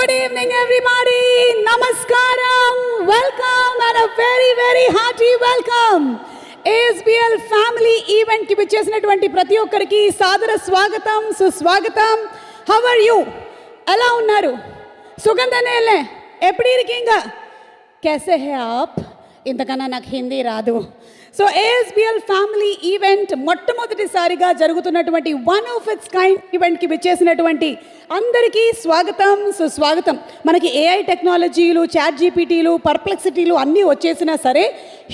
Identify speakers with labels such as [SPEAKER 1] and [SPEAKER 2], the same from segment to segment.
[SPEAKER 1] Good evening, everybody. Namaskaram. Welcome and a very, very hearty welcome. ASBL Family event ki vichesinaటువంటి ప్రతి ఒక్కరికి సాదర స్వాగతం సుస్వాగతం. How are you? ఎలా ఉన్నారు? సుగంధనేలే ఎప్పుడు ఇరికింగ कैसे हैं आप? ఇంతకన్నా నాకు హిందీ రాదు. సో ASBL ఫ్యామిలీ ఈవెంట్ మొట్టమొదటిసారిగా జరుగుతున్నటువంటి వన్ ఆఫ్ ఇట్స్ కైండ్ ఈవెంట్కి విచ్చేసినటువంటి అందరికీ స్వాగతం సుస్వాగతం. మనకి AI టెక్నాలజీలు, చాట్ జీపీటీలు, పర్ప్లెక్సిటీలు అన్నీ వచ్చేసినా సరే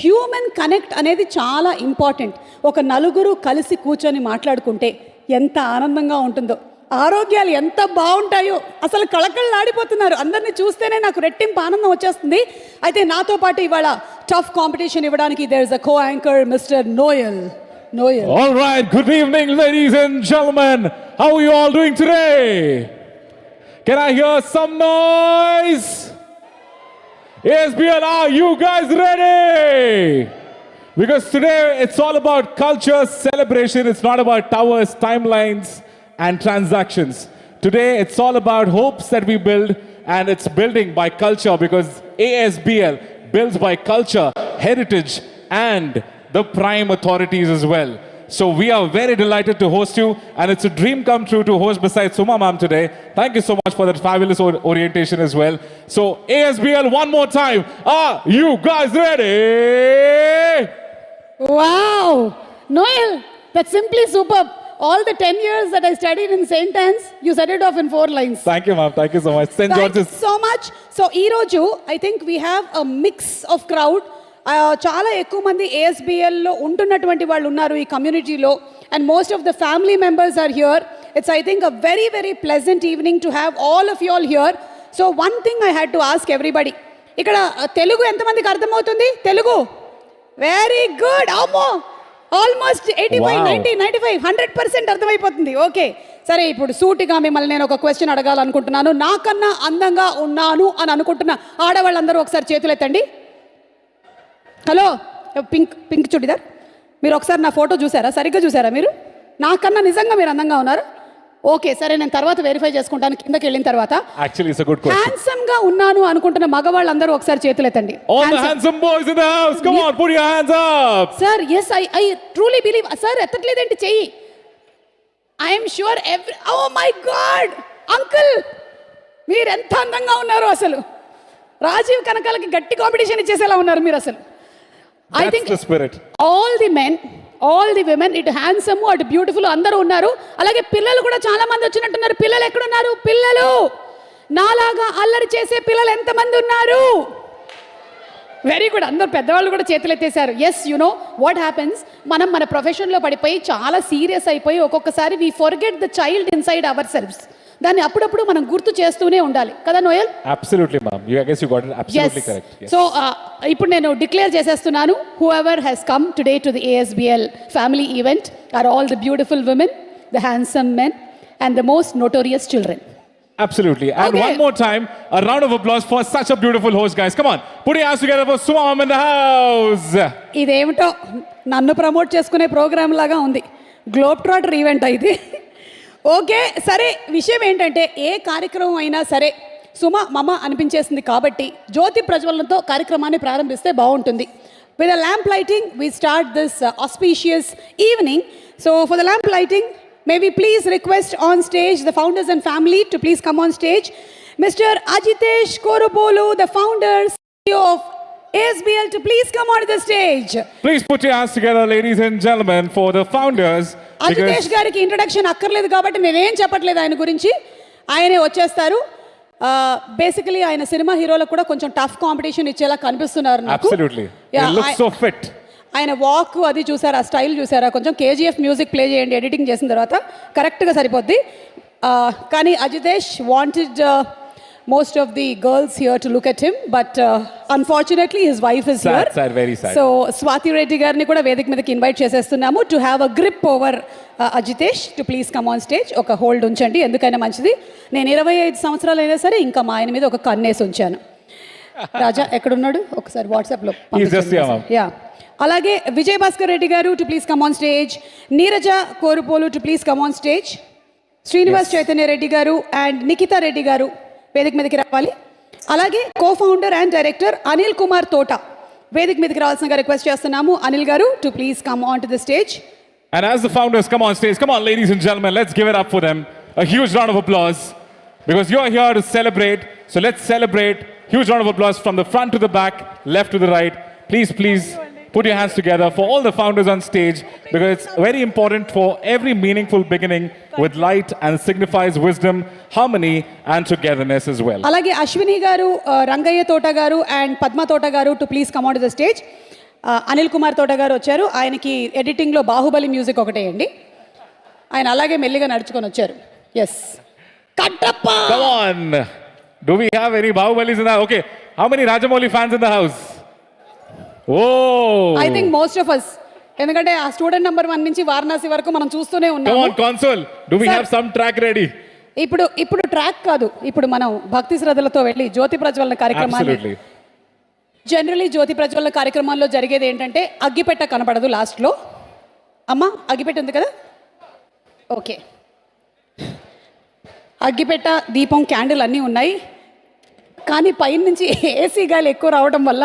[SPEAKER 1] హ్యూమన్ కనెక్ట్ అనేది చాలా ఇంపార్టెంట్. ఒక నలుగురు కలిసి కూర్చొని మాట్లాడుకుంటే ఎంత ఆనందంగా ఉంటుందో, ఆరోగ్యాలు ఎంత బాగుంటాయో, అసలు కళకళలాడిపోతున్నారు. అందరినీ చూస్తేనే నాకు రెట్టింపు ఆనందం వచ్చేస్తుంది. అయితే నాతో పాటు ఇవాళ టఫ్ కాంపిటీషన్ ఇవ్వడానికి there is a co anchor mister Noel.
[SPEAKER 2] All right, good evening ladies and gentlemen. How are you all doing today? Can I hear some noise? ASBL, are you guys ready? Because today it's all about culture celebration. It's not about towers, timelines and transactions. Today it's all about hopes that we build, and it's building by culture, because ASBL builds by culture, heritage and the prime authorities as well. So we are very delighted to host you, and it's a dream come true to host besides Suma ma'am today. Thank you so much for that fabulous orientation as well. So ASBL, one more time, are you guys ready?
[SPEAKER 1] Wow, Noel, that's simply superb. All the 10 years that I studied in St. Anne's, you said it off in 4 lines.
[SPEAKER 2] Thank you, ma'am. Thank you so much. St. George's.
[SPEAKER 1] Thank you so much. So, ee roju, I think we have a mix of crowd. Chala ekku mandi ASBL lo untunnatuvanti vallu unnaru ee community lo, and most of the family members are here. It's, I think, a very, very pleasant evening to have all of you all here. So, one thing I had to ask everybody. Ikkada Telugu enta mandiki ardham avutundi? Telugu? Very good. Ammo. Almost 85, 90, 95, 100% అర్థమైపోతుంది. Okay, సరే, ఇప్పుడు సూటిగా మిమ్మల్ని నేను ఒక question అడగాలనుకుంటున్నాను. నాకన్నా అందంగా ఉన్నాను అని అనుకుంటున్న ఆడవాళ్ళందరూ ఒకసారి చేతులు ఎత్తండి. హలో, పింక్ చుడిదార్, మీరు ఒకసారి నా ఫోటో చూసారా? సరిగ్గా చూసారా మీరు? నాకన్నా నిజంగా మీరు అందంగా ఉన్నారు? ఓకే, సరే, నేను తర్వాత వెరిఫై చేసుకుంటాను కిందకి వెళ్ళిన తర్వాత.
[SPEAKER 2] Actually, it's a good question.
[SPEAKER 1] Handsome గా ఉన్నాను అనుకుంటున్న మగవాళ్ళందరూ ఒకసారి చేతులు ఎత్తండి.
[SPEAKER 2] All the handsome boys in the house, come on, put your hands up.
[SPEAKER 1] Sir, yes, I truly believe. Sir, ఎత్తట్లేదేంటి చెయ్యి? I am sure oh my God, uncle, మీరు ఎంత అందంగా ఉన్నారు అసలు. రాజీవ్ కనకాలకి గట్టి కాంపిటీషన్ ఇచ్చేసేలా ఉన్నారు మీరు అసలు. I think
[SPEAKER 2] the spirit.
[SPEAKER 1] All the men, all the women, ఇటు హ్యాండ్సమ్ అటు బ్యూటిఫుల్ అందరూ ఉన్నారు. అలాగే పిల్లలు కూడా చాలా మంది వచ్చినట్టున్నారు. పిల్లలు ఎక్కడున్నారు? పిల్లలు, నాలాగా అల్లరి చేసే పిల్లలు ఎంతమంది ఉన్నారు? వెరీ గుడ్, అందరు పెద్దవాళ్ళు కూడా చేతులు ఎత్తేసారు. Yes, you know what happens, మనం మన ప్రొఫెషన్లో పడిపోయి చాలా సీరియస్ అయిపోయి ఒక్కొక్కసారి we forget the child inside our selves. దాన్ని అప్పుడప్పుడు మనం గుర్తు చేస్తూనే ఉండాలి కదా Noel?
[SPEAKER 2] Absolutely, ma'am. I guess you got it absolutely correct. Yes.
[SPEAKER 1] So, ఇప్పుడు నేను డిక్లేర్ చేసేస్తున్నాను. Whoever has come today to the ASBL family event are all the beautiful women, the handsome men, and the most notorious children.
[SPEAKER 2] Absolutely. And
[SPEAKER 1] Okay.
[SPEAKER 2] one more time, a round of applause for such a beautiful host, guys. Come on, put your hands together for Suma ma'am in the house.
[SPEAKER 1] ఇదేమిటో నన్ను promote చేసుకునే programme లాగా ఉంది. Globe trotter event అయితే. Okay, సరే, విషయం ఏంటంటే ఏ కార్యక్రమం అయినా సరే సుమ మమ అనిపించేసింది కాబట్టి జ్యోతి ప్రజ్వలనతో కార్యక్రమాన్ని ప్రారంభిస్తే బాగుంటుంది. With the lamp lighting we start this auspicious evening. So for the lamp lighting, may we please request on stage the founders and family to please come on stage. Mr. Ajitesh Korupolu, the founder, CEO of ASBL, to please come on the stage.
[SPEAKER 2] Please put your hands together, ladies and gentlemen, for the founders.
[SPEAKER 1] Ajitesh గారికి introduction అక్కర్లేదు కాబట్టి నేనేం చెప్పట్లేదు ఆయన గురించి, ఆయనే వచ్చేస్తారు. Basically ఆయన సినిమా హీరోలకు కూడా కొంచెం టఫ్ కాంపిటీషన్ ఇచ్చేలా కనిపిస్తున్నారు నాకు.
[SPEAKER 2] Absolutely. He looks so fit.
[SPEAKER 1] ఆయన వాక్ అది చూసారా, స్టైల్ చూసారా? కొంచెం KGF మ్యూజిక్ ప్లే చేయండి ఎడిటింగ్ చేసిన తర్వాత, కరెక్ట్గా సరిపోద్ది. కానీ Ajitesh wanted most of the girls here to look at him, but unfortunately his wife is
[SPEAKER 2] sad,
[SPEAKER 1] here.
[SPEAKER 2] Sad, very sad.
[SPEAKER 1] So Swati Reddy garni kuda vedik meedaki invite chesestunnamo to have a grip over Ajitesh to please come on stage. Oka hold unchandi, ఎందుకైనా మంచిది. నేను 25 సంవత్సరాలు అయినా సరే ఇంకా మా ఆయన మీద ఒక కన్నేసి ఉంచాను. రాజా ఎక్కడున్నాడు? ఒకసారి వాట్సాప్ లో పంపించండి. యా, అలాగే విజయ్ భాస్కర్ రెడ్డి గారు to please come on stage. Neeraja Korupolu to please come on stage. Srinivas Chaitanya Reddy గారు అండ్ నిఖితా రెడ్డి గారు వేదిక మీదకి రావాలి. అలాగే co founder and director Anil Kumar తోట వేదిక మీదకి రావాల్సిందిగా రిక్వెస్ట్ చేస్తున్నాము. అనిల్ గారు to please come on to the stage.
[SPEAKER 2] And as the founders come on stage, come on ladies and gentlemen, let's give it up for them. A huge round of applause because you're here to celebrate. So let's celebrate. Huge round of applause from the front to the back, left to the right. Please put your hands together for all the founders on stage because it's very important for every meaningful beginning with light and signifies wisdom, harmony and togetherness as well.
[SPEAKER 1] అలాగే అశ్విని గారు, రంగయ్య తోట గారు and Padma తోట గారు to please come on to the stage. Anil Kumar తోట గారు వచ్చారు. ఆయనకి ఎడిటింగ్లో బాహుబలి మ్యూజిక్ ఒకటేయండి. ఆయన అలాగే మెల్లిగా నడుచుకొని వచ్చారు. Yes Kattappa.
[SPEAKER 2] Come on. Do we have any Bahubalis in the house? Okay. How many Rajamouli fans in the house? Oh.
[SPEAKER 1] I think most of us. ఎందుకంటే ఆ స్టూడెంట్ నెంబర్ 1 నుంచి వారణాసి వరకు మనం చూస్తూనే
[SPEAKER 2] Come
[SPEAKER 1] ఉన్నాము.
[SPEAKER 2] on, console. Do we have some track ready?
[SPEAKER 1] ఇప్పుడు track కాదు, ఇప్పుడు మనం భక్తి శ్రద్ధలతో వెళ్ళి జ్యోతి ప్రజ్వలన కార్యక్రమాన్ని.
[SPEAKER 2] Absolutely.
[SPEAKER 1] జనరలీ జ్యోతి ప్రజ్వలన కార్యక్రమాల్లో జరిగేది ఏంటంటే అగ్గిపెట్ట కనపడదు లాస్ట్లో. అమ్మ అగ్గిపెట్ట ఉంది కదా, ఓకే. అగ్గిపెట్ట, దీపం, క్యాండిల్ అన్నీ ఉన్నాయి. కానీ పైనుంచి ఏసీ గాలి ఎక్కువ రావడం వల్ల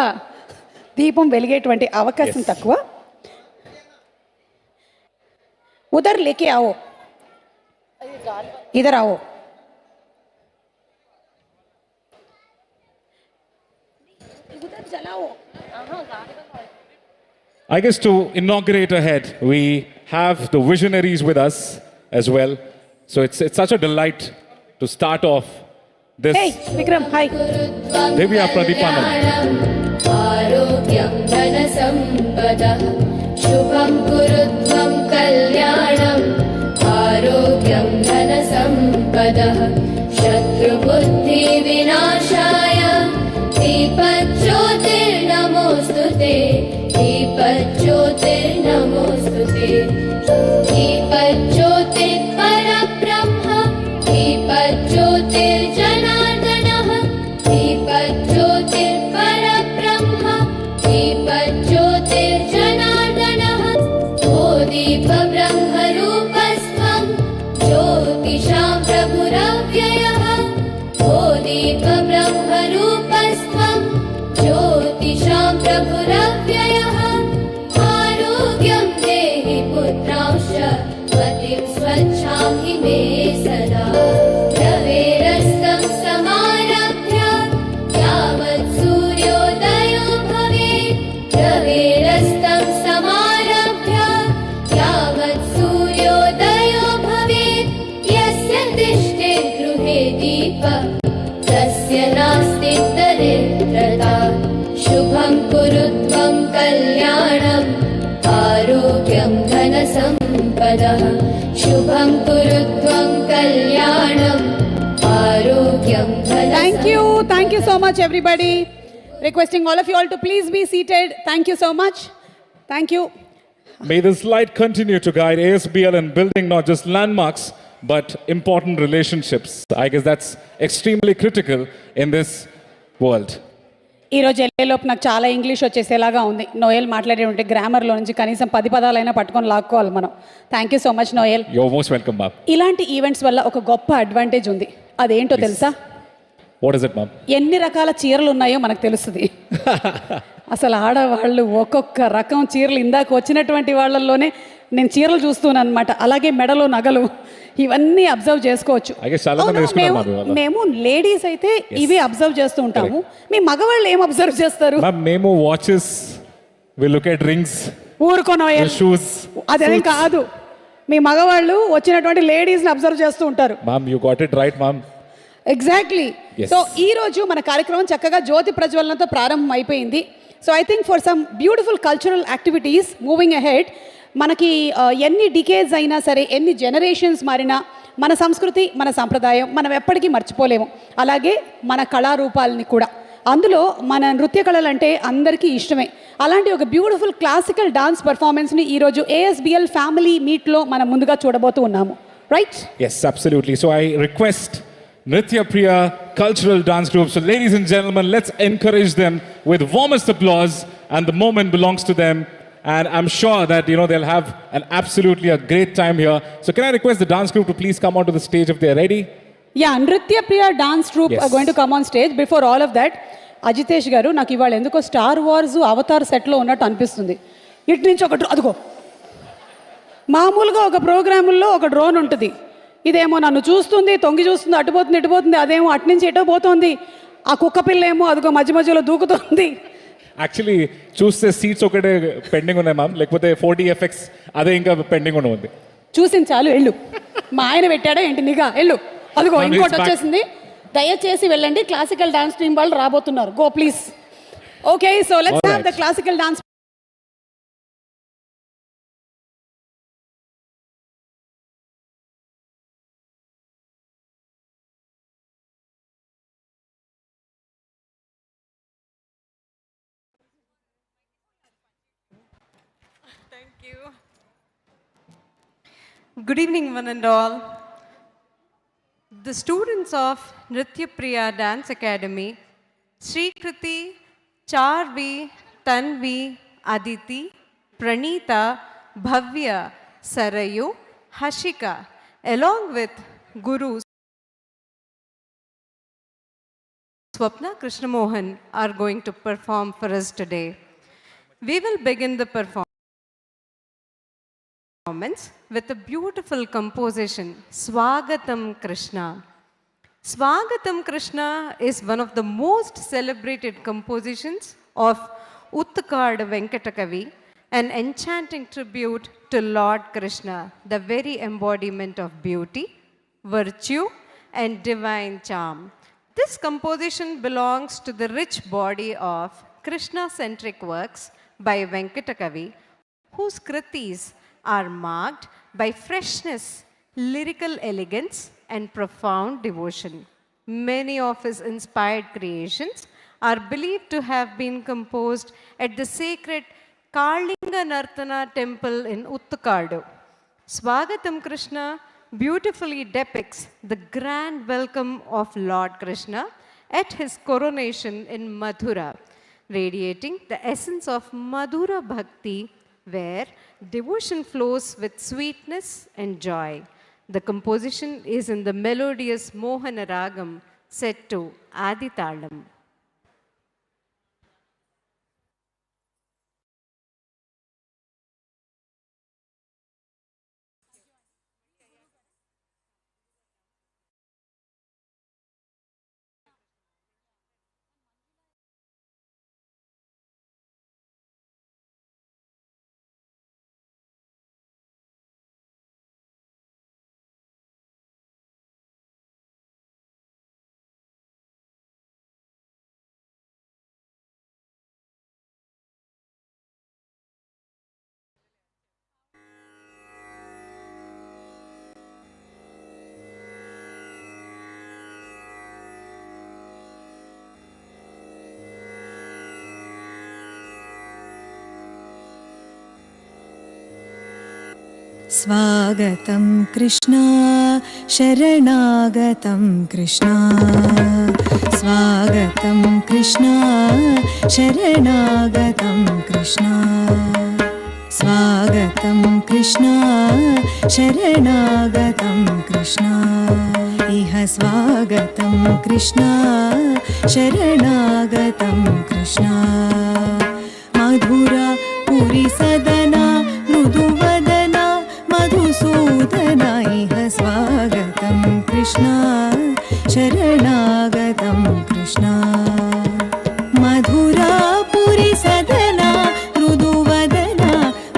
[SPEAKER 1] దీపం వెలిగేటువంటి అవకాశం తక్కువ. ఉదర్ లేకే Ao, either Ao.
[SPEAKER 2] I guess to inaugurate ahead, we have the visionaries with us as well. So it's such a delight to start off this.
[SPEAKER 1] Hey, Vikram, hi.
[SPEAKER 2] Divya Pradipanam.
[SPEAKER 3] आरोग्यं धनसम्पदः शुभं कुरुध्वं कल्याणम् आरोग्यं धनसम्पदः शत्रुबुद्धिविनाशाय दीपज्योतिर्नमोऽस्तुते दीपज्योतिर्नमोऽस्तुते दीपज्योतिर्परब्रह्म दीपज्योतिर्जनार्दनः दीपज्योतिर्परब्रह्म दीपज्योतिर्जनार्दनः ओ दीपब्रह्मरूपस्त्वं ज्योतिषां प्रभुरव्ययः ओ दीपब्रह्मरूपस्त्वं ज्योतिषां प्रभुरव्ययः आरोग्यं देहि पुत्रांश मतिं स्वच्छां हि मे सदा रवेरस्तं समारभ्य यावत् सूर्योदयो भवेत् रवेरस्तं समारभ्य यावत् सूर्योदयो भवेत् यस्य तिष्ठे गृहे दीपः तस्य नास्ति दरिद्रता शुभं कुरुध्वं कल्याणम् आरोग्यं धनसम्पदः शुभं कुरुध्वं कल्याणम् आरोग्यं
[SPEAKER 1] Thank you so much everybody. Requesting all of you all to please be seated. Thank you so much. Thank you.
[SPEAKER 2] May this light continue to guide ASBL in building not just landmarks but important relationships. I guess that's extremely critical in this world.
[SPEAKER 1] ఈరోజు వెళ్ళేలోపు నాకు చాలా English వచ్చేసేలాగా ఉంది. Noel మాట్లాడేటువంటి గ్రామర్లో నుంచి కనీసం 10 పదాలైనా పట్టుకొని లాక్కోవాలి మనం. Thank you so much Noel.
[SPEAKER 2] You're most welcome, ma'am.
[SPEAKER 1] ఇలాంటి ఈవెంట్స్ వల్ల ఒక గొప్ప అడ్వాంటేజ్ ఉంది. అదేంటో తెలుసా?
[SPEAKER 2] What is it, ma'am?
[SPEAKER 1] ఎన్ని రకాల చీరలు ఉన్నాయో మనకు తెలుస్తుంది. అసలు ఆడవాళ్ళు ఒక్కొక్క రకం చీరలు, ఇందాక వచ్చినటువంటి వాళ్ళల్లోనే నేను చీరలు చూస్తున్నాను అనమాట. అలాగే మెడలో నగలు ఇవన్నీ అబ్జర్వ్ చేసుకోవచ్చు. మేము లేడీస్ అయితే ఇవి అబ్జర్వ్ చేస్తూ ఉంటాము. మీ మగవాళ్ళు ఏం అబ్జర్వ్ చేస్తారు?
[SPEAKER 2] మేము watches, we look at rings,
[SPEAKER 1] ఊరుకోనో
[SPEAKER 2] shoes.
[SPEAKER 1] అదేం కాదు, మీ మగవాళ్ళు వచ్చినటువంటి లేడీస్ని అబ్జర్వ్ చేస్తూ ఉంటారు.
[SPEAKER 2] Ma'am, you got it right, ma'am.
[SPEAKER 1] Exactly. So ఈ రోజు మన కార్యక్రమం చక్కగా జ్యోతి ప్రజ్వలనతో ప్రారంభం అయిపోయింది. So I think for some beautiful cultural activities moving ahead, మనకి ఎన్ని డికేడ్స్ అయినా సరే, ఎన్ని జనరేషన్స్ మారినా మన సంస్కృతి, మన సాంప్రదాయం మనం ఎప్పటికీ మర్చిపోలేము. అలాగే మన కళారూపాలని కూడా. అందులో మన నృత్య కళలు అంటే అందరికీ ఇష్టమే. అలాంటి ఒక బ్యూటిఫుల్ క్లాసికల్ డాన్స్ పర్ఫార్మెన్స్ని ఈరోజు ASBL ఫ్యామిలీ మీట్లో మనం ముందుగా చూడబోతూ ఉన్నాము. Right?
[SPEAKER 2] Yes, absolutely. So I request Nritya Priya cultural dance group. So ladies and gentlemen, let's encourage them with warmest applause, and the moment belongs to them. And I'm sure that, they'll have a great time here. So can I request the dance group to please come onto the stage if they're ready?
[SPEAKER 1] Yeah Nritya Priya dance troupe
[SPEAKER 2] Yes.
[SPEAKER 1] Are going to come on stage. Before all of that, Ajitesh garu, నాకు ఇవాళ ఎందుకో star wars Avatar సెట్లో ఉన్నట్టు అనిపిస్తుంది. ఇటు నుంచి ఒక అదిగో మామూలుగా ఒక ప్రోగ్రాముల్లో ఒక డ్రోన్ ఉంటుంది, ఇదేమో నన్ను చూస్తుంది, తొంగి చూస్తుంది, అటుపోతుంది ఇటుపోతుంది, అదేమో అటు నుంచి ఎటో పోతుంది, ఆ కుక్క పిల్ల ఏమో అదిగో మధ్య మధ్యలో దూకుతుంది.
[SPEAKER 2] యాక్చువల్లీ చూస్తే సీట్స్ ఒకటే పెండింగ్ ఉన్నాయి మ్యామ్, లేకపోతే 40FX అదే ఇంకా పెండింగ్ ఉంది.
[SPEAKER 1] చూసింది చాలు, వెళ్ళు. మా ఆయన పెట్టాడా ఏంటి నిఘా, వెళ్ళు. అదిగో
[SPEAKER 2] Ma'am,
[SPEAKER 1] ఇంకోటి
[SPEAKER 2] it's back.
[SPEAKER 1] వచ్చేసింది. దయచేసి వెళ్ళండి, క్లాసికల్ డాన్స్ టీమ్ వాళ్ళు రాబోతున్నారు. Go please. Okay, so let's have the classical dance.
[SPEAKER 4] Thank you. Good evening, one and all. The students of Nritya Priya Dance Academy, Sri Kriti, Charvi, Tanvi, Aditi, Pranita, Bhavya, Sarayu, Hashika, along with gurus Swapna Krishnamohan, are going to perform for us today. We will begin the performance with a beautiful composition, Swagatam Krishna. Swagatam Krishna is one of the most celebrated compositions of Uttakad Venkatakavi, an enchanting tribute to Lord Krishna, the very embodiment of beauty, virtue, and divine charm. This composition belongs to the rich body of Krishna-centric works by Venkatakavi, whose kritis are marked by freshness, lyrical elegance, and profound devotion. Many of his inspired creations are believed to have been composed at the sacred Kalinga Nartana temple in Uttakadu. Swagatam Krishna beautifully depicts the grand welcome of Lord Krishna at his coronation in Mathura, radiating the essence of Madhura Bhakti, where devotion flows with sweetness and joy. The composition is in the melodious Mohana Ragam set to Aditalam.
[SPEAKER 5] स्वागतं कृष्णा शरणागतं कृष्णा स्वागतं कृष्णा शरणागतं कृष्णा स्वागतं कृष्णा शरणागतं कृष्णा इह स्वागतं कृष्णा शरणागतं कृष्णा मधुरा पुरी सदना मृदुवदना मधुसूदना इह स्वागतं कृष्णा शरणागतं कृष्णा मधुरा पुरी सदना मृदुवदना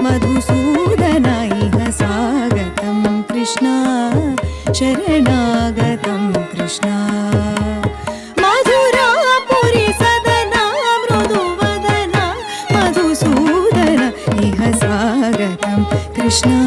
[SPEAKER 5] मधुसूदना इह स्वागतं कृष्णा शरणागतं कृष्णा मधुरा पुरी सदना मृदुवदना मधुसूदना इह स्वागतं कृष्णा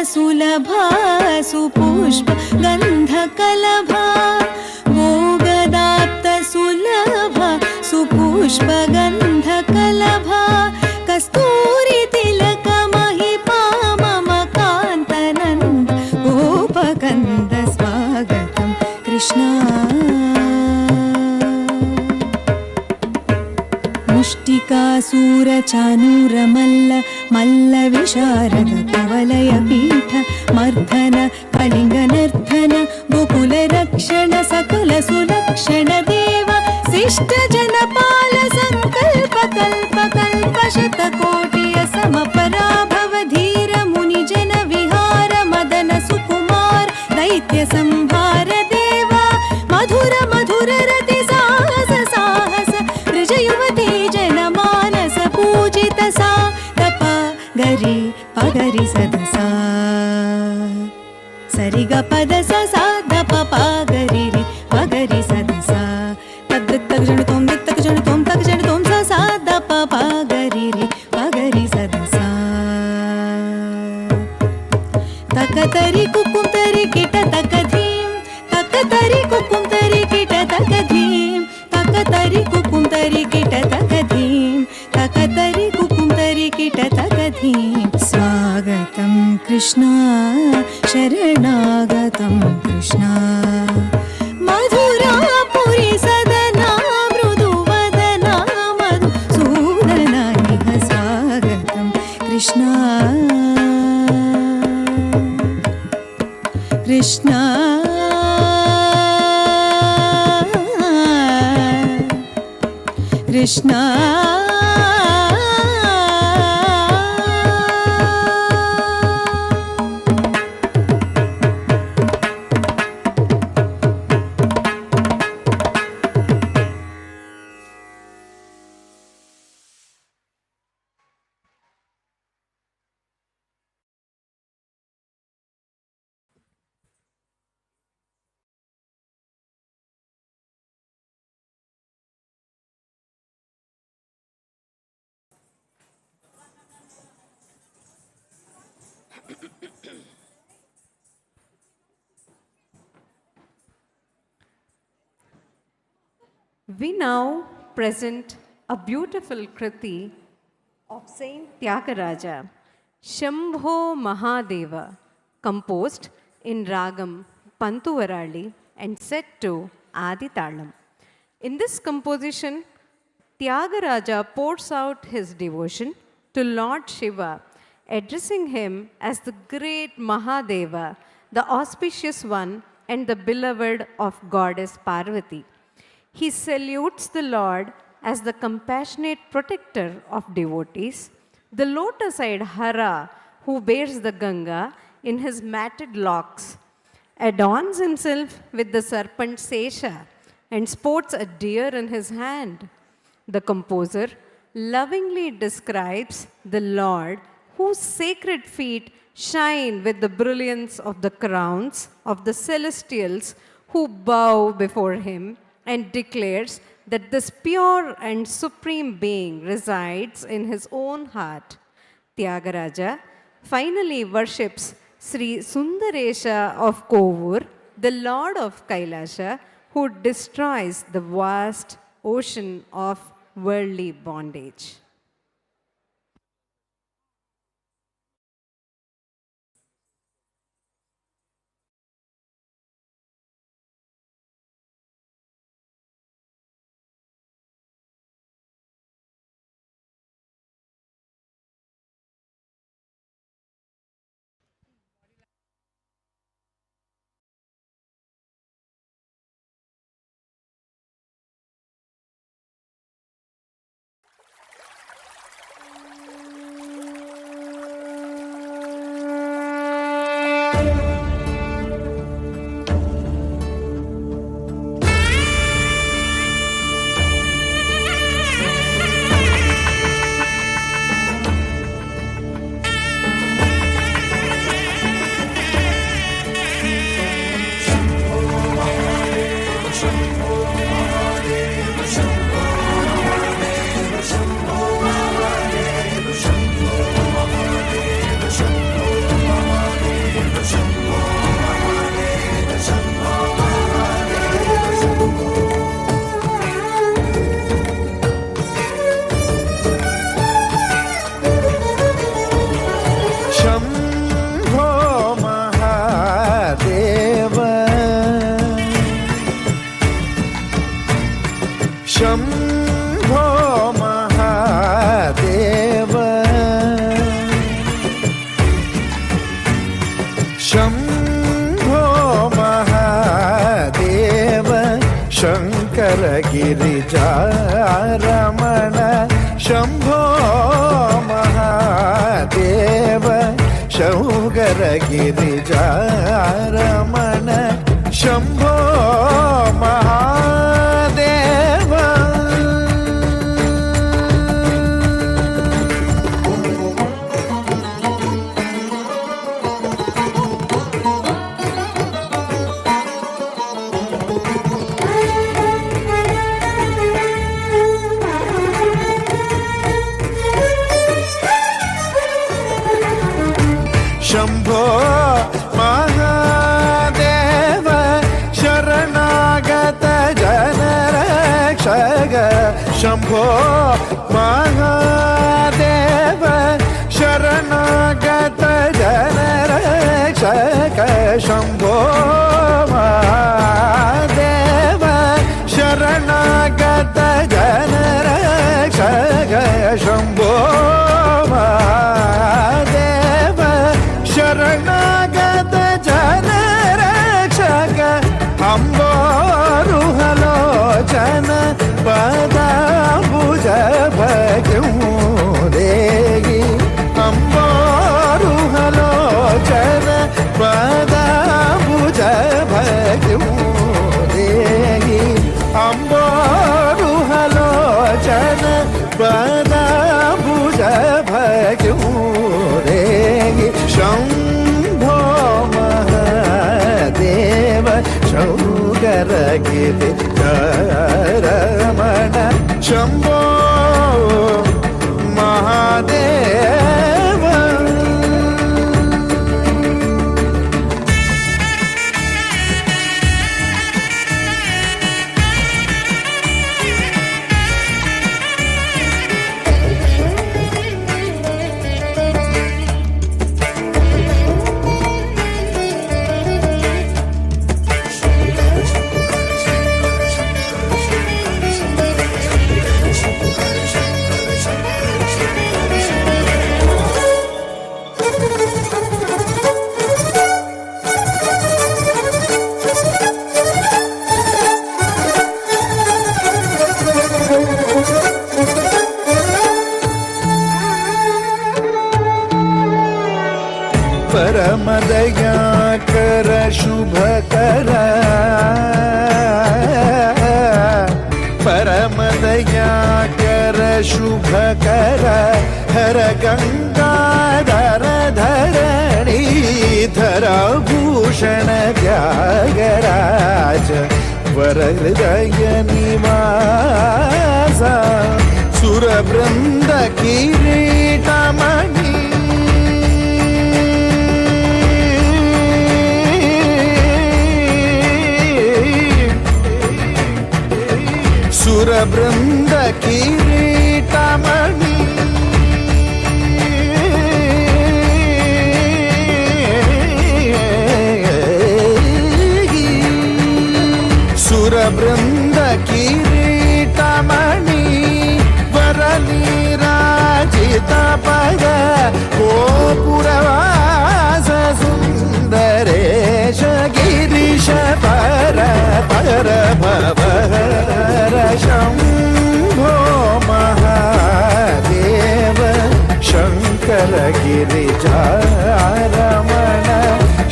[SPEAKER 5] सुलभा सुपुष्प गन्धकलभा भोगदाप्त सुलभा सुपुष्प गन्धकलभा कस्तूरी तिलक महिपा मम कान्तनन्द चानूरमल्ल मल्लविशारद कवलयपीठ मर्धन कलिङ्गनर्धन गोकुलरक्षण सकल सुलक्षण देव शिष्ट जनपाल सङ्कल्प कल्प कल्प शतकोटिय समपराभव धीर मुनिजन विहार मदन सुकुमार दैत्य संहार देवा मधुर मधुर रति साहस साहस ब्रज युवती जनमानस पूजित सा तप गरि पगरि सदसा सरि ग पद स सा द प प गरि रि पगरि सदसा तद् तग जण तोम दित् तग जण तोम तग जण तोम सा सा द प प गरि रि पगरि सदसा तक तरि कुकुम तरि किट तक धीम तक तरि कुकुम तरि किट तक धीम तक तरि कुकुम तरि किट तक धीम तक तरि कुकुम तरि किट तक धीम स्वागतं कृष्णा शरणागतं कृष्णा मधुरा पुरी सदना मृदुवदना मधुसूदना इह स्वागतं Krishna Krishna Krishna
[SPEAKER 4] We now present a beautiful Kriti of Saint Tyagaraja, Shambho Mahadeva, composed in Ragam Pantuvarali and set to Adi Talam. In this composition, Tyagaraja pours out his devotion to Lord Shiva, addressing him as the great Mahadeva, the auspicious one and the beloved of goddess Parvati. He salutes the Lord as the compassionate protector of devotees, the lotus-eyed Hara who bears the Ganga in his matted locks, adorns himself with the serpent Sesha and sports a deer in his hand. The composer lovingly describes the Lord whose sacred feet shine with the brilliance of the crowns of the celestials who bow before him, and declares that this pure and supreme being resides in his own heart. Tyagaraja finally worships Sri Sundaresha of Kovur, the Lord of Kailasha, who destroys the vast ocean of worldly bondage.
[SPEAKER 6] Shankara గిరిజారమణ Shambho Mahadeva Shankara గిరిజారమణ Shambho Mahadeva. Shambho Mahadeva శరణాగత జనరక్షక శంభో మహాదేవ శరణాగత జనరక్షక శంభో మహాదేవ శరణాగత జనరక్షక శంభో మహాదేవ శరణాగత జనరక్షక అంబోరుహలోచన పదాంబుజ భగముదేగి అంబోరుహలోచన పదాంబుజ భగముదేగి అంబోరుహలోచన పదాంబుజ భగముదేగి శంభో మహాదేవ శంకర గిరిజారమణ శంభో మహాదేవ. परमदयाकर शुभकर परमदयाकर शुभकर हर गंगाधर धरणीधर भूषण त्यागराज वरहृदय निवास सुरवृंद किरीटमणि सुरवृंद किरीटमणि सुरवृंद किरीटमणि वरनीराजित पद गोपुरवास सुंदरेश गिरीश पर पर भवर Shambho Mahadev Shankar गिरिजारमण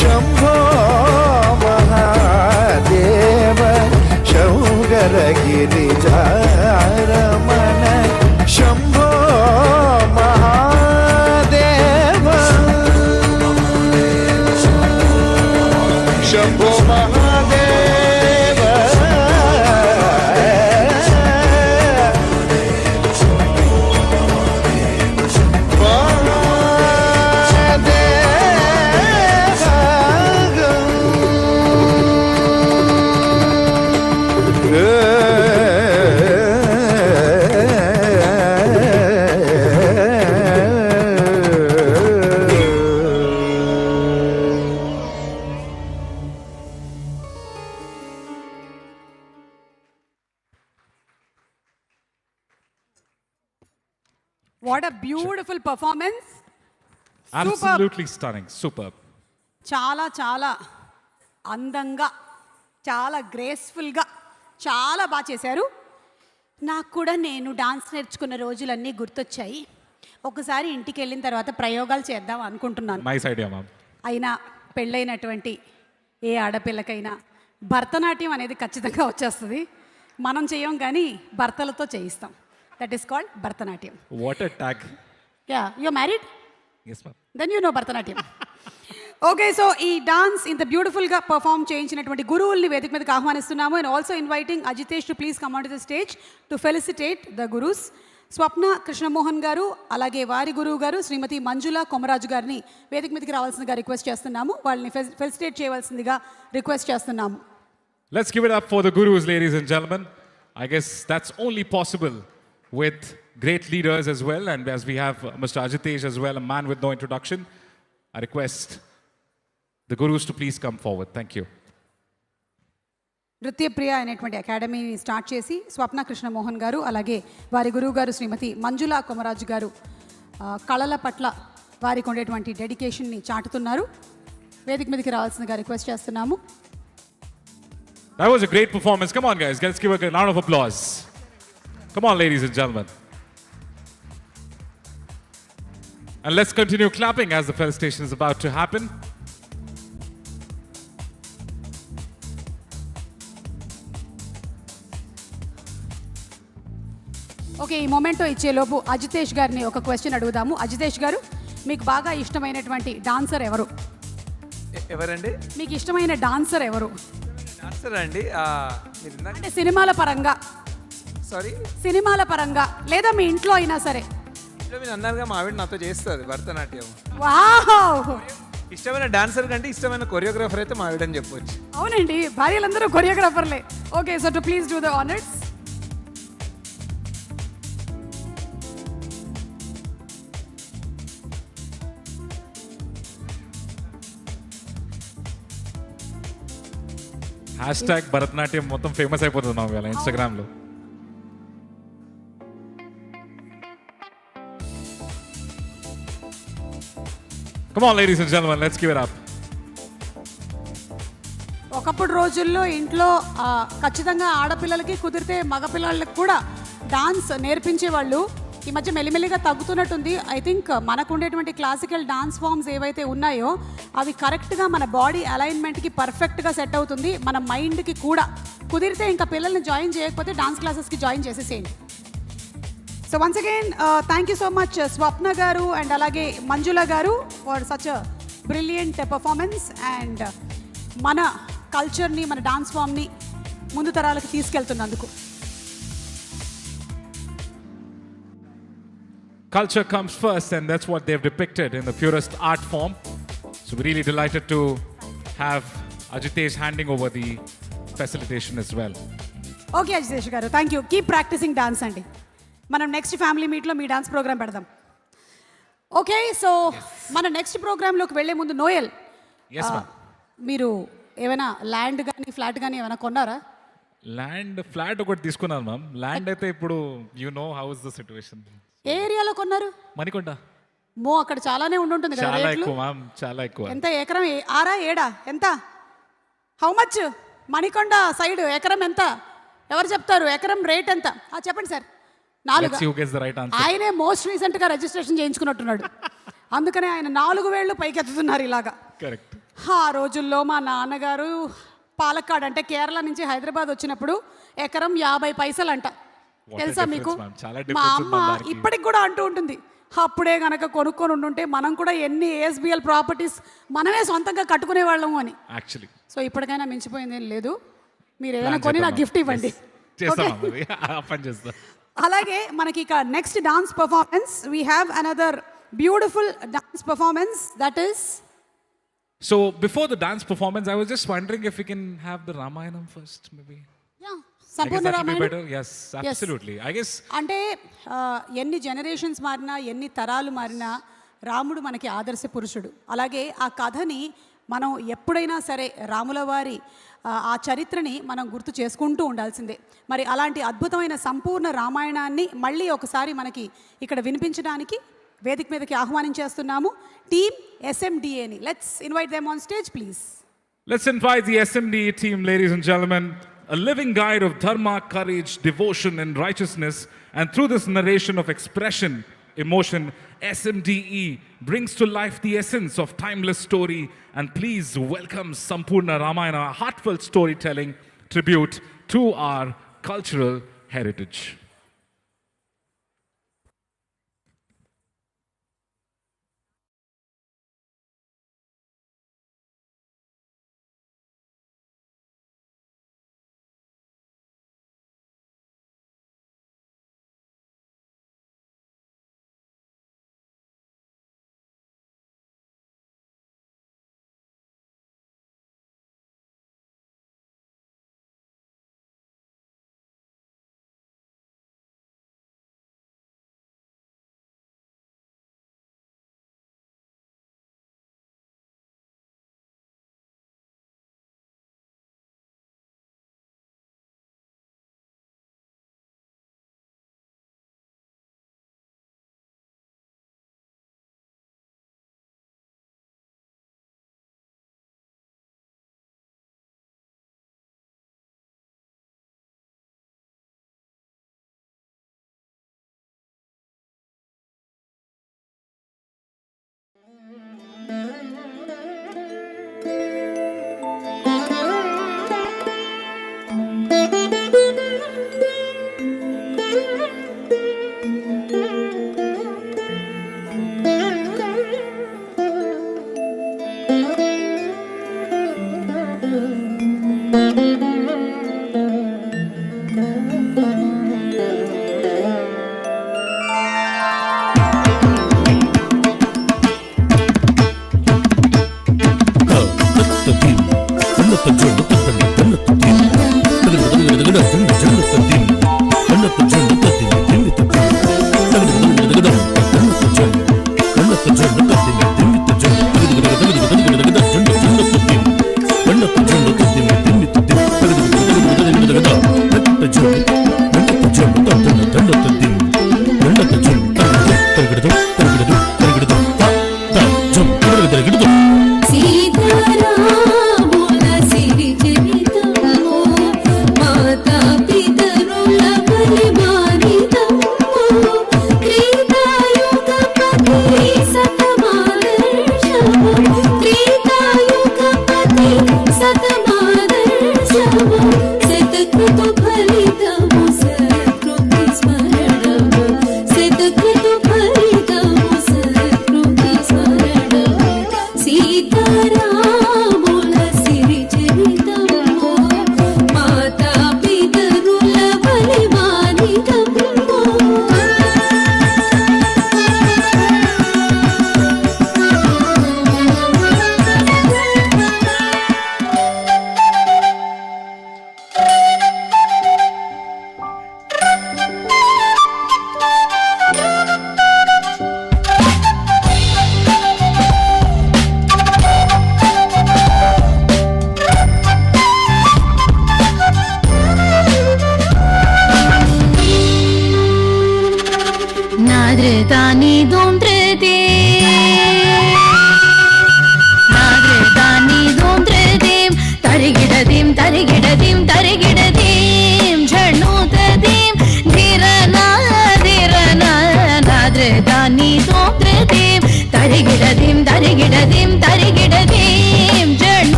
[SPEAKER 6] Shambho Mahadev Shankar गिरिजारमण Shambho Mahadev Shambho Mahadev
[SPEAKER 1] What a beautiful performance.
[SPEAKER 2] Absolutely stunning. Superb.
[SPEAKER 1] చాలా చాలా అందంగా చాలా గ్రేస్ఫుల్గా చాలా బాగా చేశారు. నాకు కూడా నేను డాన్స్ నేర్చుకున్న రోజులన్నీ గుర్తొచ్చాయి. ఒకసారి ఇంటికి వెళ్ళిన తర్వాత ప్రయోగాలు చేద్దాం అనుకుంటున్నాను.
[SPEAKER 2] Nice idea ma'am.
[SPEAKER 1] అయినా పెళ్ళైనటువంటి ఏ ఆడపిల్లకైనా భరతనాట్యం అనేది ఖచ్చితంగా వచ్చేస్తుంది. మనం చేయం కానీ భర్తలతో చేయిస్తాం. That is called Bharatanatyam.
[SPEAKER 2] What a tag.
[SPEAKER 1] Yeah, you married?
[SPEAKER 2] Yes ma'am.
[SPEAKER 1] Then you know Bharatanatyam. Okay, so ఈ డాన్స్ ఇంత బ్యూటిఫుల్గా పర్ఫామ్ చేయించినటువంటి గురువుల్ని వేదిక మీదకి ఆహ్వానిస్తున్నాము. And also inviting Ajitesh to please come on to the stage to felicitate the gurus. Swapna Krishnamohan garu అలాగే వారి గురువు గారు శ్రీమతి మంజుల కొమరాజు గారిని వేదిక మీదకి రావాల్సిందిగా రిక్వెస్ట్ చేస్తున్నాము. వాళ్ళని ఫెలిసిటేట్ చేయవలసిందిగా రిక్వెస్ట్ చేస్తున్నాము.
[SPEAKER 2] Let's give it up for the gurus, ladies and gentlemen. I guess that's only possible with great leaders as well. And as we have Mr. Ajitesh as well, a man with no introduction, I request the gurus to please come forward. Thank you.
[SPEAKER 1] నృత్యప్రియ అనేటువంటి అకాడమీని start చేసి స్వప్న కృష్ణమోహన్ గారు అలాగే వారి గురువు గారు శ్రీమతి మంజుల కొమరాజు గారు కళల పట్ల వారికి ఉండేటువంటి డెడికేషన్ని చాటుతున్నారు. వేదిక మీదకి రావాల్సిందిగా రిక్వెస్ట్ చేస్తున్నాము.
[SPEAKER 2] That was a great performance. Come on, guys. Let's give a round of applause. Come on, ladies and gentlemen. And let's continue clapping as the felicitation is about to happen.
[SPEAKER 1] Okay, ఈ memento ఇచ్చేలోపు Ajitesh గారిని ఒక question అడుగుదాము. అజితేష్ గారు, మీకు బాగా ఇష్టమైనటువంటి dancer ఎవరు?
[SPEAKER 7] ఎవరండి?
[SPEAKER 1] మీకు ఇష్టమైన డాన్సర్ ఎవరు?
[SPEAKER 7] డాన్సర్ అండి.
[SPEAKER 1] అంటే సినిమాల పరంగా,
[SPEAKER 7] సారీ,
[SPEAKER 1] సినిమాల పరంగా లేదా మీ ఇంట్లో అయినా సరే.
[SPEAKER 7] ఇంట్లో మీరు అన్నారుగా మా ఆవిడ నాతో చేస్తుంది భరతనాట్యం.
[SPEAKER 1] వావ్!
[SPEAKER 7] ఇష్టమైన డాన్సర్ కంటే ఇష్టమైన కొరియోగ్రాఫర్ అయితే మా ఆవిడ అని చెప్పొచ్చు.
[SPEAKER 1] అవునండి, భార్యలందరూ కొరియోగ్రాఫర్లే. Okay, so to please do the honours.
[SPEAKER 2] Hashtag Bharatanatyam మొత్తం ఫేమస్ అయిపోతుంది ఇవాళ ఇన్స్టాగ్రామ్లో. Come on, ladies and gentlemen, let's give it up.
[SPEAKER 1] ఒకప్పుడు రోజుల్లో ఇంట్లో ఖచ్చితంగా ఆడపిల్లలకి కుదిరితే మగపిల్లలకి కూడా డాన్స్ నేర్పించేవాళ్ళు. ఈ మధ్య మెల్లిమెల్లిగా తగ్గుతున్నట్టుంది. ఐ థింక్ మనకు ఉండేటువంటి క్లాసికల్ డాన్స్ ఫామ్స్ ఏవైతే ఉన్నాయో అవి కరెక్ట్గా మన బాడీ అలైన్మెంట్కి పర్ఫెక్ట్గా సెట్ అవుతుంది. మన మైండ్కి కూడా కుదిరితే ఇంకా పిల్లల్ని జాయిన్ చేయకపోతే డాన్స్ క్లాసెస్కి జాయిన్ చేసేసేయండి. So once again thank you so much Swapna garu and అలాగే Manjula garu for such a brilliant performance and మన కల్చర్ని, మన డాన్స్ ఫామ్ని ముందు తరాలకు తీసుకెళ్తున్నందుకు.
[SPEAKER 2] Culture comes first, and that's what they've depicted in the purest art form. So we're really delighted to have Ajitesh handing over the facilitation as well.
[SPEAKER 1] Okay Ajitesh garu, thank you. Keep practising dance అండి. మనం next family మీట్లో మీ dance programme పెడదాం. Okay, so మన next ప్రోగ్రాంలోకి వెళ్లే ముందు Noel, మీరు ఏమైనా ల్యాండ్ కానీ ఫ్లాట్ కానీ ఏమైనా కొన్నారా?
[SPEAKER 2] ల్యాండ్ ఫ్లాట్ ఒకటి తీసుకున్నాను మ్యామ్. ల్యాండ్ అయితే ఇప్పుడు you know how is the situation.
[SPEAKER 1] ఏ ఏరియాలో కొన్నారు?
[SPEAKER 2] మణికొండ.
[SPEAKER 1] మో అక్కడ చాలానే ఉండుంటుంది కదా.
[SPEAKER 2] చాలా ఎక్కువ మ్యామ్, చాలా ఎక్కువ.
[SPEAKER 1] ఎంత ఎకరం? 6 7 ఎంత? How much? మణికొండ సైడ్ ఎకరం ఎంత? ఎవరు చెప్తారు? ఎకరం రేట్ ఎంత? చెప్పండి సార్. 4. ఆయనే మోస్ట్ రీసెంట్గా రిజిస్ట్రేషన్ చేయించుకున్నట్టున్నాడు. అందుకనే ఆయన 4 వేళ్ళు పైకెత్తుతున్నారు ఇలాగా.
[SPEAKER 2] కరెక్ట్.
[SPEAKER 1] ఆ రోజుల్లో మా నాన్నగారు పాలక్కాడ్ అంటే కేరళ నుంచి హైదరాబాద్ వచ్చినప్పుడు ఎకరం 50 పైసలు అంట. తెలుసా మీకు? మా అమ్మ ఇప్పటికి కూడా అంటూ ఉంటుంది, అప్పుడే గనక కొనుక్కొని ఉండుంటే మనం కూడా ఎన్ని ASBL ప్రాపర్టీస్ మనమే సొంతంగా కట్టుకునే వాళ్ళము అని. సో ఇప్పటికైనా మించిపోయింది ఏం లేదు. మీరు ఏదైనా కొని నాకు గిఫ్ట్ ఇవ్వండి. అలాగే మనకి ఇక next dance performance, we have another beautiful dance performance that is.
[SPEAKER 2] So before the dance performance, I was just wondering if we can have the Ramayanam first, maybe.
[SPEAKER 1] Yeah, Sampoorna Ramayanam.
[SPEAKER 2] Yes, absolutely. I guess
[SPEAKER 1] అంటే ఎన్ని generations మారినా, ఎన్ని తరాలు మారినా రాముడు మనకి ఆదర్శ పురుషుడు. అలాగే ఆ కథని మనం ఎప్పుడైనా సరే రాముల వారి ఆ చరిత్రని మనం గుర్తు చేసుకుంటూ ఉండాల్సిందే. మరి అలాంటి అద్భుతమైన సంపూర్ణ రామాయణాన్ని మళ్ళీ ఒకసారి మనకి ఇక్కడ వినిపించడానికి వేదిక మీదకి ఆహ్వానించేస్తున్నాము టీమ్ SMDAని. Let's invite them on stage please.
[SPEAKER 2] Let's invite the SMDA team, ladies and gentlemen. a living guide of dharma, courage, devotion, and righteousness. And through this narration of expression, emotion, SMDE brings to life the essence of timeless story. And please welcome Sampurna Ramayana, a heartfelt storytelling tribute to our cultural heritage.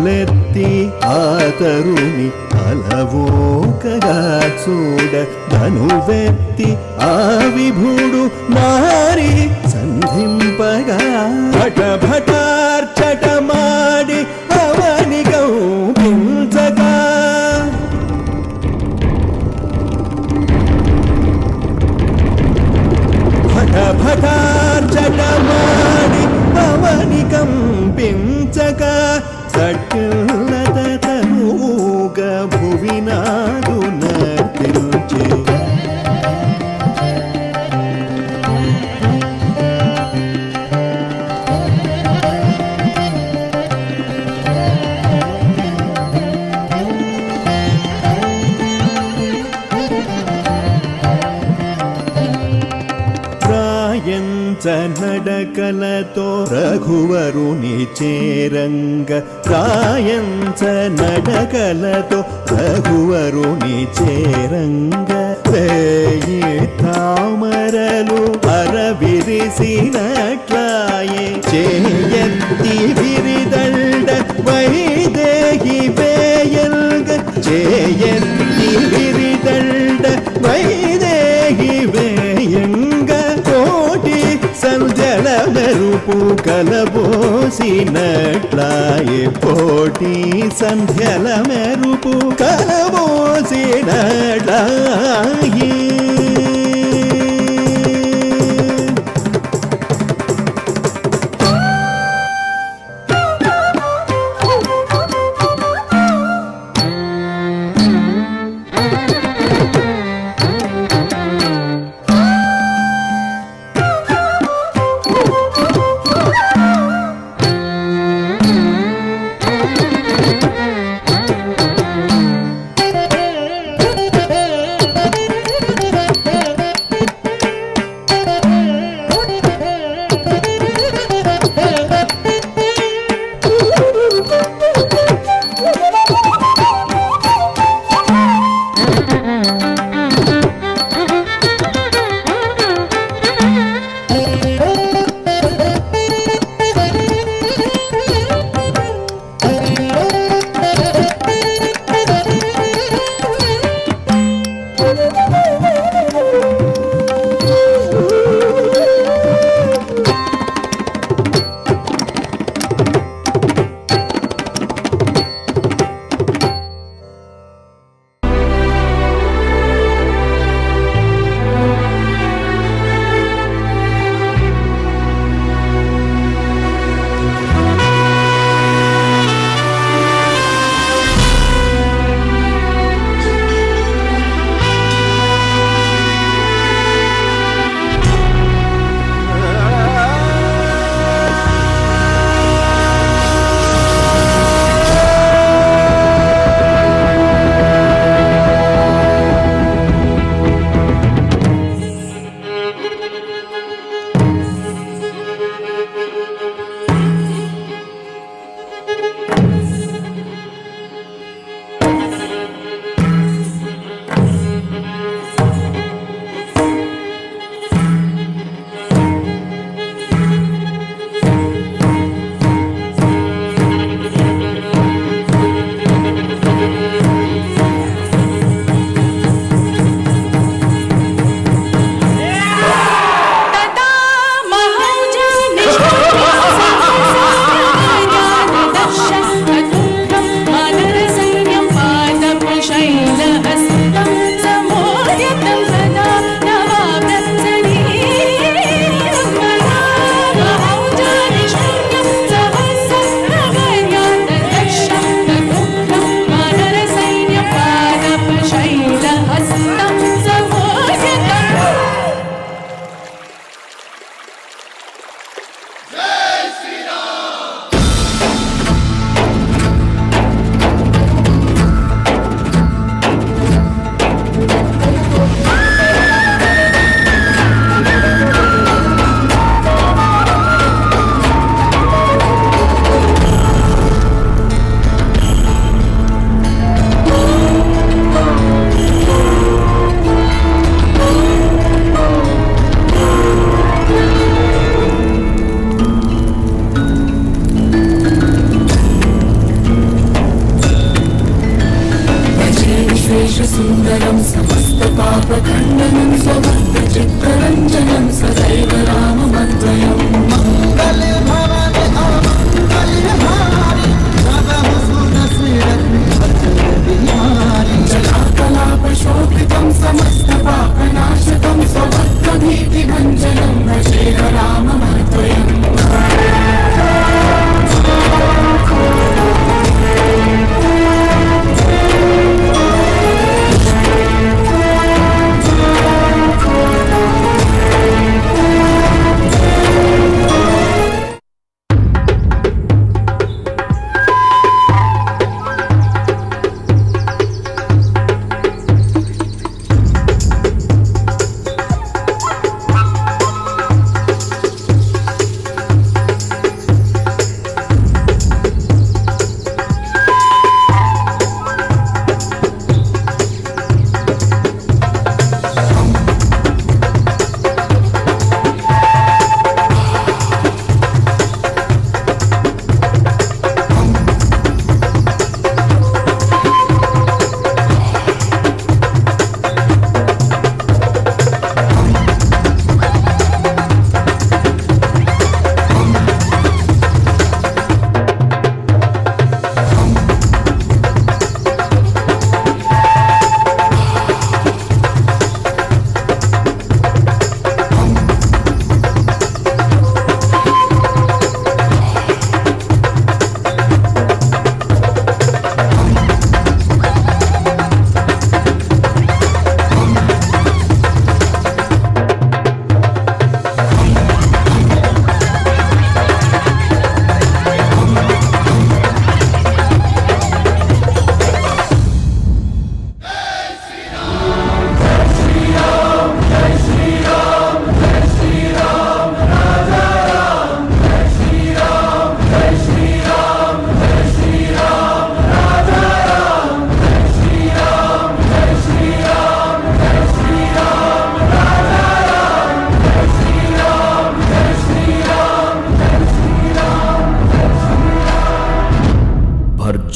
[SPEAKER 6] కనులెత్తి ఆతరుని అలవోకగా చూడ ధనువెత్తి ఆ విభుడు నారి సంధింపగా భట భటార్చటమాడి అవని కౌపించగా భట భటార్చటమాడి అవని కంపించగా సట్టులతనుగా భువినాదు నర్తించే నడకలతో రఘువరుని చేరంగ రాయంచ నడకలతో రఘువరుని చేరంగ వేయి తామరలు అరవిరిసినట్లాయే చేయెత్తి విరిదండ వైదేహి వేయంగ చేయెత్తి విరిదండ వైదేహి వేయంగ కోటి సంధ్యల మెరుపు కలబోసినట్లాయే కోటి సంధ్యల మెరుపు కలబోసినట్లాయే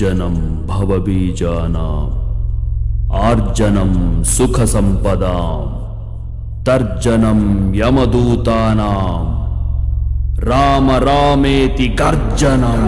[SPEAKER 8] భర్జనం భవబీజానాం ఆర్జనం సుఖ సంపదాం తర్జనం యమదూతానాం Rama రామేతి గర్జనం.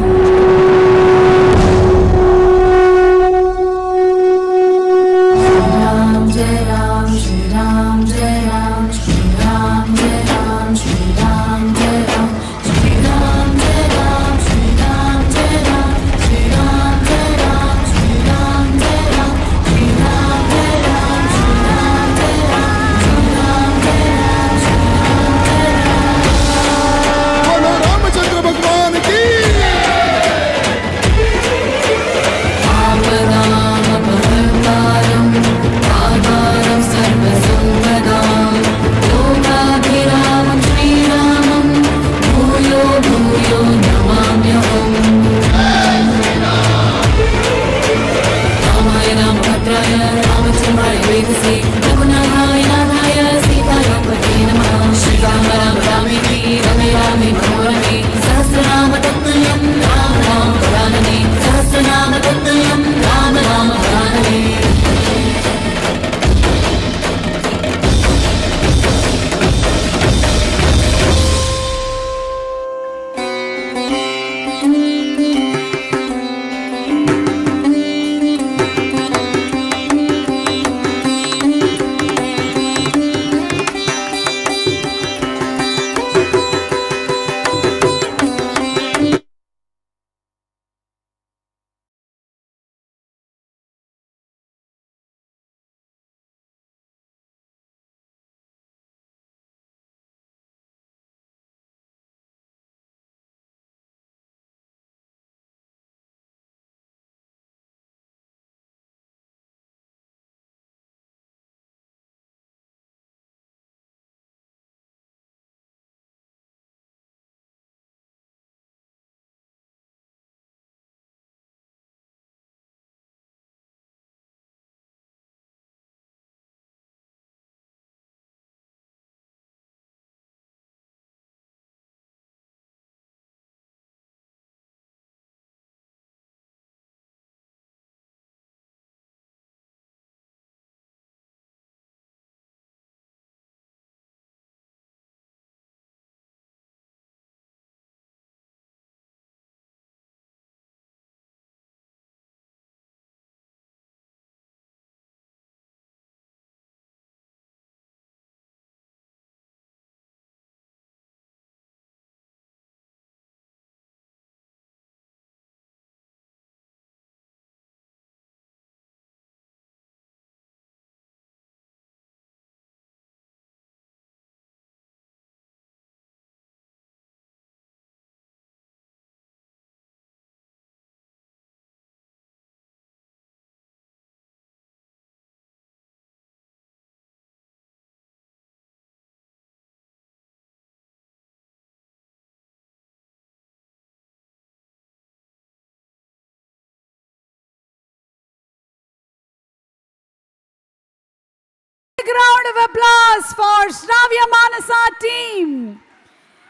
[SPEAKER 1] Big round of applause for Shravya Manasa team.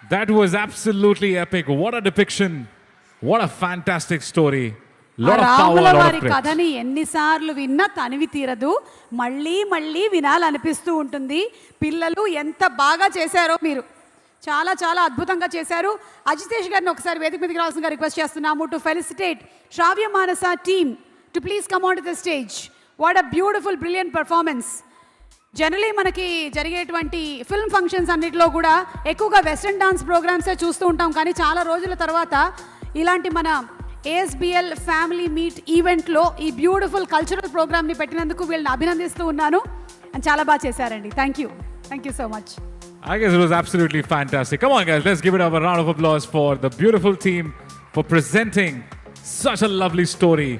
[SPEAKER 2] That was absolutely epic. What a depiction. What a fantastic story. Lot of power,
[SPEAKER 1] రాముల
[SPEAKER 2] lot
[SPEAKER 1] వారి
[SPEAKER 2] of praise.
[SPEAKER 1] కథని ఎన్నిసార్లు విన్నా తనివి తీరదు. మళ్ళీ మళ్ళీ వినాలనిపిస్తూ ఉంటుంది. పిల్లలు ఎంత బాగా చేశారో మీరు. చాలా చాలా అద్భుతంగా చేశారు. అజితేష్ గారిని ఒకసారి వేదిక మీదకి రావాల్సిందిగా రిక్వెస్ట్ చేస్తున్నాము to felicitate Shravya Manasa team to please come on to the stage. What a beautiful brilliant performance. Generally మనకి జరిగేటువంటి ఫిల్మ్ ఫంక్షన్స్ అన్నిటిలో కూడా ఎక్కువగా వెస్ట్రన్ డాన్స్ ప్రోగ్రామ్సే చూస్తూ ఉంటాం. కానీ చాలా రోజుల తర్వాత ఇలాంటి మన ASBL ఫ్యామిలీ మీట్ ఈవెంట్లో ఈ బ్యూటిఫుల్ కల్చరల్ ప్రోగ్రామ్ని పెట్టినందుకు వీళ్ళని అభినందిస్తూ ఉన్నాను. అండ్ చాలా బాగా చేశారండి. Thank you so much.
[SPEAKER 2] I guess it was absolutely fantastic. Come on, guys, let's give it a round of applause for the beautiful team for presenting such a lovely story,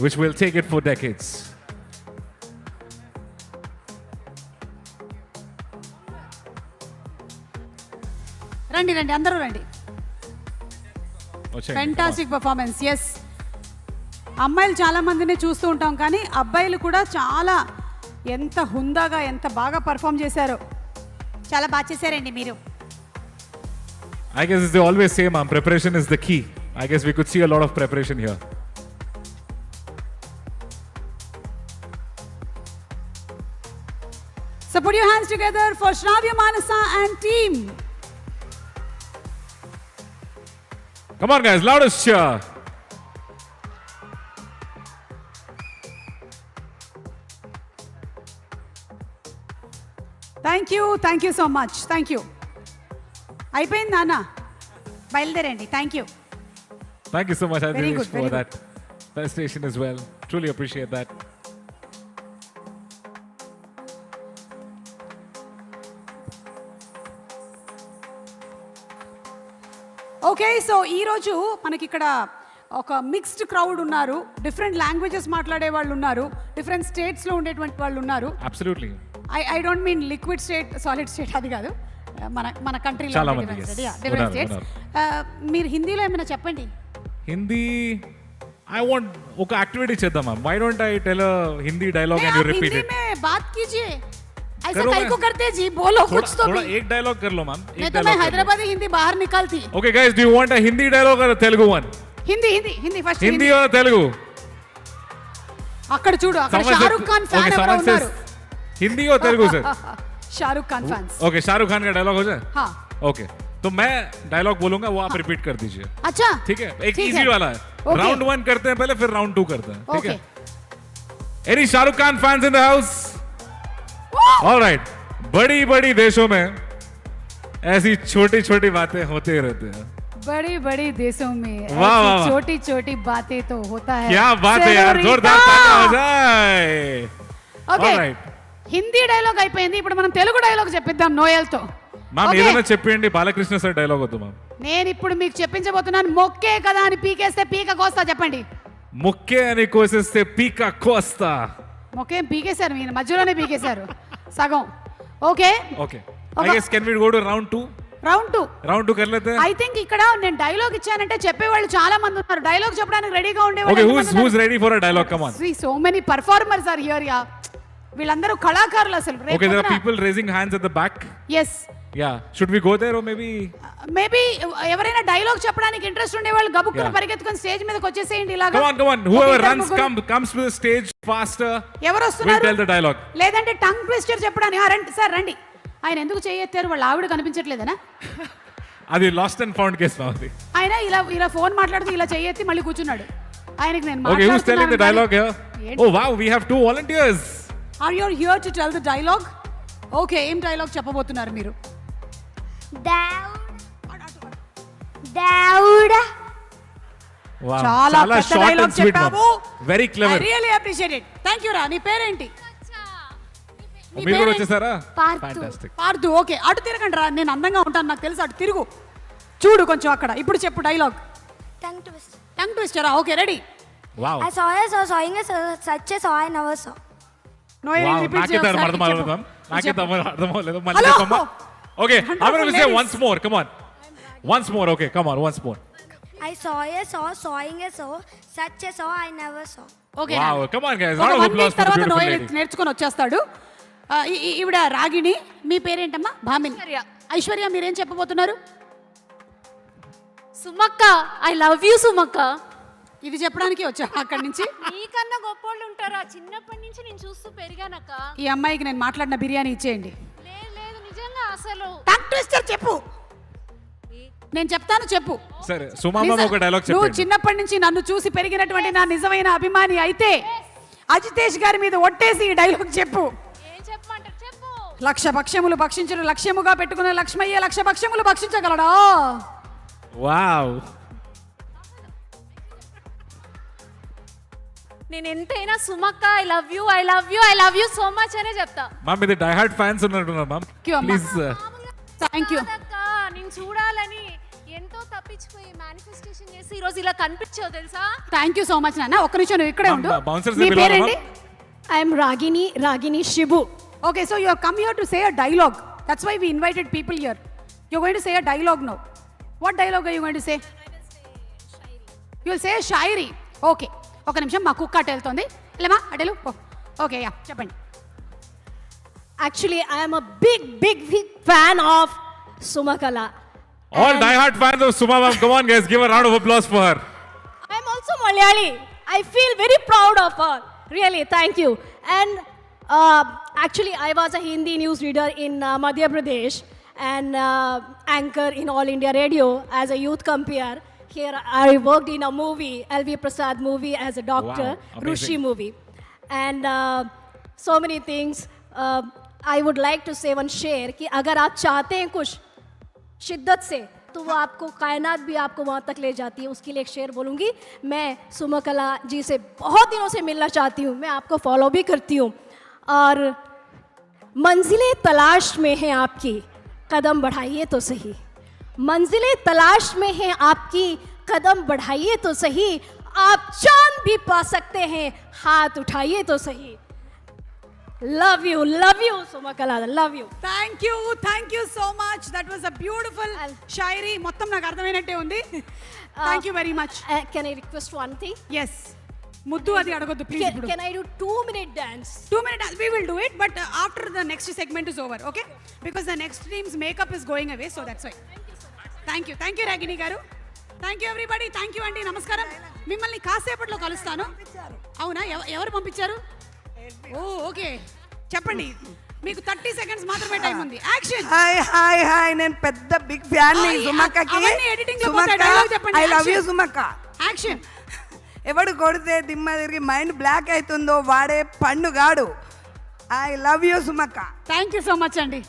[SPEAKER 2] which will take it for decades.
[SPEAKER 1] రండి రండి అందరూ రండి. Fantastic performance. Yes, అమ్మాయిలు చాలా మందిని చూస్తూ ఉంటాం కానీ అబ్బాయిలు కూడా చాలా ఎంత హుందాగా ఎంత బాగా పర్ఫామ్ చేశారో. చాలా బాగా చేశారండి మీరు.
[SPEAKER 2] I guess as they always say, ma'am, preparation is the key. I guess we could see a lot of preparation here.
[SPEAKER 1] together for Shravya Manasa and team.
[SPEAKER 2] Come on, guys, loudest cheer.
[SPEAKER 1] Thank you so much. Thank you. అయిపోయింది నాన్న, బయలుదేరండి. Thank you.
[SPEAKER 2] Thank you so much,
[SPEAKER 1] Very
[SPEAKER 2] Adish,
[SPEAKER 1] good,
[SPEAKER 2] for
[SPEAKER 1] very
[SPEAKER 2] that presentation as well. Truly appreciate that.
[SPEAKER 1] Okay, so ఈరోజు మనకి ఇక్కడ ఒక mixed crowd ఉన్నారు. Different languages మాట్లాడే వాళ్ళు ఉన్నారు, డిఫరెంట్ స్టేట్స్లో ఉండేటువంటి వాళ్ళు ఉన్నారు.
[SPEAKER 2] Absolutely.
[SPEAKER 1] I don't mean liquid state, solid state అది కాదు, మన కంట్రీలో
[SPEAKER 2] చాలా మంది, yes.
[SPEAKER 1] డిఫరెంట్
[SPEAKER 2] ఉన్నారు,
[SPEAKER 1] స్టేట్స్. మీరు హిందీలో ఏమైనా చెప్పండి.
[SPEAKER 2] హిందీ I want ఒక యాక్టివిటీ చేద్దాం ma'am. Why don't I tell a Hindi dialogue and you
[SPEAKER 1] आप
[SPEAKER 2] repeat
[SPEAKER 1] हिंदी
[SPEAKER 2] it?
[SPEAKER 1] में बात कीजिए. ऐसा
[SPEAKER 2] करो
[SPEAKER 1] काहे
[SPEAKER 2] मैं।
[SPEAKER 1] को करते जी, बोलो कुछ तो
[SPEAKER 2] थोड़ा
[SPEAKER 1] भी.
[SPEAKER 2] एक डायलॉग कर लो मैम.
[SPEAKER 1] नहीं तो मैं हैदराबादी हिंदी बाहर निकालती.
[SPEAKER 2] Okay guys, do you want a Hindi dialogue or a Telugu one?
[SPEAKER 1] Hindi Hindi Hindi first.
[SPEAKER 2] Hindi or Telugu?
[SPEAKER 1] అక్కడ చూడు, అక్కడ
[SPEAKER 2] Someone
[SPEAKER 1] Shahrukh
[SPEAKER 2] said-
[SPEAKER 1] Khan fan
[SPEAKER 2] okay,
[SPEAKER 1] ఎవరో
[SPEAKER 2] someone says
[SPEAKER 1] ఉన్నారు.
[SPEAKER 2] Hindi or Telugu sir?
[SPEAKER 1] Shahrukh Khan fans.
[SPEAKER 2] Okay, Shahrukh Khan का डायलॉग हो जाए?
[SPEAKER 1] हाँ.
[SPEAKER 2] Okay, तो मैं डायलॉग बोलूंगा, वो आप रिपीट कर दीजिए.
[SPEAKER 1] अच्छा
[SPEAKER 2] ठीक है, एक
[SPEAKER 1] ठीक
[SPEAKER 2] इजी
[SPEAKER 1] है.
[SPEAKER 2] वाला है.
[SPEAKER 1] Okay.
[SPEAKER 2] राउंड 1 करते हैं पहले, फिर राउंड 2 करते हैं. ठीक
[SPEAKER 1] Okay.
[SPEAKER 2] है? Any Shahrukh Khan fans in the house? All right. बड़ी बड़ी देशों में ऐसी छोटी छोटी बातें होते रहते हैं.
[SPEAKER 1] बड़ी बड़ी देशों में
[SPEAKER 2] वाह, वाह, वाह.
[SPEAKER 1] छोटी छोटी बातें तो होता है.
[SPEAKER 2] क्या बात है यार, जोरदार तालियां हो जाए.
[SPEAKER 1] Okay,
[SPEAKER 2] All right.
[SPEAKER 1] Hindi dialogue అయిపోయింది. ఇప్పుడు మనం తెలుగు డైలాగ్ చెప్పిద్దాం నోయల్తో.
[SPEAKER 2] మ్యామ్ ఏదైనా చెప్పండి, బాలకృష్ణ సార్ డైలాగ్ వద్దు మ్యామ్.
[SPEAKER 1] నేను ఇప్పుడు మీకు చెప్పించబోతున్నాను. మొక్కే కదా అని పీకేస్తే పీక కోస్తా. చెప్పండి.
[SPEAKER 2] ముక్కే అని కోసేస్తే పీక కోస్తా.
[SPEAKER 1] మొక్కేం పీకేశారు, మీరు మధ్యలోనే పీకేశారు సగం. Okay
[SPEAKER 2] okay, I guess can we go to round 2?
[SPEAKER 1] Round 2.
[SPEAKER 2] Round 2 कर लेते हैं.
[SPEAKER 1] ఐ థింక్ ఇక్కడ నేను డైలాగ్ ఇచ్చానంటే చెప్పేవాళ్ళు చాలా మంది ఉన్నారు. డైలాగ్ చెప్పడానికి రెడీగా
[SPEAKER 2] ఓకే,
[SPEAKER 1] ఉండేవాళ్ళు.
[SPEAKER 2] who's ready for a dialogue? Come on.
[SPEAKER 1] See, so many performers are here. Yeah, వీళ్ళందరూ కళాకారులు అసలు.
[SPEAKER 2] Okay, there are people raising hands at the back.
[SPEAKER 1] Yes.
[SPEAKER 2] Yeah, should we go there or maybe?
[SPEAKER 1] Maybe ఎవరైనా dialogue చెప్పడానికి interest ఉండే వాళ్ళు గబుక్కున
[SPEAKER 2] Yeah.
[SPEAKER 1] పరిగెత్తుకొని stage మీదకి వచ్చేసేయండి ఇలాగా.
[SPEAKER 2] Come on. Whoever
[SPEAKER 1] ఒక ఇద్దరు
[SPEAKER 2] runs
[SPEAKER 1] ముగ్గురు.
[SPEAKER 2] comes to the stage faster.
[SPEAKER 1] ఎవరు
[SPEAKER 2] We'll
[SPEAKER 1] వస్తున్నారు?
[SPEAKER 2] tell the dialogue.
[SPEAKER 1] లేదంటే టంగ్ ట్విస్టర్ చెప్పడానికి. రండి సార్, రండి. ఆయన ఎందుకు చేయెత్తారు? వాళ్ళ ఆవిడ కనిపించట్లేదనా?
[SPEAKER 2] అది లాస్ట్ అండ్ ఫౌండ్ కేస్ నాది.
[SPEAKER 1] ఆయన ఇలా ఫోన్ మాట్లాడుతూ ఇలా చేయెత్తి మళ్ళీ కూర్చున్నాడు. ఆయనకి నేను
[SPEAKER 2] Okay, who's telling the dialogue here?
[SPEAKER 1] ఏంటి?
[SPEAKER 2] Oh wow, we have 2 volunteers.
[SPEAKER 1] Are you here to tell the dialogue? Okay, ఏం డైలాగ్ చెప్పబోతున్నారు మీరు?
[SPEAKER 3] Daud.
[SPEAKER 2] Wow,
[SPEAKER 1] చాలా పెద్ద
[SPEAKER 2] short
[SPEAKER 1] డైలాగ్
[SPEAKER 2] and sweet
[SPEAKER 1] చెప్పావు.
[SPEAKER 2] ma'am. Very clever.
[SPEAKER 1] I really appreciate it. Thank you రా. నీ పేరేంటి? నీ
[SPEAKER 2] మీరు కూడా
[SPEAKER 1] పేరేంటి?
[SPEAKER 2] వచ్చేసారా?
[SPEAKER 3] పార్థు.
[SPEAKER 2] Fantastic.
[SPEAKER 1] పార్దు. ఓకే, అటు తిరగండి రా. నేను అందంగా ఉంటాను, నాకు తెలుసు. అటు తిరుగు, చూడు కొంచెం అక్కడ. ఇప్పుడు చెప్పు డైలాగ్.
[SPEAKER 3] Tongue twist.
[SPEAKER 1] టంగ్ ట్విస్టరా? Okay, ready.
[SPEAKER 2] Wow.
[SPEAKER 3] I saw sawing a such a saw I never saw.
[SPEAKER 1] No
[SPEAKER 2] Wow,
[SPEAKER 1] repeat
[SPEAKER 2] నాకే అర్థం అవ్వలేదు మ్యామ్. నాకే అర్థం అవ్వలేదు. మళ్ళీ
[SPEAKER 1] Hello.
[SPEAKER 2] చెప్పమ్మా. Okay, I'm going to
[SPEAKER 1] Wonderful
[SPEAKER 2] say
[SPEAKER 1] ladies.
[SPEAKER 2] once more. Come on. Once more. Okay, come on. Once more.
[SPEAKER 3] I saw sawing a saw such a saw I never saw.
[SPEAKER 1] Okay.
[SPEAKER 2] Wow, come on guys.
[SPEAKER 1] ఒక
[SPEAKER 2] Round of
[SPEAKER 1] 1
[SPEAKER 2] applause
[SPEAKER 1] week
[SPEAKER 2] for the
[SPEAKER 1] తర్వాత
[SPEAKER 2] beautiful
[SPEAKER 1] Noel
[SPEAKER 2] lady.
[SPEAKER 1] నేర్చుకొని వచ్చేస్తాడు. ఈవిడ రాగిణి. మీ పేరేంటమ్మా? భామిని. ఐశ్వర్య, మీరేం చెప్పబోతున్నారు?
[SPEAKER 9] సుమక్క, I love you సుమక్క.
[SPEAKER 1] ఇది చెప్పడానికి వచ్చా అక్కడి నుంచి?
[SPEAKER 9] నీకన్నా గొప్పోళ్ళు ఉంటారా? చిన్నప్పటి నుంచి నేను చూస్తూ పెరిగానక్క.
[SPEAKER 1] ఈ అమ్మాయికి నేను మాట్లాడిన బిర్యానీ ఇచ్చేయండి.
[SPEAKER 9] లేదు లేదు, నిజంగా అసలు.
[SPEAKER 1] టంగ్ ట్విస్టర్ చెప్పు. నేను చెప్తాను, చెప్పు.
[SPEAKER 2] సరే, సుమామ ఒక డైలాగ్
[SPEAKER 1] నువ్వు
[SPEAKER 2] చెప్పండి.
[SPEAKER 1] చిన్నప్పటి నుంచి నన్ను చూసి పెరిగినటువంటి నా నిజమైన అభిమాని అయితే అజితేష్ గారి మీద ఒట్టేసి ఈ డైలాగ్ చెప్పు.
[SPEAKER 9] ఏం చెప్పమంటారు? చెప్పు.
[SPEAKER 1] లక్ష భక్ష్యములు భక్షించను లక్ష్యముగా పెట్టుకున్న లక్ష్మయ్య లక్ష భక్ష్యములు భక్షించగలడా?
[SPEAKER 2] వావ్.
[SPEAKER 9] నేను ఎంతైనా సుమక్క, I love you, I love you, I love you so much అనే చెప్తా.
[SPEAKER 2] మ్యామ్ ఇది డై హార్డ్ ఫ్యాన్స్ ఉన్నట్టున్నారు మ్యామ్.
[SPEAKER 1] క్యూ అమ్మా.
[SPEAKER 2] ప్లీజ్.
[SPEAKER 1] Thank you.
[SPEAKER 9] కాదక్క, నేను చూడాలని ఎంతో తప్పించిపోయి మేనిఫెస్టేషన్ చేసి ఈ రోజు ఇలా కనిపించావు తెలుసా?
[SPEAKER 1] థ్యాంక్ యూ సో మచ్ నాన్న. ఒక్క నిమిషం నువ్వు ఇక్కడే ఉండు.
[SPEAKER 2] బౌన్సర్స్
[SPEAKER 1] నీ పేరేంటి?
[SPEAKER 9] I'm Ragini Shibu.
[SPEAKER 1] Okay, so you have come here to say a dialogue. That's why we invited people here. You're going to say a dialogue now. What dialogue are you going to say? You will say a shairi. Okay. ఒక నిమిషం, మా కుక్క అటు వెళ్తుంది. వెళ్ళమా, అటెలు. Okay, yeah, చెప్పండి.
[SPEAKER 9] Actually, I am a big fan of Sumakala.
[SPEAKER 2] All die-hard fans of Suma ma'am, come on guys, give a round of applause for her.
[SPEAKER 9] I am also Malayali. I feel very proud of her. Really, thank you. And
[SPEAKER 10] Actually, I was a Hindi news reader in Madhya Pradesh and anchor in All India Radio as a youth compere. Here I worked in a movie, LV Prasad movie as a doctor,
[SPEAKER 2] Wow,
[SPEAKER 10] Rushi
[SPEAKER 2] amazing.
[SPEAKER 10] movie. And so many things. I would like to say one share कि अगर आप चाहते हैं कुछ शिद्दत से तो वो आपको कायनात भी आपको वहाँ तक ले जाती है. उसके लिए एक शेर बोलूँगी. मैं सुमकला जी से बहुत दिनों से मिलना चाहती हूँ. मैं आपको फॉलो भी करती हूँ और मंजिलें तलाश में हैं आपकी, कदम बढ़ाइए तो सही. मंजिलें तलाश में हैं आपकी, कदम बढ़ाइए तो सही. आप चांद भी पा सकते हैं, हाथ उठाइए तो सही. Love you, Sumakala, love you.
[SPEAKER 1] Thank you so much. That was a beautiful shayari. మొత్తం నాకు అర్థమైనట్టే ఉంది. Thank you very much.
[SPEAKER 10] Can I request one thing?
[SPEAKER 1] Yes, ముద్దు అది అడగొద్దు please.
[SPEAKER 10] Can I do 2-minute dance?
[SPEAKER 1] 2 minutes, we will do it, but after the next segment is over, okay? Because the next team's makeup is going away, so that's why. Thank you Ragini garu. Thank you everybody. Thank you అండి. నమస్కారం. మిమ్మల్ని కాసేపట్లో కలుస్తాను. అవునా? ఎవరు పంపించారు? ఓ okay, చెప్పండి. మీకు 30 seconds మాత్రమే టైం ఉంది. యాక్షన్.
[SPEAKER 11] హాయ్ నేను పెద్ద బిగ్ ఫ్యాన్ ని సుమక్కకి.
[SPEAKER 1] అవన్నీ ఎడిటింగ్ లో పోతాయి. డైలాగ్ చెప్పండి.
[SPEAKER 11] ఐ లవ్ యూ సుమక్క.
[SPEAKER 1] యాక్షన్.
[SPEAKER 11] ఎవడు కొడితే దిమ్మ తిరిగి మైండ్ బ్లాక్ అవుతుందో వాడే పండుగాడు. ఐ లవ్ యూ సుమక్క.
[SPEAKER 1] థ్యాంక్ యూ సో మచ్ అండి.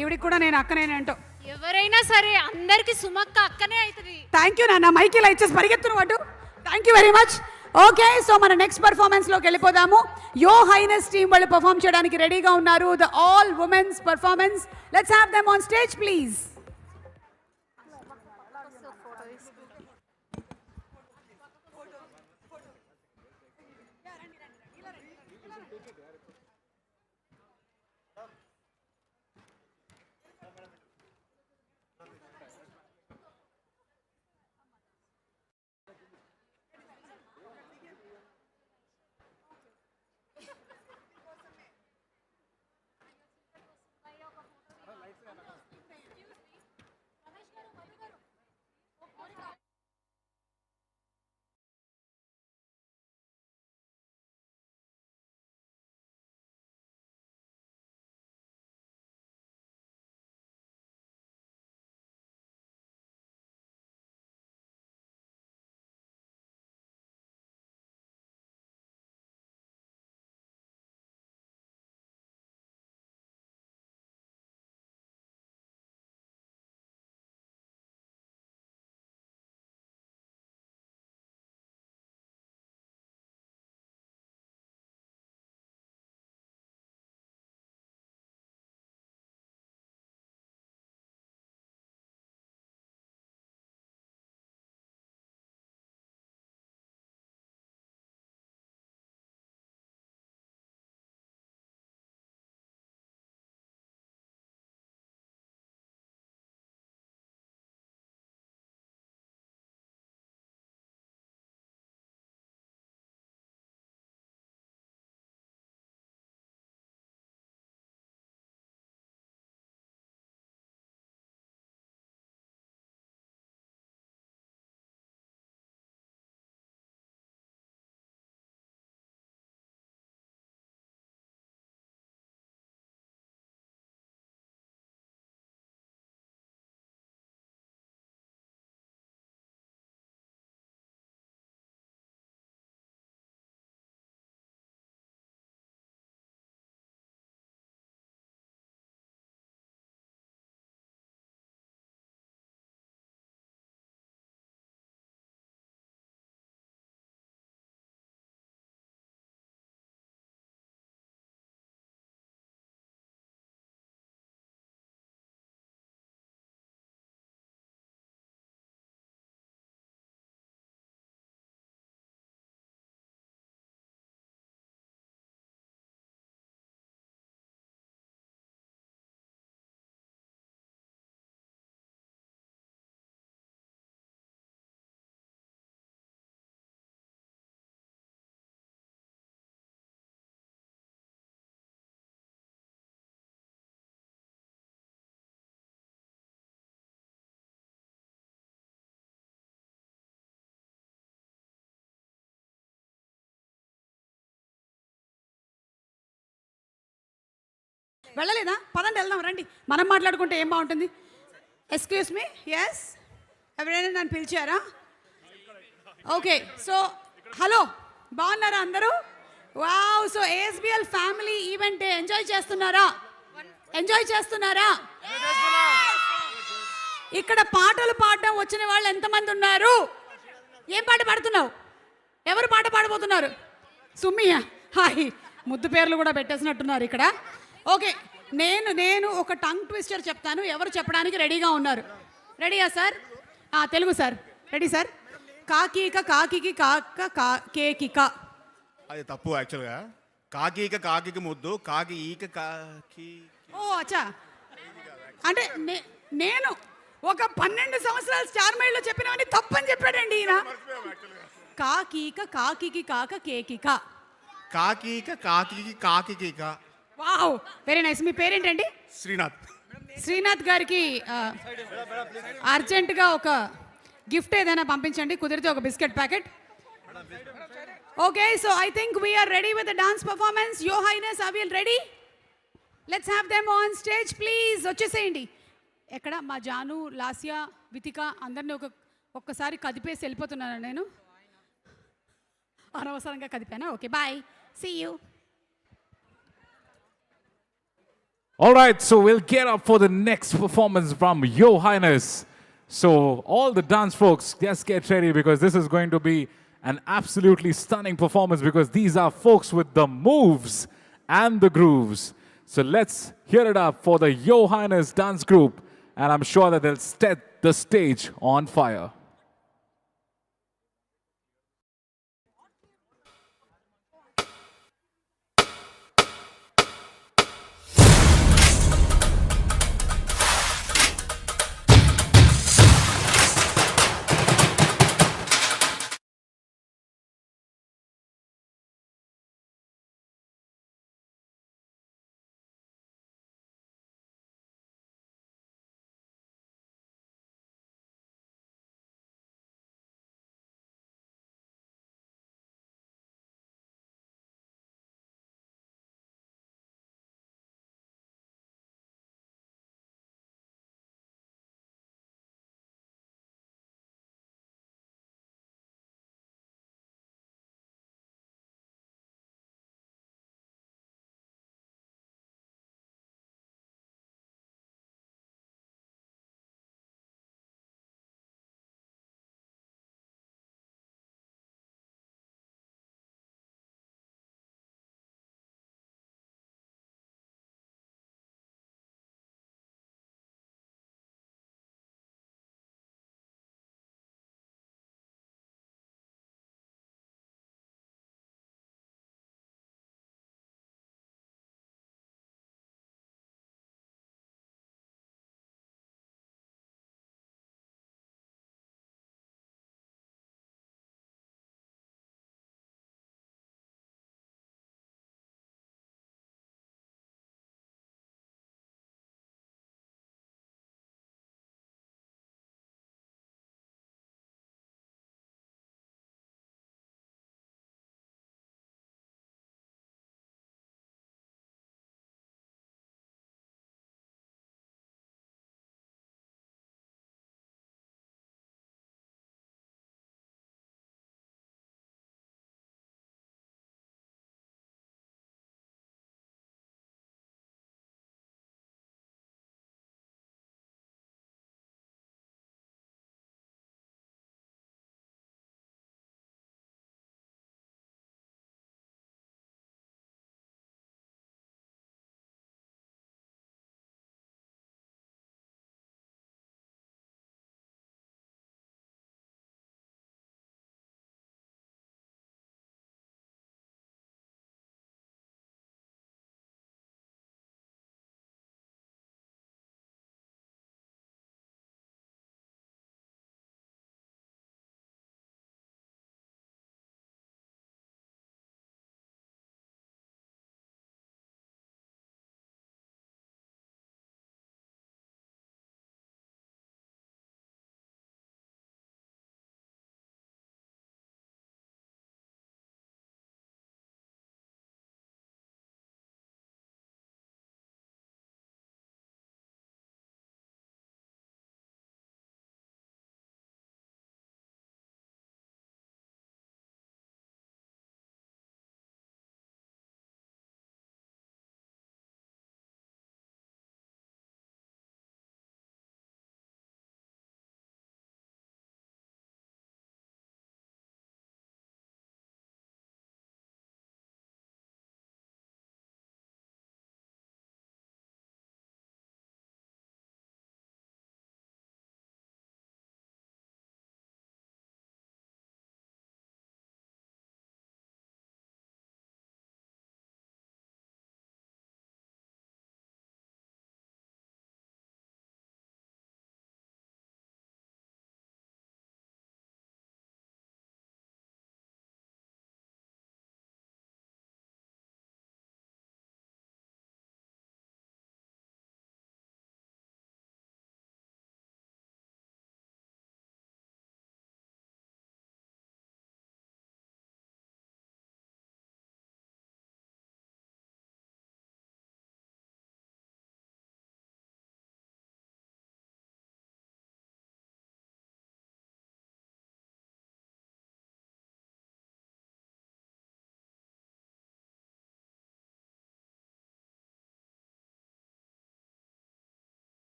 [SPEAKER 1] ఈవిడికి కూడా నేను అక్కనేనంటో.
[SPEAKER 9] ఎవరైనా సరే అందరికి సుమక్క అక్కనే అవుతుంది.
[SPEAKER 1] థ్యాంక్ యూ నాన్న. మైకిల్ ఇచ్చేసి పరిగెత్తును వాడు. Thank you very much. Okay, so మన నెక్స్ట్ పర్ఫార్మెన్స్ లోకి వెళ్ళిపోదాము. యో హైనెస్ టీమ్ వాళ్ళు పర్ఫామ్ చేయడానికి రెడీగా ఉన్నారు. The all women's performance. Let's have them on stage please. వెళ్ళలేదా? పదండి వెళ్దాం రండి, మనం మాట్లాడుకుంటే ఏం బాగుంటుంది. ఎక్స్క్యూజ్ మీ, ఎస్, ఎవరైనా నన్ను పిలిచారా? ఓకే, సో హలో, బాగున్నారా అందరూ? Wow, so ASBL family event enjoy చేస్తున్నారా? ఎంజాయ్ చేస్తున్నారా? ఇక్కడ పాటలు పాడడం వచ్చిన వాళ్ళు ఎంతమంది ఉన్నారు? ఏం పాట పాడుతున్నావు? ఎవరు పాట పాడబోతున్నారు? సుమ్మియా, హాయ్, ముద్దు పేర్లు కూడా పెట్టేసినట్టున్నారు ఇక్కడ. ఓకే, నేను ఒక టంగ్ ట్విస్టర్ చెప్తాను, ఎవరు చెప్పడానికి రెడీగా ఉన్నారు? రెడీయా sir? Telugu sir, ready sir? కాకీక కాకికి కాక కేకిక.
[SPEAKER 12] అది తప్పు యాక్చువల్గా. కాకీక కాకికి ముద్దు, కాకి ఈక కాకి.
[SPEAKER 1] ఓ అచ్చా, అంటే నేను ఒక 12 సంవత్సరాలు స్టార్ మైల్లో చెప్పినవని తప్పని చెప్పాడండి ఈయన. కాకీక కాకికి కాక కేకిక.
[SPEAKER 12] కాకీక కాకికి కాకిక.
[SPEAKER 1] Wow, very nice. మీ పేరేంటండి?
[SPEAKER 12] శ్రీనాథ్.
[SPEAKER 1] శ్రీనాథ్ గారికి అర్జెంటుగా ఒక గిఫ్ట్ ఏదైనా పంపించండి, కుదిరితే ఒక biscuit packet. Okay, so I think we're ready with the dance performance. Your highness, are we ready? Let's have them on stage please. వచ్చేసేయండి. ఎక్కడ మా జాను, లాస్యా, వితిక అందరినీ ఒక్కసారి కదిపేసి వెళ్ళిపోతున్నాను నేను. అనవసరంగా కదిపానా? Okay, bye, see you.
[SPEAKER 2] All right, so we'll get up for the next performance from Your Highness. So all the dance folks, just get ready because this is going to be an absolutely stunning performance because these are folks with the moves and the grooves. So let's hear it up for the Your Highness dance group, and I'm sure that they'll set the stage on fire.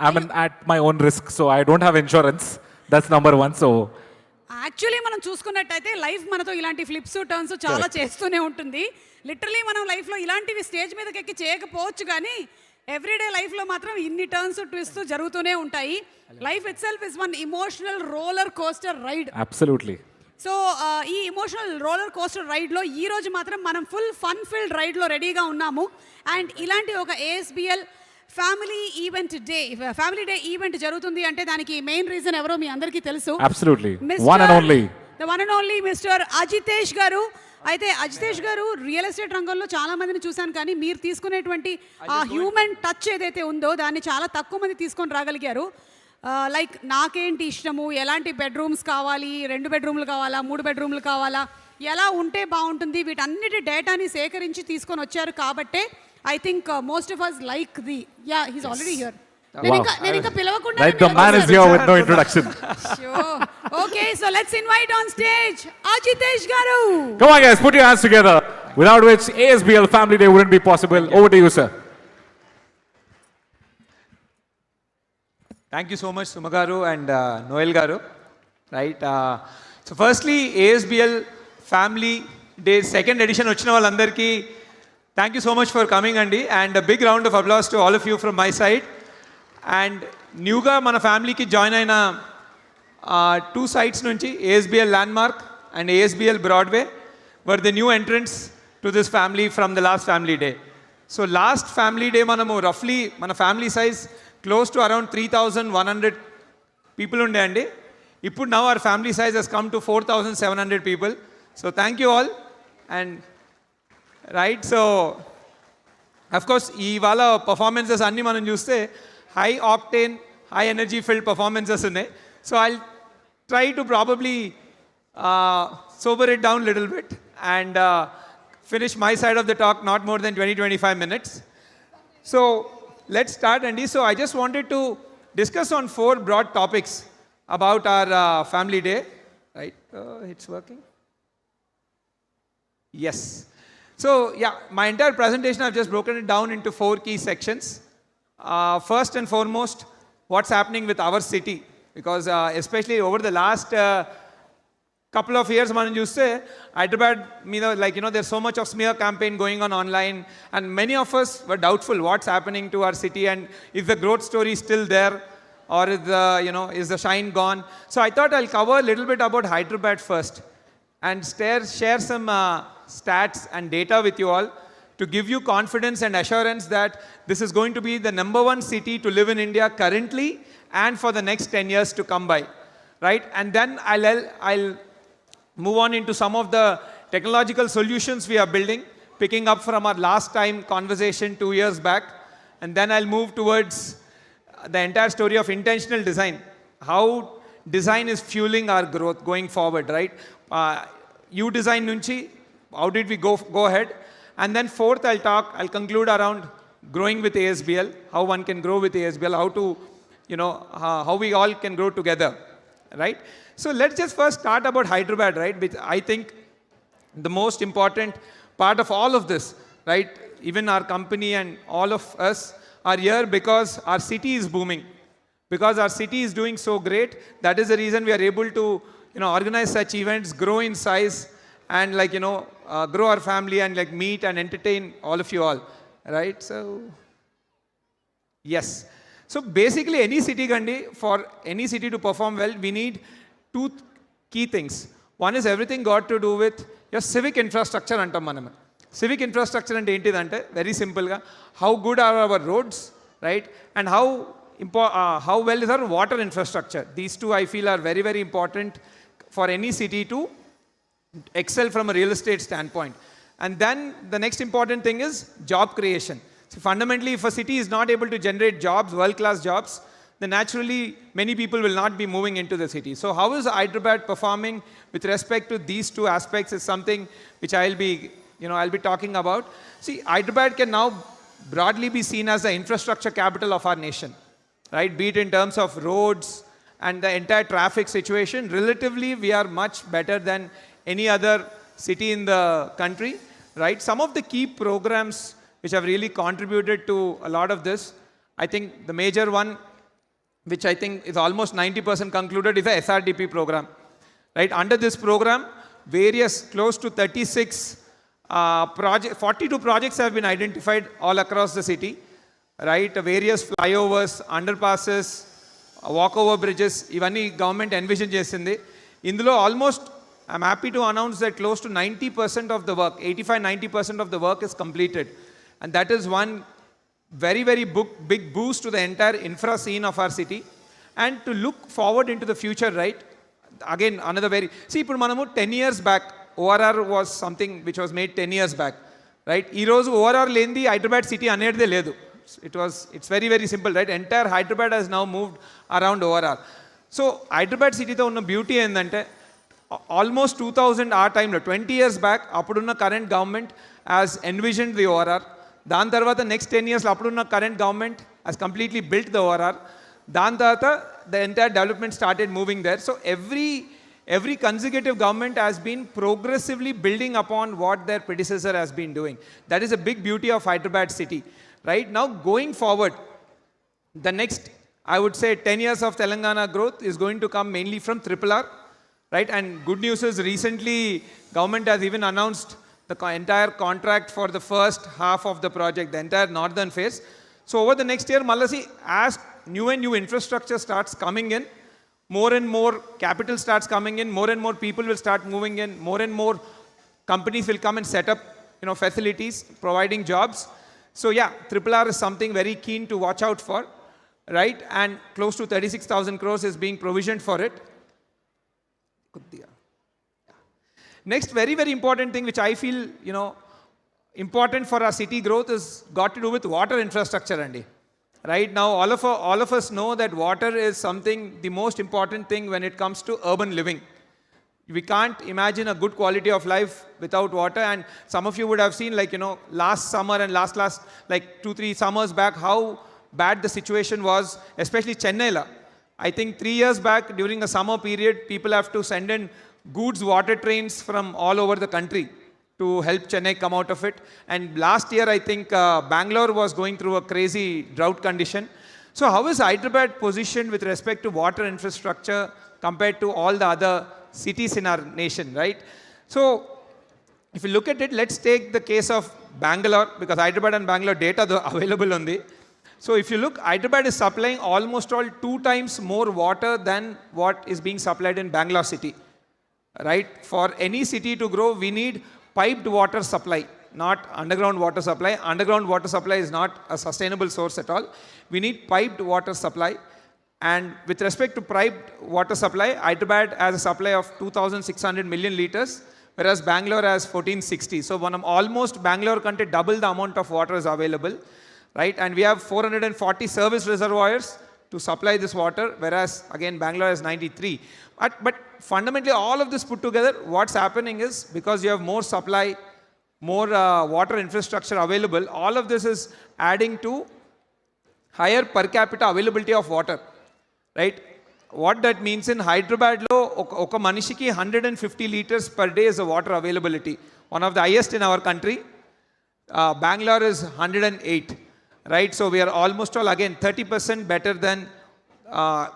[SPEAKER 2] I'm at my own risk, so I don't have insurance. That's number one. So
[SPEAKER 1] actually మనం చూసుకున్నట్టయితే life మనతో ఇలాంటి flips turns చాలా చేస్తూనే ఉంటుంది. Literally మనం లైఫ్లో ఇలాంటివి స్టేజ్ మీదకి ఎక్కి చేయకపోవచ్చు, కానీ ఎవ్రీడే లైఫ్లో మాత్రం ఇన్ని టర్న్స్ ట్విస్ట్ జరుగుతూనే ఉంటాయి. Life itself is one emotional roller coaster ride.
[SPEAKER 2] Absolutely.
[SPEAKER 1] So ఈ ఇమోషనల్ రోలర్ కోస్టర్ రైడ్లో ఈ రోజు మాత్రం మనం ఫుల్ ఫన్ ఫిల్డ్ రైడ్లో రెడీగా ఉన్నాము. అండ్ ఇలాంటి ఒక ASBL ఫ్యామిలీ డే ఈవెంట్ జరుగుతుంది అంటే దానికి మెయిన్ రీజన్ ఎవరో మీ అందరికీ తెలుసు.
[SPEAKER 2] Absolutely. One and only mister Ajitesh గారు. అయితే అజితేష్ గారు రియల్ ఎస్టేట్ రంగంలో చాలా మందిని చూశాను, కానీ మీరు తీసుకునేటువంటి ఆ హ్యూమన్ టచ్ ఏదైతే ఉందో దాన్ని చాలా తక్కువ మంది తీసుకొని రాగలిగారు. లైక్ నాకేంటి ఇష్టము, ఎలాంటి బెడ్రూమ్స్ కావాలి, 2 బెడ్రూమ్లు కావాలా, 3 బెడ్రూమ్లు కావాలా, ఎలా ఉంటే బాగుంటుంది, వీటన్నిటి డేటాని సేకరించి తీసుకొని వచ్చారు. కాబట్టే I think most of us like he's already here. నేను ఇంకా పిలవకుండా Right, the man is here with no introduction.
[SPEAKER 1] Sure. Okay, so let's invite on stage Ajitesh garu.
[SPEAKER 2] Come on guys, put your hands together, without which ASBL Family Day wouldn't be possible. Over to you, sir.
[SPEAKER 7] Thank you so much, Suma garu and Noel garu. Right. So firstly, ASBL Family Day second edition వచ్చిన వాళ్ళందరికీ thank you so much for coming అండి, and a big round of applause to all of you from my side. And న్యూగా మన ఫ్యామిలీకి join అయిన 2 sites నుంచి ASBL landmark and ASBL Broadway were the new entrance to this family from the last family day. So last family day మనము రఫ్లీ మన family size close to around 3,100 people ఉండే అండి. ఇప్పుడు now our family size has come to 4,700 people. So thank you all. And right, so of course ఇవాళ performances అన్నీ మనం చూస్తే high octane, high energy filled performances in it. So I'll try to probably sober it down a little bit and finish my side of the talk not more than 20-25 minutes. So let's start, Andy. So I just wanted to discuss on 4 broad topics about our family day. Right? It's working? Yes. So yeah, my entire presentation I've just broken it down into 4 key sections. First and foremost, what's happening with our city, because especially over the last couple of years మనం చూస్తే Hyderabad మీద there's so much of smear campaign going on online, and many of us were doubtful what's happening to our city and is the growth story still there, or is the shine gone. So I thought I'll cover a little bit about Hyderabad first and share some stats and data with you all to give you confidence and assurance that this is going to be the number 1 city to live in India currently and for the next 10 years to come by, right? And then I'll move on into some of the technological solutions we are building, picking up from our last time conversation 2 years back. And then I'll move towards the entire story of intentional design, how design is fueling our growth going forward, right? You design nunchi, how did we go ahead? And then fourth, I'll conclude around growing with ASBL, how one can grow with ASBL, how to, how we all can grow together, right? So let's just first start about Hyderabad, right? Which I think the most important part of all of this, right? Even our company and all of us are here because our city is booming. Because our city is doing so great, that is the reason we are able to, organize such events, grow in size, and grow our family and meet and entertain all of you all, right? So yes, so basically any city gandi, for any city to perform well, we need 2 key things. One is everything got to do with your civic infrastructure antam manam. Civic infrastructure ante enti ante very simple ga how good are our roads, right? And how well is our water infrastructure. These 2 I feel are very, very important for any city to excel from a real estate standpoint. And then the next important thing is job creation. So fundamentally, if a city is not able to generate jobs, world-class jobs, then naturally many people will not be moving into the city. So how is Hyderabad performing with respect to these 2 aspects is something which I'll be talking about. See, Hyderabad can now broadly be seen as the infrastructure capital of our nation, right? Be it in terms of roads and the entire traffic situation. Relatively, we are much better than any other city in the country, right? Some of the key programs which have really contributed to a lot of this, I think the major one which I think is almost 90% concluded, is a SRDP program. Right? Under this program, various close to 42 projects have been identified all across the city. Right? Various flyovers, underpasses, walkover bridges, ఇవన్నీ government envision చేసింది. ఇందులో almost I'm happy to announce that close to 90% of the work, 85-90% of the work is completed. And that is one very, very big boost to the entire infra scene of our city. And to look forward into the future, right? Again, another very... See, ఇప్పుడు మనము 10 years back, ORR was something which was made 10 years back. Right? ఈ రోజు ORR లేనిది Hyderabad city అనేదే లేదు. It's very, very simple, right? Entire Hyderabad has now moved around ORR. So, Hyderabad city తో ఉన్న beauty ఏంటంటే almost 2000 ఆ టైంలో 20 years back అప్పుడున్న current government has envisioned the ORR. దాని తర్వాత నెక్స్ట్ 10 years అప్పుడున్న current government has completely built the ORR. దాని తర్వాత the entire development started moving there. So every consecutive government has been progressively building upon what their predecessor has been doing. That is a big beauty of Hyderabad city. Right now, going forward, the next, I would say, 10 years of Telangana growth is going to come mainly from RRR. Right? And good news is recently government has even announced the entire contract for the first half of the project, the entire northern phase. So over the next year, Malasi, as new and new infrastructure starts coming in, more and more capital starts coming in, more and more people will start moving in, more and more companies will come and set up, facilities, providing jobs. So yeah, RRR is something very keen to watch out for, right? And close to 36,000 crores is being provisioned for it. Next, very, very important thing which I feel, important for our city growth is got to do with water infrastructure, Andy. Right now, all of us know that water is something, the most important thing when it comes to urban living. We can't imagine a good quality of life without water. And some of you would have seen, last summer and last 2-3 summers back, how bad the situation was, especially Chennai. I think 3 years back, during the summer period, people have to send in goods water trains from all over the country to help Chennai come out of it. And last year, I think Bangalore was going through a crazy drought condition. So how is Hyderabad positioned with respect to water infrastructure compared to all the other cities in our nation, right? So if you look at it, let's take the case of Bangalore, because Hyderabad and Bangalore data available on the. So if you look, Hyderabad is supplying almost all 2 times more water than what is being supplied in Bangalore city, right? For any city to grow, we need piped water supply, not underground water supply. Underground water supply is not a sustainable source at all. We need piped water supply. And with respect to piped water supply, Hyderabad has a supply of 2,600 million liters, whereas Bangalore has 1,460. So almost Bangalore country double the amount of water is available, right? And we have 440 service reservoirs to supply this water, whereas again Bangalore has 93. But fundamentally, all of this put together, what's happening is because you have more supply, more water infrastructure available, all of this is adding to higher per capita availability of water. Right? What that means in Hyderabad, oka manishiki 150 liters per day is the water availability. One of the highest in our country. Bangalore is 108. Right? So we are almost all, again, 30% better than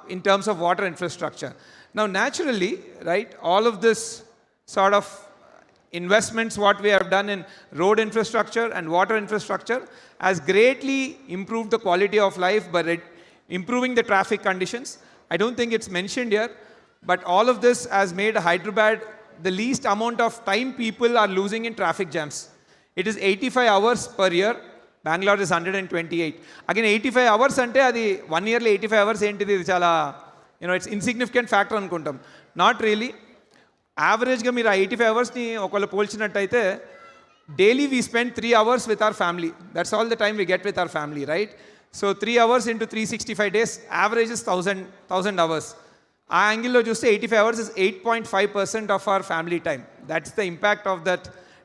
[SPEAKER 7] in terms of water infrastructure. Now, naturally, right, all of this sort of investments, what we have done in road infrastructure and water infrastructure has greatly improved the quality of life by improving the traffic conditions. I don't think it's mentioned here, but all of this has made Hyderabad the least amount of time people are losing in traffic jams. It is 85 hours per year. Bangalore is 128. Again, 85 hours ante adi 1 yearly 85 hours entidi idi chala it's insignificant factor anukuntam. Not really. Average ga meer 85 hours ni okala polchinattaithe daily we spend 3 hours with our family. That's all the time we get with our family, right? So 3 hours into 365 days, average is 1,000 hours. ఆ యాంగిల్లో చూస్తే 85 hours is 8.5% of our family time. That's the impact of that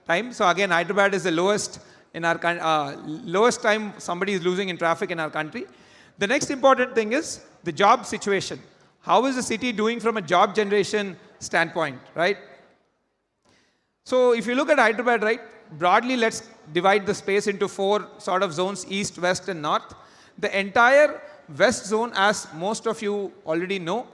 [SPEAKER 7] time. So again, Hyderabad is the lowest in our lowest time somebody is losing in traffic in our country. The next important thing is the job situation. How is the city doing from a job generation standpoint, right? So if you look at Hyderabad, right, broadly let's divide the space into 4 sort of zones, east, west and north. The entire West Zone, as most of you already know,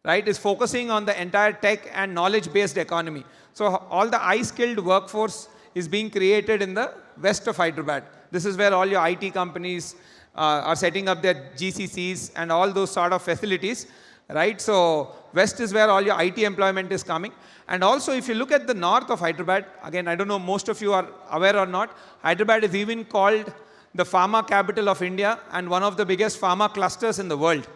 [SPEAKER 7] right, is focusing on the entire tech and knowledge-based economy. So all the high-skilled workforce is being created in the west of Hyderabad. This is where all your IT companies are setting up their GCCs and all those sort of facilities, right? So west is where all your IT employment is coming. And also, if you look at the north of Hyderabad, again, I don't know most of you are aware or not, Hyderabad is even called the pharma capital of India and one of the biggest pharma clusters in the world.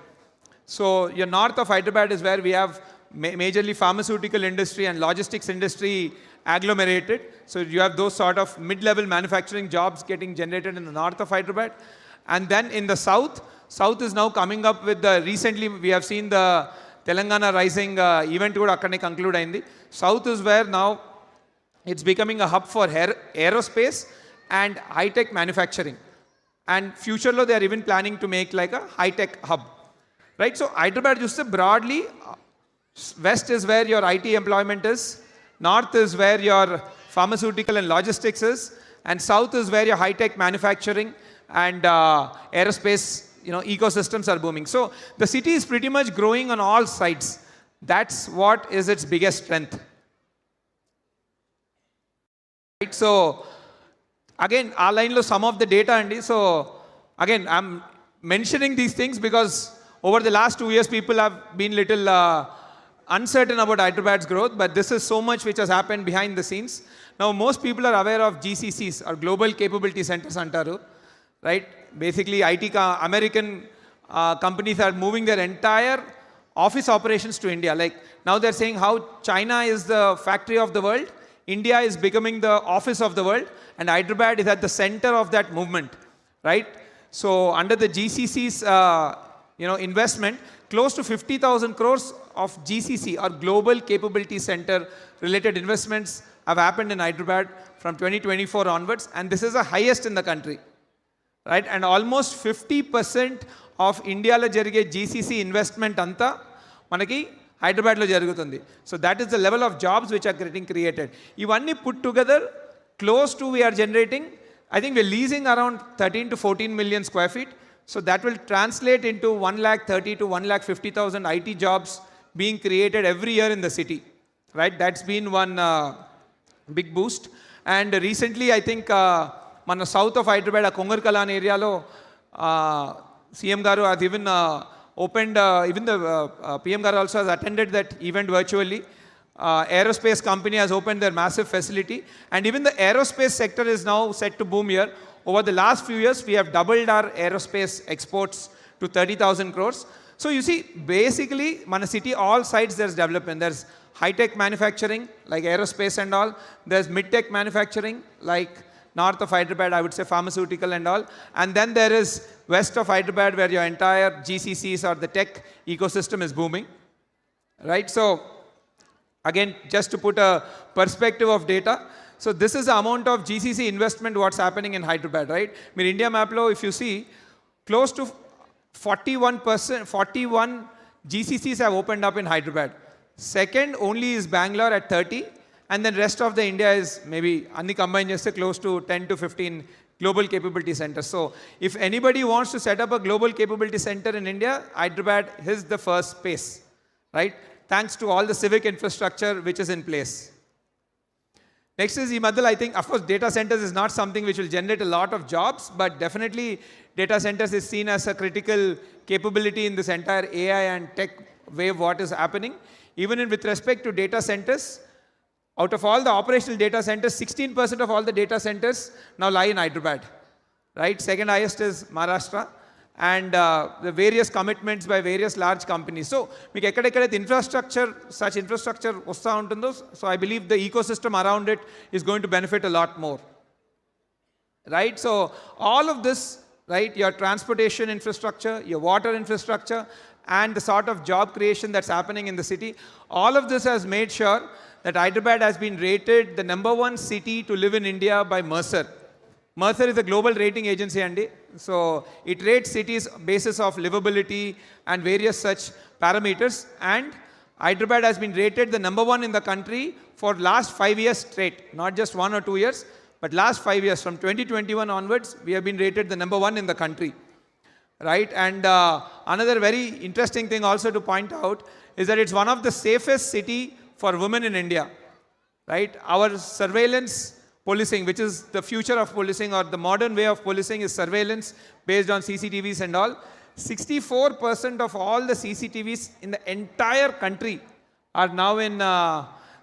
[SPEAKER 7] So your north of Hyderabad is where we have majorly pharmaceutical industry and logistics industry agglomerated. So you have those sort of mid-level manufacturing jobs getting generated in the north of Hyderabad. And then in the south is now coming up with the, recently we have seen the Telangana Rising event kuda akkane conclude ayindi. South is where now it's becoming a hub for aerospace and high-tech manufacturing. And future lo they are even planning to make like a high-tech hub. Right? So Hyderabad just broadly, west is where your IT employment is, north is where your pharmaceutical and logistics is, and south is where your high-tech manufacturing and aerospace ecosystems are booming. So the city is pretty much growing on all sides. That's what is its biggest strength. Right? So again, our line lo some of the data andi. So again, I'm mentioning these things because over the last 2 years, people have been little uncertain about Hyderabad's growth, but this is so much which has happened behind the scenes. Now, most people are aware of GCCs, or Global Capability Centers antaru, right? Basically, American companies are moving their entire office operations to India. Like now they're saying how China is the factory of the world, India is becoming the office of the world, and Hyderabad is at the center of that movement, right? So under the GCC's investment, close to 50,000 crores of GCC or Global Capability Center related investments have happened in Hyderabad from 2024 onwards, and this is the highest in the country, right? And almost 50% of India lo jarige GCC investment anta manaki Hyderabad lo jarugutundi. So that is the level of jobs which are getting created. Ivanni put together, close to we are generating, I think we're leasing around 13 to 14 million square feet. So that will translate into 130 to 150,000 IT jobs being created every year in the city, right? That's been one big boost. And recently, I think, మన south of Hyderabad, Kongarkalan area lo, CM Garu has even opened, even the PM Garu also has attended that event virtually. Aerospace company has opened their massive facility, and even the aerospace sector is now set to boom here. Over the last few years, we have doubled our aerospace exports to 30,000 crores. So you see, basically, Mana city, all sides there's development. There's high-tech manufacturing, like aerospace and all. There's mid-tech manufacturing, like north of Hyderabad, I would say pharmaceutical and all. And then there is west of Hyderabad, where your entire GCCs or the tech ecosystem is booming, right? So again, just to put a perspective of data, so this is the amount of GCC investment what's happening in Hyderabad, right? Mir India map lo, if you see, close to 41 GCCs have opened up in Hyderabad. Second only is Bangalore at 30, and then rest of the India is maybe anni combined just close to 10 to 15 global capability centers. So if anybody wants to set up a global capability center in India, Hyderabad is the first space, right? Thanks to all the civic infrastructure which is in place. Next is Madhul. I think, of course, data centers is not something which will generate a lot of jobs, but definitely data centers is seen as a critical capability in this entire AI and tech wave what is happening. Even with respect to data centers, out of all the operational data centers, 16% of all the data centers now lie in Hyderabad, right? Second highest is Maharashtra. And the various commitments by various large companies. So, మీకు ఎక్కడెక్కడైతే infrastructure, such infrastructure వస్తూ ఉంటుందో, so I believe the ecosystem around it is going to benefit a lot more, right? So, all of this, right, your transportation infrastructure, your water infrastructure, and the sort of job creation that's happening in the city, all of this has made sure that Hyderabad has been rated the #1 city to live in India by Mercer. Mercer is a global rating agency, Andy. So it rates cities basis of livability and various such parameters. And Hyderabad has been rated the #1 in the country for last 5 years straight, not just 1 or 2 years, but last 5 years. From 2021 onwards, we have been rated the #1 in the country. right? And another very interesting thing also to point out is that it's one of the safest city for women in India, right? Our surveillance policing, which is the future of policing or the modern way of policing, is surveillance based on CCTVs and all. 64% of all the CCTVs in the entire country are now in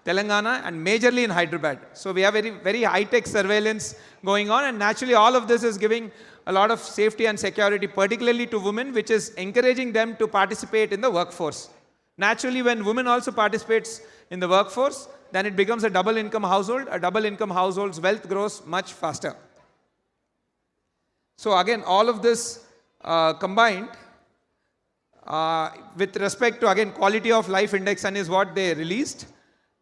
[SPEAKER 7] Telangana and majorly in Hyderabad. So we have very, very high-tech surveillance going on, and naturally all of this is giving a lot of safety and security, particularly to women, which is encouraging them to participate in the workforce. Naturally, when women also participates in the workforce, then it becomes a double income household. A double income household's wealth grows much faster. So again, all of this combined with respect to, again, quality of life index and is what they released,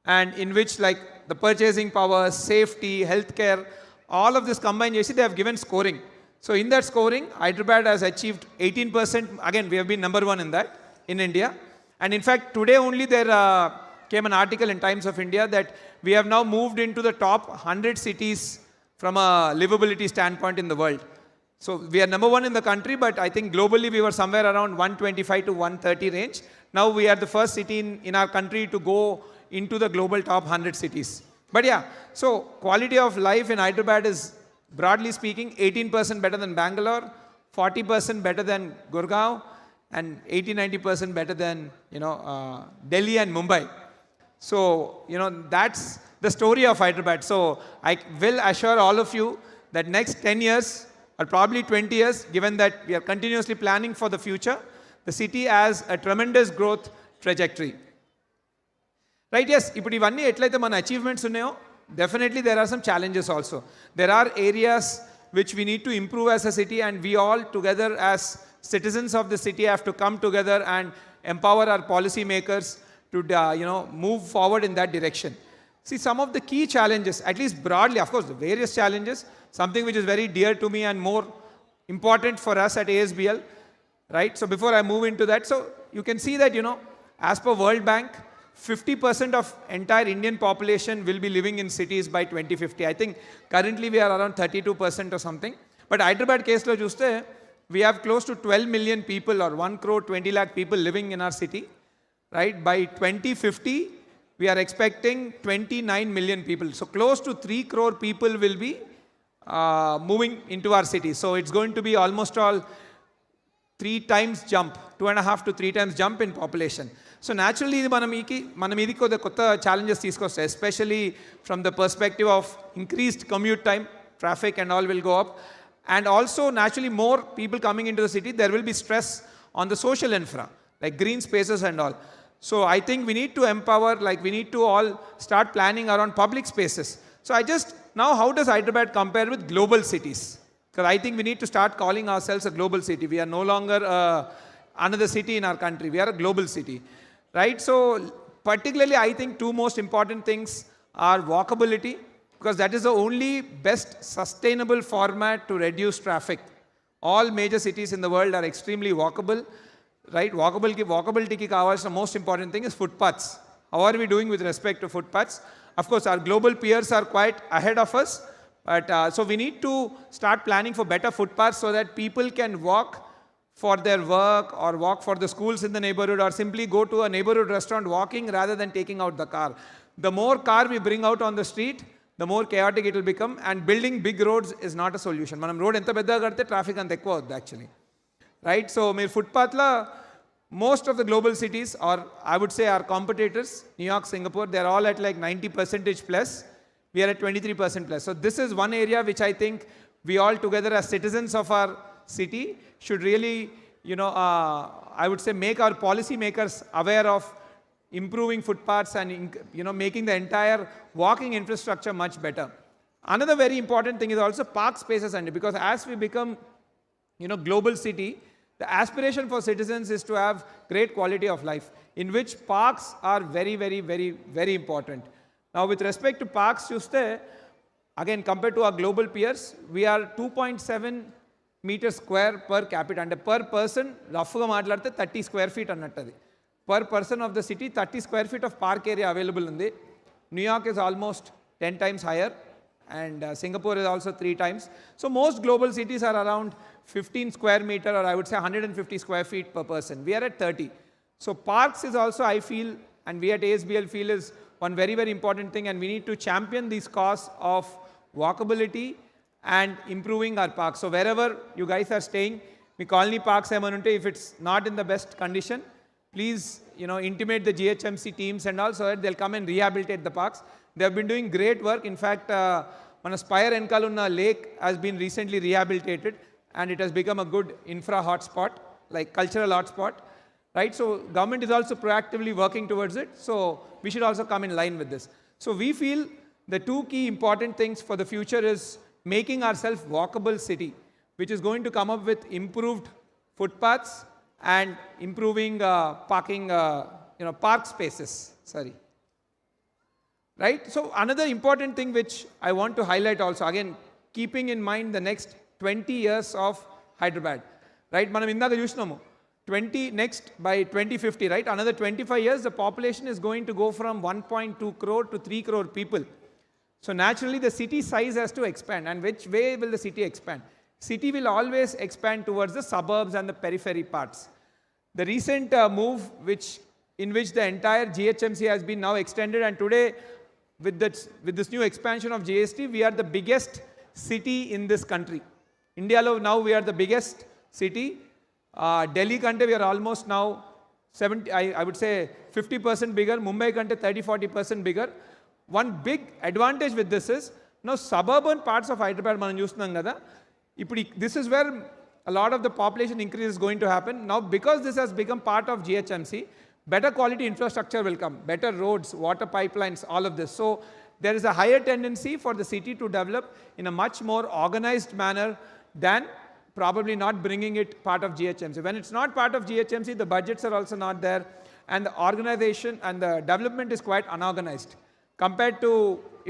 [SPEAKER 7] and in which like the purchasing power, safety, healthcare, all of this combined, you see they have given scoring. So in that scoring, Hyderabad has achieved 18%. Again, we have been number one in that in India. And in fact, today only there came an article in Times of India that we have now moved into the top 100 cities from a livability standpoint in the world. So we are number one in the country, but I think globally we were somewhere around 125 to 130 range. Now we are the first city in our country to go into the global top 100 cities. But yeah, so quality of life in Hyderabad is, broadly speaking, 18% better than Bangalore, 40% better than Gurgaon, and 80-90% better than, Delhi and Mumbai. So, that's the story of Hyderabad. So I will assure all of you that next 10 years or probably 20 years, given that we are continuously planning for the future, the city has a tremendous growth trajectory. Right, yes, ఇప్పుడు ఇవన్నీ ఎట్లయితే మన achievements ఉన్నాయో, definitely there are some challenges also. There are areas which we need to improve as a city, and we all together as citizens of the city have to come together and empower our policy makers to move forward in that direction. See, some of the key challenges, at least broadly, of course, the various challenges, something which is very dear to me and more important for us at ASBL, right? So before I move into that, so you can see that, as per World Bank, 50% of entire Indian population will be living in cities by 2050. I think currently we are around 32% or something. But Hyderabad case lo chuste, we have close to 12 million people or 1 crore 20 lakh people living in our city, right? By 2050, we are expecting 29 million people. So close to 3 crore people will be moving into our city. So it's going to be almost all 3 times jump, 2.5 to 3 times jump in population. So naturally, మనం ఇది కొత్త challenges తీసుకొస్తాయి, especially from the perspective of increased commute time, traffic and all will go up. And also naturally more people coming into the city, there will be stress on the social infra, like green spaces and all. So I think we need to empower, like we need to all start planning around public spaces. So now how does Hyderabad compare with global cities? Because I think we need to start calling ourselves a global city. We are no longer another city in our country. We are a global city, right? So particularly I think 2 most important things are walkability, because that is the only best sustainable format to reduce traffic. All major cities in the world are extremely walkable, right? Walkability ki kavalsina most important thing is footpaths. How are we doing with respect to footpaths? Of course, our global peers are quite ahead of us, but so we need to start planning for better footpaths so that people can walk for their work or walk for the schools in the neighborhood, or simply go to a neighborhood restaurant walking rather than taking out the car. The more car we bring out on the street, the more chaotic it will become, and building big roads is not a solution. Manam road enta peddaga kadte traffic anta ekkuva avuddu actually, right? So meer footpath la most of the global cities, or I would say our competitors, New York, Singapore, they are all at like 90% plus. We are at 23% plus. So this is one area which I think we all together as citizens of our city should really, I would say make our policy makers aware of improving footpaths and, making the entire walking infrastructure much better. Another very important thing is also park spaces, and because as we become, global city, the aspiration for citizens is to have great quality of life, in which parks are very, very, very, very important. Now with respect to parks, again compared to our global peers, we are 2.7 meters square per capita, and per person, roughly 30 square feet annattadi. Per person of the city, 30 square feet of park area available in the New York is almost 10 times higher, and Singapore is also 3 times. So most global cities are around 15 square meter, or I would say 150 square feet per person. We are at 30. So parks is also, I feel, and we at ASBL feel, is one very, very important thing, and we need to champion this cause of walkability and improving our parks. So wherever you guys are staying, me colony parks ఏమైనా ఉంటే, if it's not in the best condition, please, intimate the GHMC teams and all, so that they'll come and rehabilitate the parks. They have been doing great work. In fact, మన spire వెనకాలన్న lake has been recently rehabilitated, and it has become a good infra hotspot, like cultural hotspot, right? So government is also proactively working towards it, so we should also come in line with this. So we feel the 2 key important things for the future is making ourselves walkable city, which is going to come up with improved footpaths and improving parking, park spaces, sorry. Right? So another important thing which I want to highlight also, again, keeping in mind the next 20 years of Hyderabad, right? Manam indaga chusnamu, next by 2050, right? Another 25 years, the population is going to go from 1.2 crore to 3 crore people. So naturally, the city size has to expand. And which way will the city expand? City will always expand towards the suburbs and the periphery parts. The recent move in which the entire GHMC has been now extended, and today with this new expansion of GST, we are the biggest city in this country. India lo now we are the biggest city. Delhi kante we are almost now 70, I would say 50% bigger. Mumbai kante 30-40% bigger. One big advantage with this is, now suburban parts of Hyderabad మనం చూస్తున్నాం కదా, ఇప్పుడు this is where a lot of the population increase is going to happen. Now because this has become part of GHMC, better quality infrastructure will come, better roads, water pipelines, all of this. So there is a higher tendency for the city to develop in a much more organized manner than probably not bringing it part of GHMC. When it's not part of GHMC, the budgets are also not there, and the organization and the development is quite unorganized. Compared to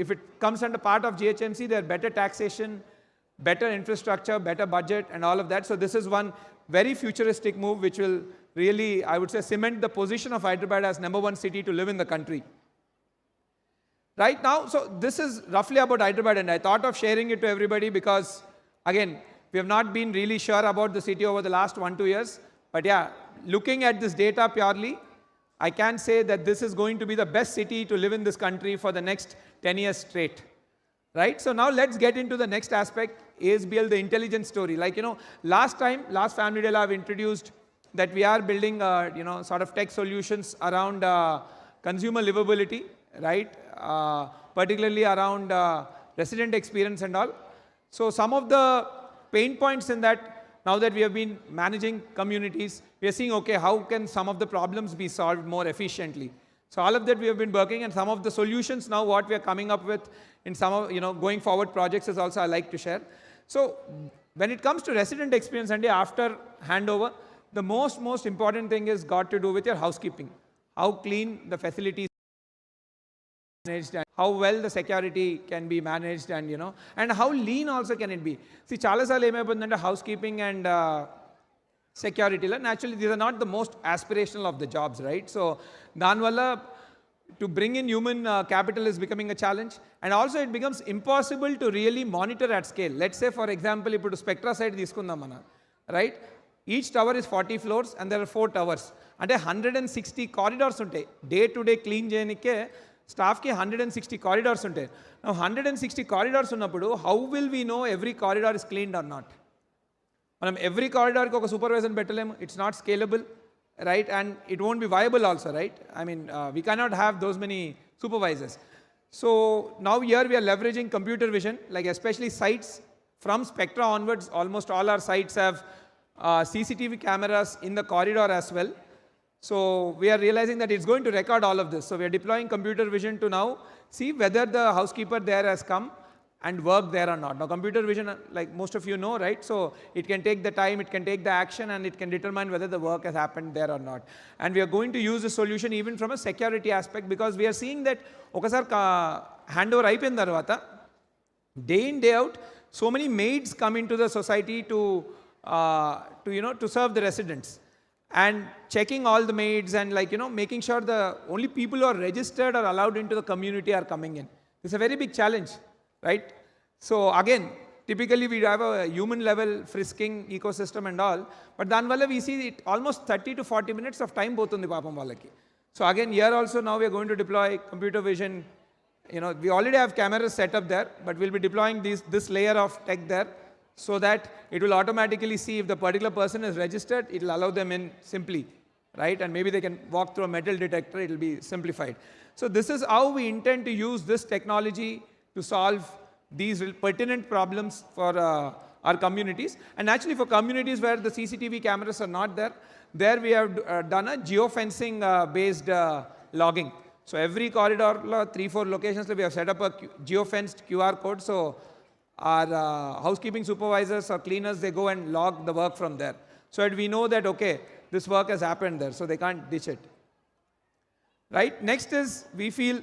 [SPEAKER 7] if it comes under part of GHMC, there are better taxation, better infrastructure, better budget, and all of that. So this is one very futuristic move which will really, I would say, cement the position of Hyderabad as #1 city to live in the country. Right now, so this is roughly about Hyderabad, and I thought of sharing it to everybody because, again, we have not been really sure about the city over the last 1-2 years. But yeah, looking at this data purely, I can say that this is going to be the best city to live in this country for the next 10 years straight. Right? So now let's get into the next aspect, ASBL, the intelligence story. Like, last Family Day, I've introduced that we are building, sort of tech solutions around consumer livability, right? Particularly around resident experience and all. So some of the pain points in that, now that we have been managing communities, we are seeing, okay, how can some of the problems be solved more efficiently? So all of that we have been working, and some of the solutions now what we are coming up with in some of, going forward projects is also I like to share. So when it comes to resident experience, and after handover, the most important thing is got to do with your housekeeping. How clean the facilities managed, and how well the security can be managed, and and how lean also can it be. See, chala saal emaipundante housekeeping and security la, naturally these are not the most aspirational of the jobs, right? So danvalla to bring in human capital is becoming a challenge, and also it becomes impossible to really monitor at scale. Let's say for example, ipudu Spectra side తీసుకుందాం mana, right? Each tower is 40 floors and there are 4 towers. అంటే 160 corridors ఉంటాయి. Day to day clean చేయనికే స్టాఫ్కి 160 corridors ఉంటాయి. Now 160 corridors ఉన్నప్పుడు how will we know every corridor is cleaned or not? మనం every corridorకి ఒక supervisor పెట్టలేము. It's not scalable, right? And it won't be viable also, right? I mean, we cannot have those many supervisors. So now here we are leveraging computer vision, like especially sites from Spectra onwards, almost all our sites have CCTV cameras in the corridor as well. So we are realizing that it's going to record all of this. So we are deploying computer vision to now see whether the housekeeper there has come and worked there or not. Now computer vision, like most of you know, right? So it can take the time, it can take the action, and it can determine whether the work has happened there or not. And we are going to use the solution even from a security aspect, because we are seeing that okasar handover అయిపోయిన తర్వాత day in day out so many maids come into the society to serve the residents, and checking all the maids and making sure the only people who are registered or allowed into the community are coming in. It's a very big challenge, right? So again, typically we have a human level frisking ecosystem and all, but danvalla we see it almost 30 to 40 minutes of time both on the papam vallaki. So again, here also now we are going to deploy computer vision. We already have cameras set up there, but we'll be deploying this layer of tech there so that it will automatically see if the particular person is registered, it will allow them in simply, right? And maybe they can walk through a metal detector, it will be simplified. So this is how we intend to use this technology to solve these pertinent problems for our communities. And actually for communities where the CCTV cameras are not there, there we have done a geofencing based logging. So every corridor, 3-4 locations, we have set up a geofenced QR code. So our housekeeping supervisors or cleaners, they go and log the work from there. So that we know that, okay, this work has happened there, so they can't ditch it. Right? Next is, we feel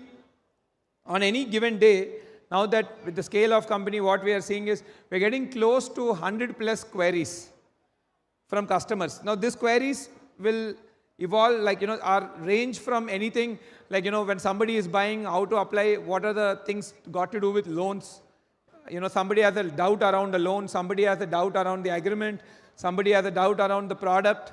[SPEAKER 7] on any given day, now that with the scale of company, what we are seeing is, we're getting close to 100 plus queries from customers. Now, these queries will evolve, our range from anything, when somebody is buying, how to apply, what are the things got to do with loans. Somebody has a doubt around the loan, somebody has a doubt around the agreement, somebody has a doubt around the product,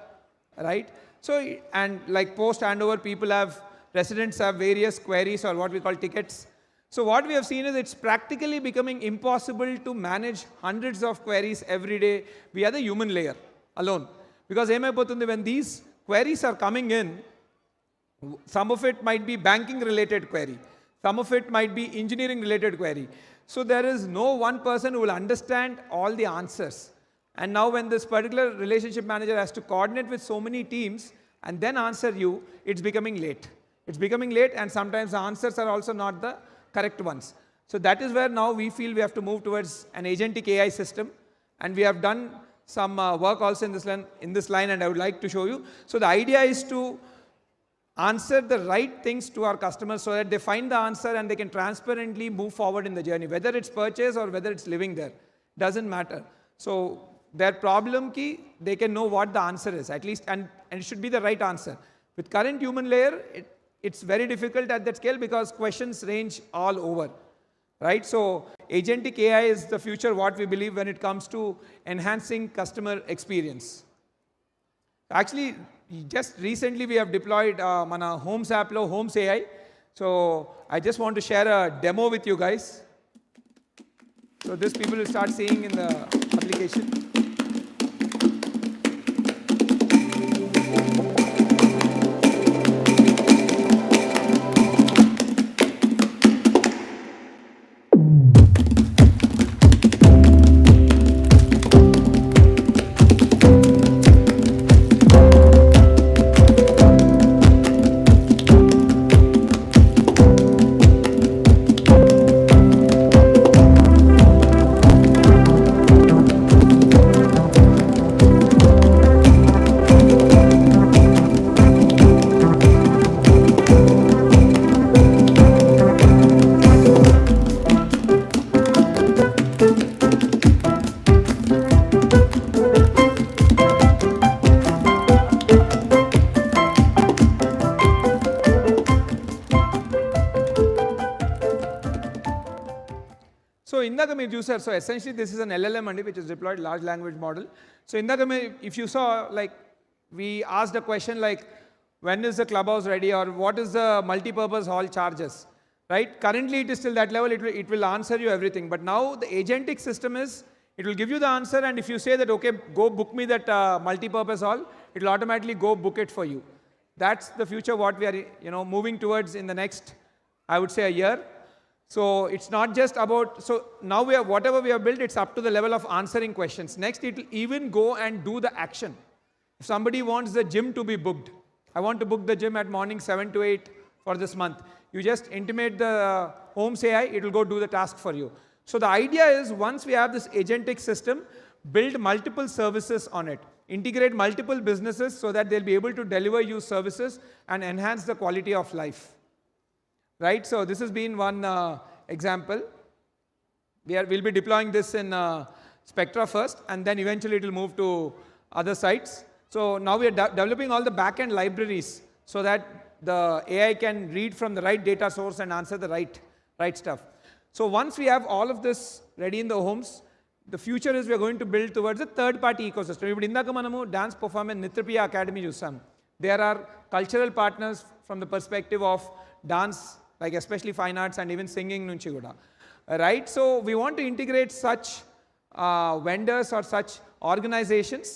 [SPEAKER 7] right? So, and like post handover, residents have various queries or what we call tickets. So what we have seen is it's practically becoming impossible to manage hundreds of queries every day via the human layer alone. Because when these queries are coming in, some of it might be banking related query, some of it might be engineering related query. So there is no one person who will understand all the answers. And now when this particular relationship manager has to coordinate with so many teams and then answer you, it's becoming late. It's becoming late, and sometimes the answers are also not the correct ones. So that is where now we feel we have to move towards an agentic AI system. And we have done some work also in this line, and I would like to show you. So the idea is to answer the right things to our customers so that they find the answer and they can transparently move forward in the journey. Whether it's purchase or whether it's living there, doesn't matter. So their problem key, they can know what the answer is, at least, and it should be the right answer. With current human layer, it's very difficult at that scale because questions range all over, right? So agentic AI is the future, what we believe when it comes to enhancing customer experience. Actually, just recently we have deployed mana Homes app lo Homes AI. So I just want to share a demo with you guys. So this people will start seeing in the application. So essentially this is an LLM which is deployed large language model. So if you saw, like, we asked a question like, when is the clubhouse ready, or what is the multi-purpose hall charges, right? Currently it is still that level, it will answer you everything. But now the agentic system is, it will give you the answer, and if you say that, okay, go book me that multi-purpose hall, it will automatically go book it for you. That's the future what we are moving towards in the next, I would say, a year. So it's not just about, so now we have, whatever we have built, it's up to the level of answering questions. Next, it will even go and do the action. If somebody wants the gym to be booked, I want to book the gym at morning 7 to 8 for this month. You just intimate the Homes AI, it will go do the task for you. So the idea is, once we have this agentic system, build multiple services on it. Integrate multiple businesses so that they'll be able to deliver you services and enhance the quality of life. Right, so this has been one example. We'll be deploying this in Spectra first, and then eventually it will move to other sites. So now we are developing all the backend libraries so that the AI can read from the right data source and answer the right stuff. So once we have all of this ready in the homes, the future is we are going to build towards a third-party ecosystem. ఇప్పుడు ఇందాక మనము dance performance నిత్రప్రియ academy చూసాం. There are cultural partners from the perspective of dance, like especially fine arts and even singing nunchi kuda. Right? So we want to integrate such vendors or such organizations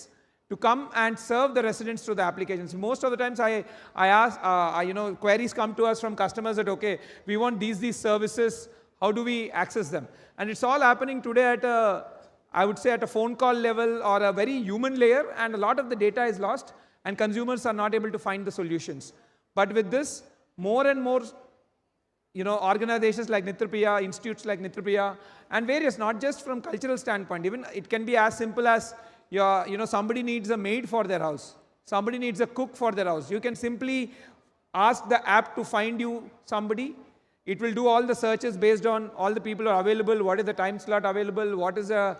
[SPEAKER 7] to come and serve the residents through the applications. Most of the times I ask, queries come to us from customers that, okay, we want these services, how do we access them? And it's all happening today at I would say at a phone call level or a very human layer, and a lot of the data is lost and consumers are not able to find the solutions. But with this, more and more organizations like Nitrapriya, institutes like Nitrapriya, and various, not just from cultural standpoint, even it can be as simple as somebody needs a maid for their house, somebody needs a cook for their house. You can simply ask the app to find you somebody. It will do all the searches based on all the people who are available, what is the time slot available, what is the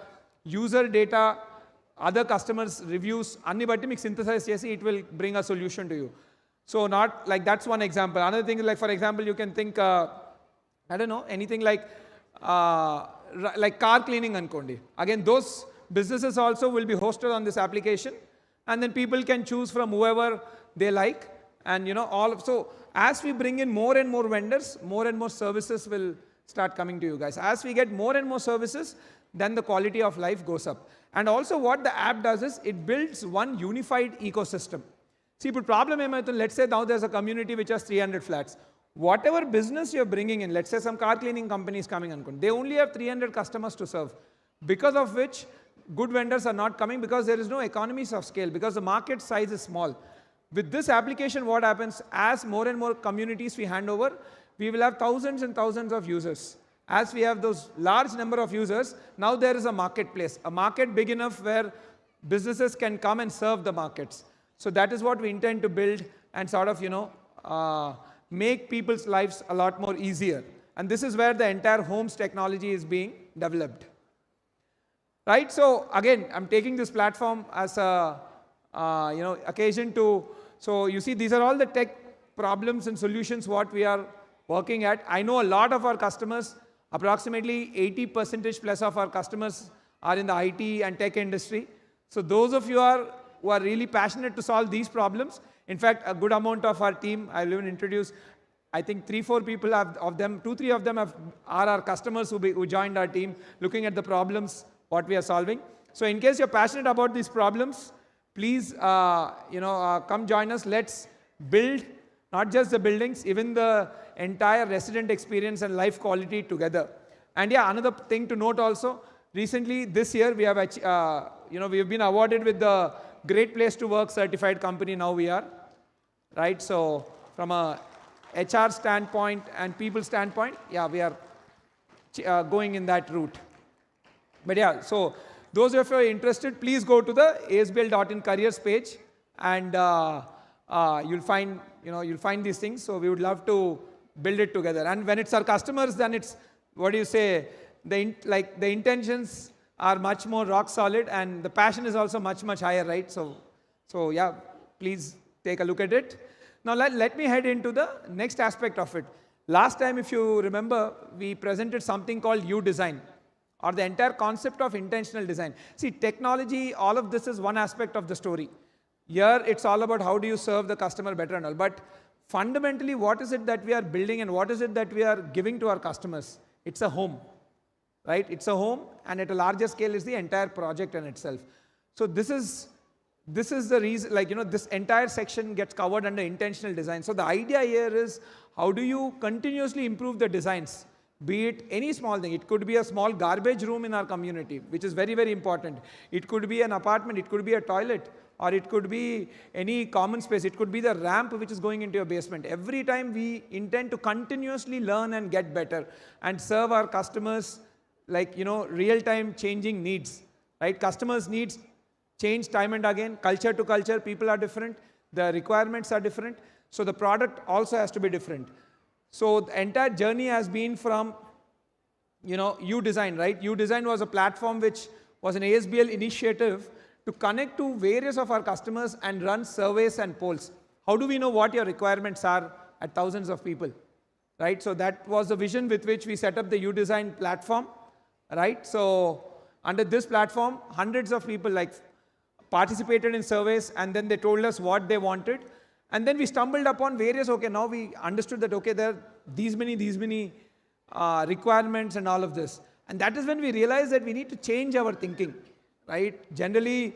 [SPEAKER 7] user data, other customers' reviews, anni batti meeku synthesize chesi it will bring a solution to you. So not like, that's one example. Another thing is like, for example, you can think, I don't know, anything like car cleaning ankondi. Again, those businesses also will be hosted on this application, and then people can choose from whoever they like, and so as we bring in more and more vendors, more and more services will start coming to you guys. As we get more and more services, then the quality of life goes up. And also what the app does is it builds one unified ecosystem. See, but problem is, let's say now there's a community which has 300 flats. Whatever business you're bringing in, let's say some car cleaning company is coming, they only have 300 customers to serve, because of which good vendors are not coming, because there is no economies of scale, because the market size is small. With this application, what happens, as more and more communities we hand over, we will have thousands and thousands of users. As we have those large number of users, now there is a marketplace, a market big enough where businesses can come and serve the markets. So that is what we intend to build and sort of, make people's lives a lot more easier. And this is where the entire homes technology is being developed. Right? So again, I'm taking this platform as a occasion to, so you see, these are all the tech problems and solutions what we are working at. I know a lot of our customers, approximately 80% plus of our customers are in the IT and tech industry. So those of you who are really passionate to solve these problems, in fact, a good amount of our team, I'll even introduce, I think 3-4 people of them, 2-3 of them are our customers who joined our team, looking at the problems, what we are solving. So in case you're passionate about these problems, please, come join us. Let's build not just the buildings, even the entire resident experience and life quality together. And yeah, another thing to note also, recently this year we have, we have been awarded with the Great Place to Work certified company. Now we are, right? So from a HR standpoint and people standpoint, yeah, we are going in that route. But yeah, so those of you who are interested, please go to the asbl.in careers page, and you'll find these things. So we would love to build it together. And when it's our customers, then it's, what do you say, the intentions are much more rock solid, and the passion is also much, much higher, right? So yeah, please take a look at it. Now let me head into the next aspect of it. Last time, if you remember, we presented something called U-Design, or the entire concept of intentional design. See, technology, all of this is one aspect of the story. Here, it's all about how do you serve the customer better and all. But fundamentally, what is it that we are building and what is it that we are giving to our customers? It's a home, right? It's a home, and at a larger scale is the entire project in itself. So this is the reason, this entire section gets covered under intentional design. So the idea here is, how do you continuously improve the designs? Be it any small thing. It could be a small garbage room in our community, which is very, very important. It could be an apartment, it could be a toilet, or it could be any common space. It could be the ramp which is going into your basement. Every time we intend to continuously learn and get better and serve our customers real-time changing needs, right? Customers' needs change time and again, culture to culture, people are different, the requirements are different, so the product also has to be different. So the entire journey has been from, U-Design, right? U-Design was a platform which was an ASBL initiative to connect to various of our customers and run surveys and polls. How do we know what your requirements are at thousands of people? right? So that was the vision with which we set up the UDesign platform, right? So under this platform, hundreds of people like participated in surveys, and then they told us what they wanted. And then we stumbled upon various, okay, now we understood that, okay, there are these many requirements and all of this. And that is when we realized that we need to change our thinking, right? Generally,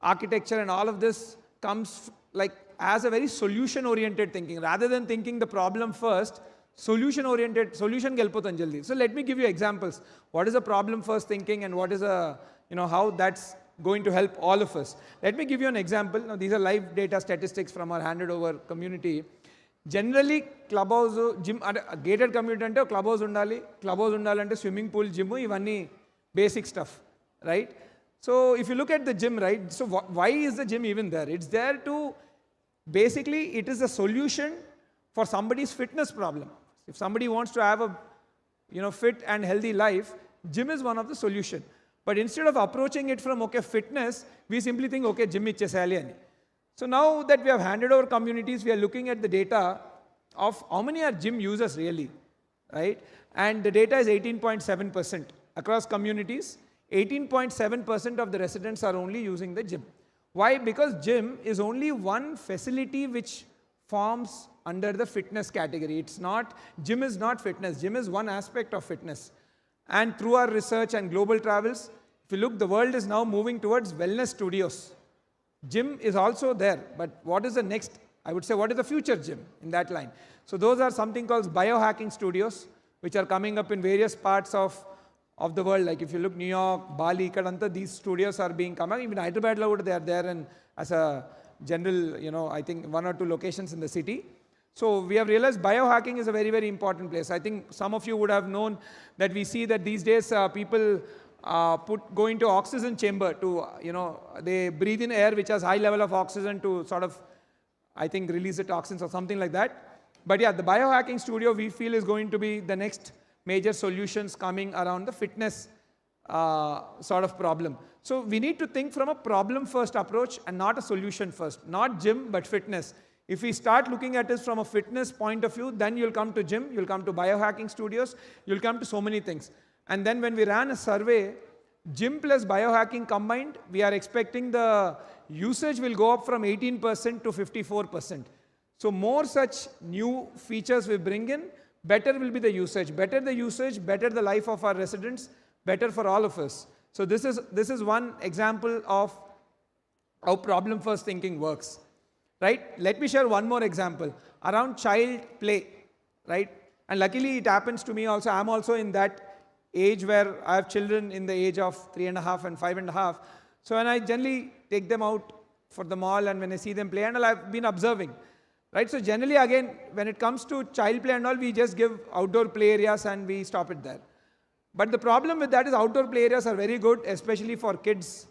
[SPEAKER 7] architecture and all of this comes like as a very solution-oriented thinking. Rather than thinking the problem first, solution-oriented, solution gelpotan jaldi. So let me give you examples. What is a problem-first thinking and what is a, how that's going to help all of us. Let me give you an example. Now, these are live data statistics from our handed over community. Generally, clubhouse, gym, gated community ante clubhouse undalante swimming pool, gym, ivanni basic stuff, right? So if you look at the gym, right, so why is the gym even there? It's there to, basically, it is a solution for somebody's fitness problem. If somebody wants to have a, fit and healthy life, gym is one of the solution. But instead of approaching it from, okay, fitness, we simply think, okay, gym ichchesali ani. So now that we have handed over communities, we are looking at the data of how many are gym users really, right? And the data is 18.7% across communities. 18.7% of the residents are only using the gym. Why? Because gym is only one facility which forms under the fitness category. It's not, gym is not fitness. Gym is one aspect of fitness. And through our research and global travels, if you look, the world is now moving towards wellness studios. Gym is also there, but what is the next, I would say, what is the future gym in that line? So those are something called biohacking studios, which are coming up in various parts of the world. Like if you look New York, Bali, Kadanta, these studios are being come up. Even Hyderabad, they are there, and as a general, I think 1 or 2 locations in the city. So we have realized biohacking is a very, very important place. I think some of you would have known that we see that these days people go into oxygen chamber to, they breathe in air which has high level of oxygen to sort of, I think, release the toxins or something like that. But yeah, the biohacking studio we feel is going to be the next major solutions coming around the fitness sort of problem. So we need to think from a problem first approach and not a solution first. Not gym, but fitness. If we start looking at it from a fitness point of view, then you'll come to gym, you'll come to biohacking studios, you'll come to so many things. And then when we ran a survey, gym plus biohacking combined, we are expecting the usage will go up from 18% to 54%. So more such new features we bring in, better will be the usage. Better the usage, better the life of our residents, better for all of us. So this is one example of how problem first thinking works. Right? Let me share one more example around child play, right? And luckily it happens to me also. I'm also in that age where I have children in the age of 3.5 and 5.5. So when I generally take them out for the mall and when I see them play and all, I've been observing, right? So generally again, when it comes to child play and all, we just give outdoor play areas and we stop it there. But the problem with that is outdoor play areas are very good, especially for kids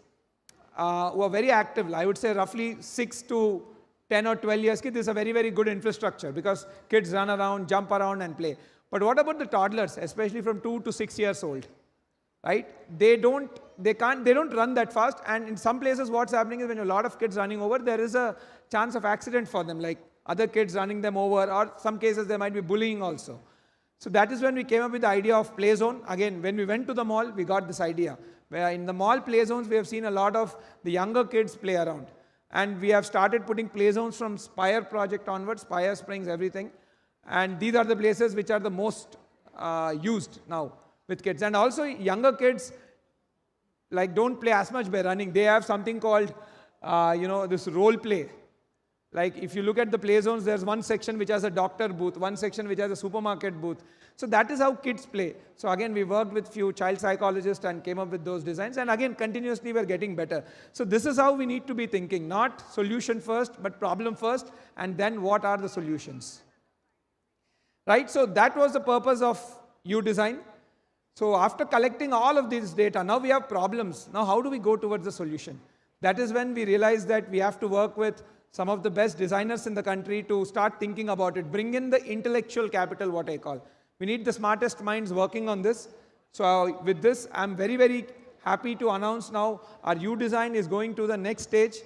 [SPEAKER 7] who are very active. I would say roughly 6 to 10 or 12 years, this is a very, very good infrastructure because kids run around, jump around and play. But what about the toddlers, especially from 2 to 6 years old, right? They don't run that fast. And in some places what's happening is when a lot of kids running over, there is a chance of accident for them, like other kids running them over, or some cases there might be bullying also. So that is when we came up with the idea of play zone. Again, when we went to the mall, we got this idea. Where in the mall play zones, we have seen a lot of the younger kids play around. And we have started putting play zones from Spire project onwards, Spire Springs, everything. And these are the places which are the most used now with kids. And also younger kids like don't play as much by running. They have something called, this role play. Like if you look at the play zones, there's one section which has a doctor booth, one section which has a supermarket booth. So that is how kids play. So again, we worked with few child psychologists and came up with those designs. And again, continuously we're getting better. So this is how we need to be thinking, not solution first, but problem first, and then what are the solutions. Right? So that was the purpose of UDesign. So after collecting all of this data, now we have problems. Now how do we go towards the solution? That is when we realized that we have to work with some of the best designers in the country to start thinking about it. Bring in the intellectual capital, what I call. We need the smartest minds working on this. So with this, I'm very, very happy to announce now our UDesign is going to the next stage,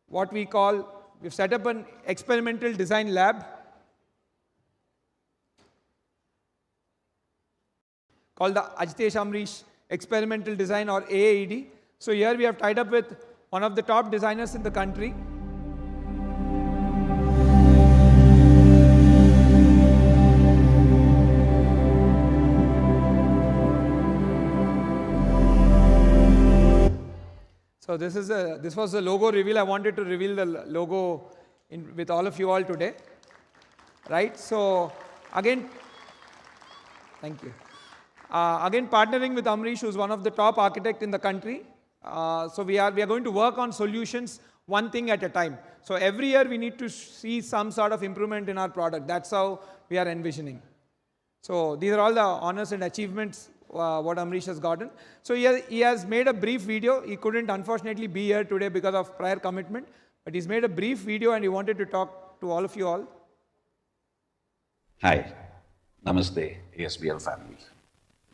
[SPEAKER 7] what we call, we've set up an experimental design lab. called the Ajitesh Amrish Experimental Design or AAED. So here we have tied up with one of the top designers in the country. So this was the logo reveal. I wanted to reveal the logo with all of you all today, right? So again, thank you. Again, partnering with Amrish, who's one of the top architects in the country. So we are going to work on solutions one thing at a time. So every year we need to see some sort of improvement in our product. That's how we are envisioning. So these are all the honors and achievements what Amrish has gotten. So he has made a brief video. He couldn't unfortunately be here today because of prior commitment, but he's made a brief video and he wanted to talk to all of you all.
[SPEAKER 13] Hi, Namaste, ASBL Family.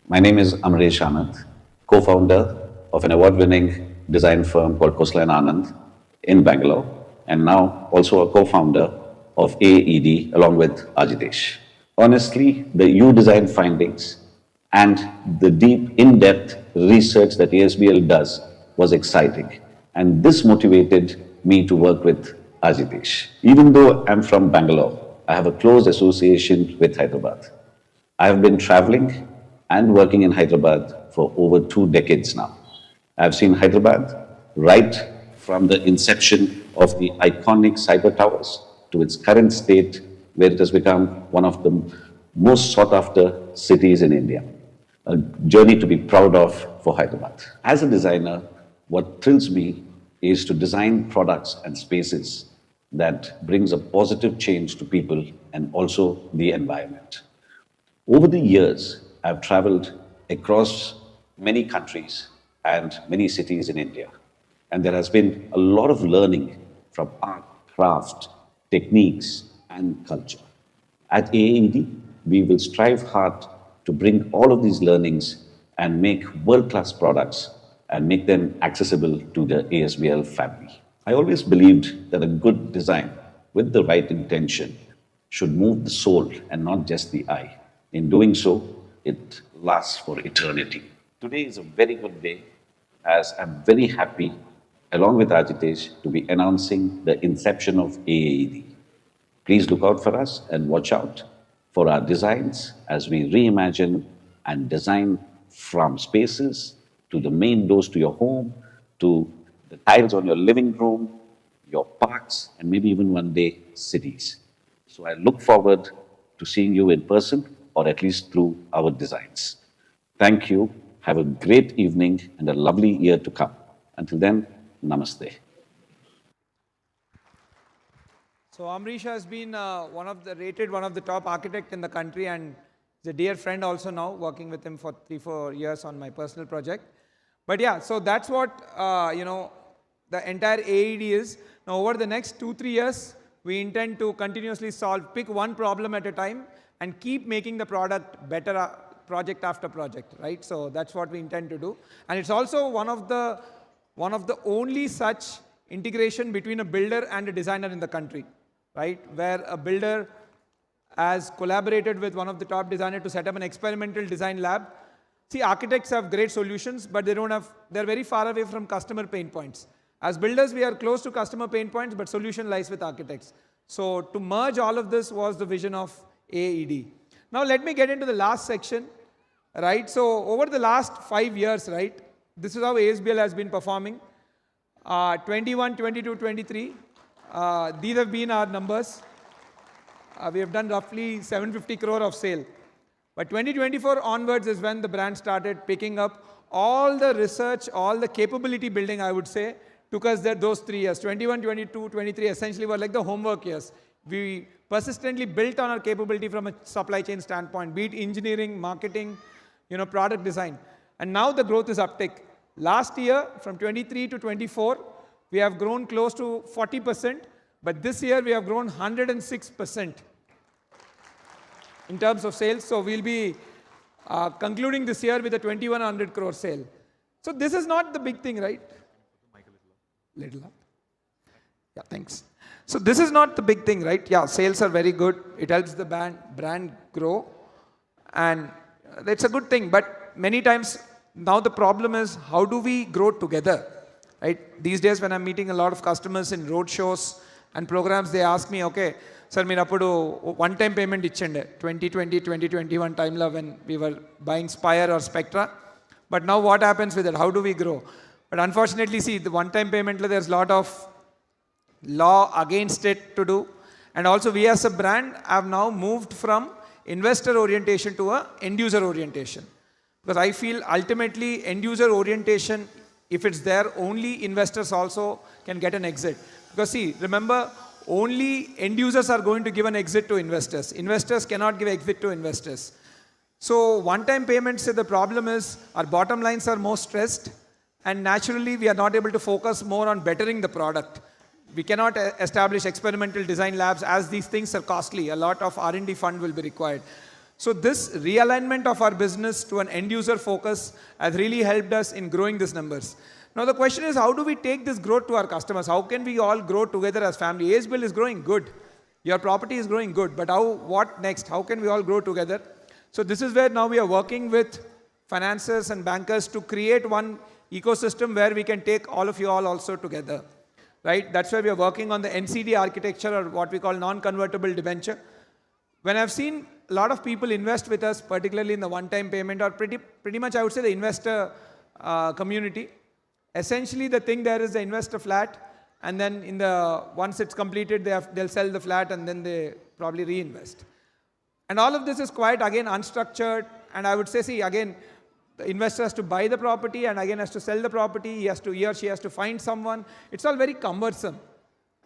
[SPEAKER 13] My name is Amresh Anand, co-founder of an award-winning design firm called Khosla & Anand in Bangalore, and now also a co-founder of AED along with Ajitesh. Honestly, the U-design findings and the deep, in-depth research that ASBL does was exciting, and this motivated me to work with Ajitesh. Even though I'm from Bangalore, I have a close association with Hyderabad. I have been traveling and working in Hyderabad for over 2 decades now. I've seen Hyderabad right from the inception of the iconic cyber towers to its current state, where it has become one of the most sought after cities in India. A journey to be proud of for Hyderabad. As a designer, what thrills me is to design products and spaces that brings a positive change to people and also the environment. Over the years, I've traveled across many countries and many cities in India, and there has been a lot of learning from art, craft, techniques, and culture. At AAED, we will strive hard to bring all of these learnings and make world-class products and make them accessible to the ASBL family. I always believed that a good design with the right intention should move the soul and not just the eye. In doing so, it lasts for eternity. Today is a very good day, as I'm very happy, along with Ajitesh, to be announcing the inception of AAED. Please look out for us and watch out for our designs as we reimagine and design from spaces to the main doors to your home, to the tiles on your living room, your parks, and maybe even one day cities. So I look forward to seeing you in person, or at least through our designs. Thank you. Have a great evening and a lovely year to come. Until then, namaste.
[SPEAKER 7] So Amrish has been rated one of the top architects in the country, and is a dear friend also now, working with him for 3-4 years on my personal project. But yeah, so that's what the entire AED is. Now over the next 2-3 years, we intend to continuously pick one problem at a time and keep making the product better project after project, right? So that's what we intend to do. And it's also one of the only such integration between a builder and a designer in the country, right? Where a builder has collaborated with one of the top designers to set up an experimental design lab. See, architects have great solutions, but they're very far away from customer pain points. As builders, we are close to customer pain points, but solution lies with architects. So to merge all of this was the vision of AED. Now let me get into the last section, right? So over the last 5 years, right, this is how ASBL has been performing. 21, 22, 23, these have been our numbers. We have done roughly 750 crore of sale. But 2024 onwards is when the brand started picking up. All the research, all the capability building, I would say, took us there those 3 years. 21, 22, 23 essentially were like the homework years. We persistently built on our capability from a supply chain standpoint, be it engineering, marketing, product design. And now the growth is uptick. Last year, from 23 to 24, we have grown close to 40%, but this year we have grown 106% in terms of sales. So we'll be concluding this year with a 2100 crore sale. So this is not the big thing, right? Little up. Yeah, thanks. So this is not the big thing, right? Yeah, sales are very good. It helps the brand grow. And That's a good thing, but many times now the problem is how do we grow together, right? These days when I'm meeting a lot of customers in road shows and programs, they ask me, okay, sir, మీరు అప్పుడు one time payment ఇచ్చండి 2020, 2021 timeలో when we were buying Spire or Spectra, but now what happens with it? How do we grow? But unfortunately, see, the one time payment, there's a lot of law against it to do, and also we as a brand have now moved from investor orientation to a end user orientation, because I feel ultimately end user orientation, if it's there, only investors also can get an exit. Because see, remember, only end users are going to give an exit to investors. Investors cannot give exit to investors. So one time payments, the problem is our bottom lines are more stressed, and naturally we are not able to focus more on bettering the product. We cannot establish experimental design labs as these things are costly. A lot of R&D fund will be required. So this realignment of our business to an end user focus has really helped us in growing these numbers. Now the question is, how do we take this growth to our customers? How can we all grow together as family? ASBL is growing good. Your property is growing good, but what next? How can we all grow together? So this is where now we are working with financiers and bankers to create one ecosystem where we can take all of you all also together. Right? That's why we are working on the NCD architecture, or what we call non-convertible debenture. When I've seen a lot of people invest with us, particularly in the one-time payment, or pretty much I would say the investor community, essentially the thing there is they invest a flat, and then once it's completed, they'll sell the flat and then they probably reinvest. And all of this is quite, again, unstructured, and I would say, see, again, the investor has to buy the property and again has to sell the property. He or she has to find someone. It's all very cumbersome.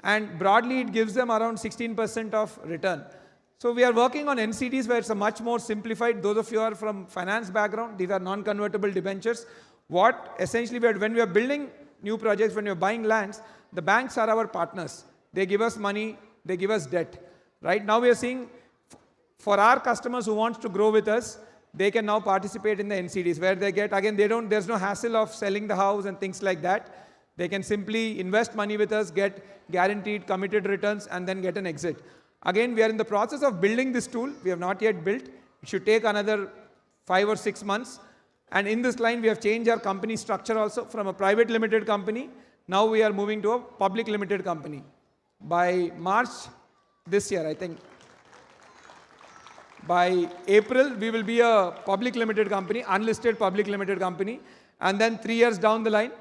[SPEAKER 7] And broadly, it gives them around 16% of return. So we are working on NCDs where it's a much more simplified. Those of you who are from finance background, these are non-convertible debentures. What essentially, when we are building new projects, when we are buying lands, the banks are our partners. They give us money, they give us debt. Right now we are seeing, for our customers who want to grow with us, they can now participate in the NCDs where they get, again, there's no hassle of selling the house and things like that. They can simply invest money with us, get guaranteed committed returns, and then get an exit. Again, we are in the process of building this tool. We have not yet built. It should take another 5 or 6 months. And in this line, we have changed our company structure also from a private limited company. Now we are moving to a public limited company. By March this year, I think, by April, we will be a public limited company, unlisted public limited company. And then 3 years down the line,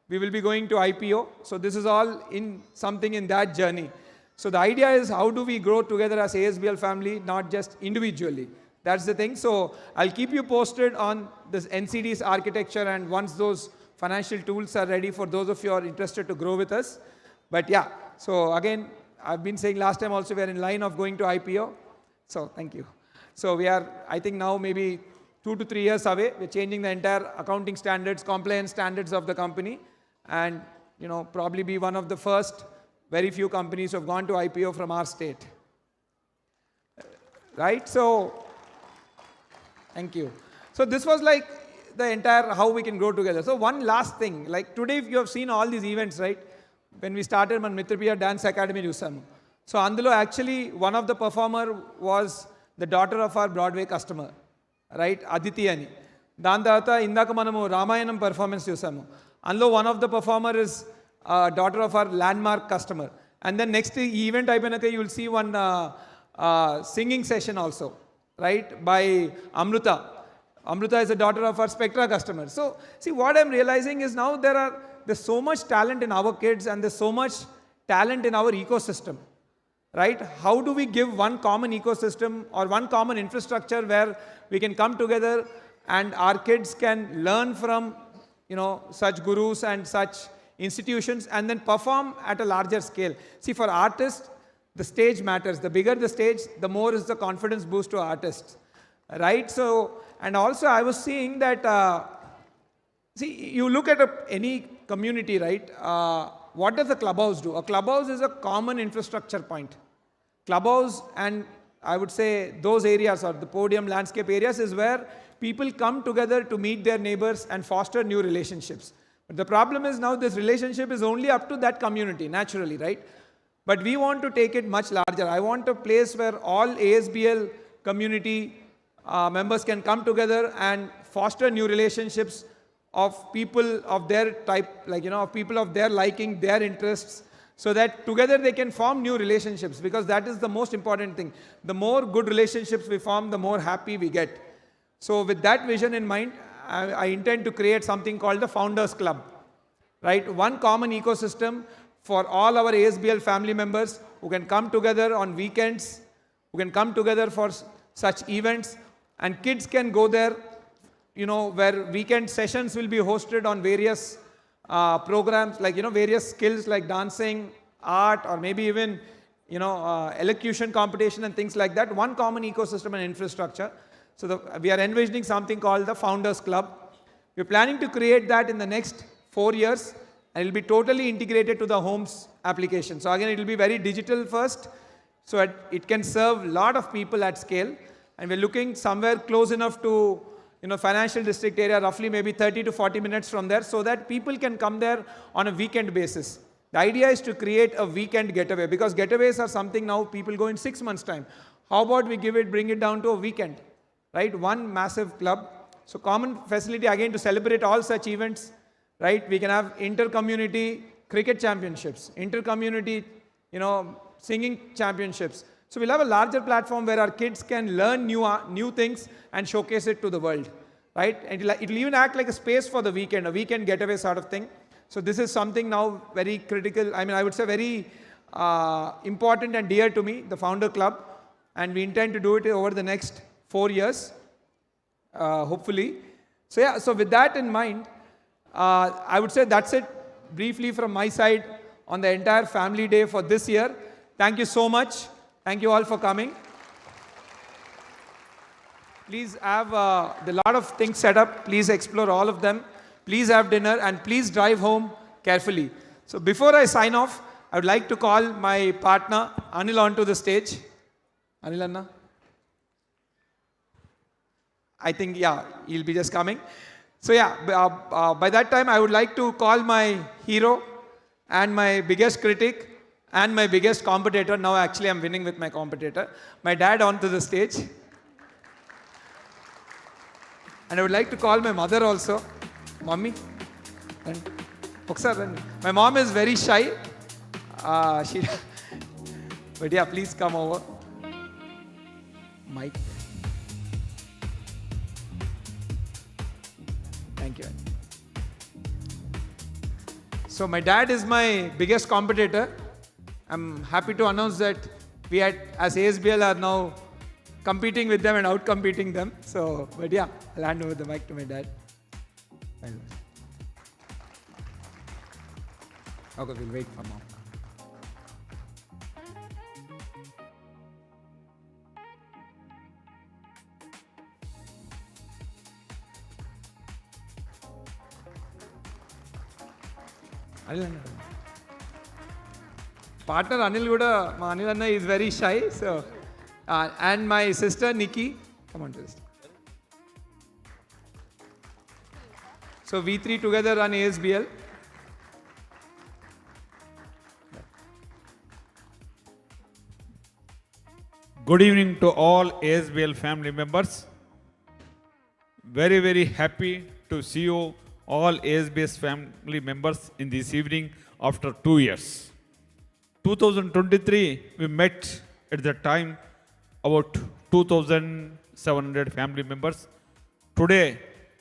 [SPEAKER 7] we will be going to IPO. So this is all in something in that journey. So the idea is, how do we grow together as ASBL family, not just individually? That's the thing. So I'll keep you posted on this NCDs architecture, and once those financial tools are ready for those of you who are interested to grow with us. But yeah, so again, I've been saying last time also, we are in line of going to IPO. So thank you. So we are, I think now maybe 2 to 3 years away. We're changing the entire accounting standards, compliance standards of the company, and probably be one of the first very few companies who have gone to IPO from our state. Right? So thank you. So this was like the entire how we can grow together. So one last thing, like today you have seen all these events, right? When we started మన Mitrapriya dance academy చూసాము. So అందులో actually one of the performer was the daughter of our Broadway customer, right, Aditi అని. దాని తర్వాత ఇందాక మనము Ramayanam performance చూసాము. అందులో one of the performer is daughter of our landmark customer. And then next ఈ ఈవెంట్ అయిపోయినాక you will see one singing session also, right, by Amruta. Amruta is a daughter of our Spectra customer. So see, what I'm realizing is now there's so much talent in our kids, and there's so much talent in our ecosystem, right? How do we give one common ecosystem or one common infrastructure where we can come together and our kids can learn from such gurus and such institutions, and then perform at a larger scale? See, for artists, the stage matters. The bigger the stage, the more is the confidence boost to artists, right? So, and also I was seeing that, see, you look at any community, right? What does a clubhouse do? A clubhouse is a common infrastructure point. Clubhouse, and I would say those areas, or the podium landscape areas, is where people come together to meet their neighbors and foster new relationships. But the problem is now this relationship is only up to that community, naturally, right? But we want to take it much larger. I want a place where all ASBL community members can come together and foster new relationships of people of their type, like, of people of their liking, their interests, so that together they can form new relationships, because that is the most important thing. The more good relationships we form, the more happy we get. So with that vision in mind, I intend to create something called the Founders Club, right? One common ecosystem for all our ASBL family members who can come together on weekends, who can come together for such events, and kids can go there, where weekend sessions will be hosted on various programs, like, various skills like dancing, art, or maybe even, elocution competition and things like that. One common ecosystem and infrastructure. So we are envisioning something called the Founders Club. We're planning to create that in the next 4 years, and it will be totally integrated to the homes application. So again, it will be very digital first, so it can serve a lot of people at scale. And we're looking somewhere close enough to, financial district area, roughly maybe 30 to 40 minutes from there, so that people can come there on a weekend basis. The idea is to create a weekend getaway, because getaways are something now people go in 6 months' time. How about we bring it down to a weekend, right? One massive club. So common facility again to celebrate all such events, right? We can have inter-community cricket championships, inter-community, singing championships. So we'll have a larger platform where our kids can learn new things and showcase it to the world, right? And it'll even act like a space for the weekend, a weekend getaway sort of thing. So this is something now very critical, I would say very important and dear to me, the Founder Club. And we intend to do it over the next 4 years, hopefully. So yeah, so with that in mind, I would say that's it briefly from my side on the entire family day for this year. Thank you so much. Thank you all for coming. Please have a lot of things set up. Please explore all of them. Please have dinner, and please drive home carefully. So before I sign off, I would like to call my partner Anil onto the stage. Anil Anna? I think, yeah, he'll be just coming. So yeah, by that time I would like to call my hero and my biggest critic and my biggest competitor. Now actually I'm winning with my competitor, my dad, onto the stage. And I would like to call my mother also. Mommy. My mom is very shy. But yeah, please come over. Mike. Thank you. So my dad is my biggest competitor. I'm happy to announce that we as ASBL are now competing with them and out-competing them. So, but yeah, I'll hand over the mic to my dad. Okay, we'll wait for mom. Partner Anil Guda, Anil Anna is very shy, so and my sister Nikki, come on to this. So we three together run ASBL.
[SPEAKER 14] Good evening to all ASBL family members. Very, very happy to see you all ASBL family members in this evening after 2 years. 2023, we met at the time about 2,700 family members. Today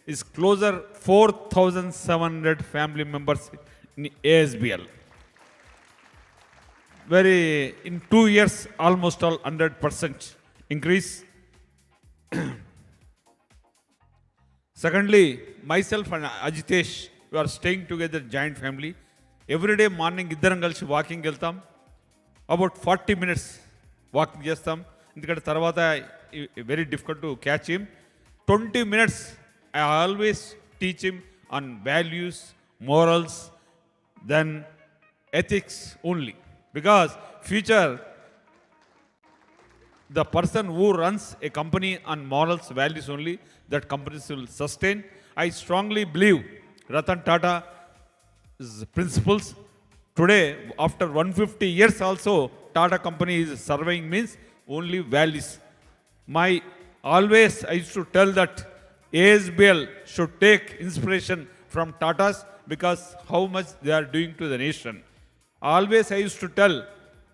[SPEAKER 14] is closer 4,700 family members in ASBL. In 2 years, almost all 100% increase. Secondly, myself and Ajitesh, we are staying together, giant family. Every day morning, iddaram kalisi walking veltam. About 40 minutes walking chestam. Indukante tarvata very difficult to catch him. 20 minutes, I always teach him on values, morals, then ethics only. Because future, the person who runs a company on morals, values only, that companies will sustain. I strongly believe Ratan Tata's principles. Today, after 150 years also, Tata company is surveying means only values. My always I used to tell that ASBL should take inspiration from Tatas because how much they are doing to the nation. Always I used to tell,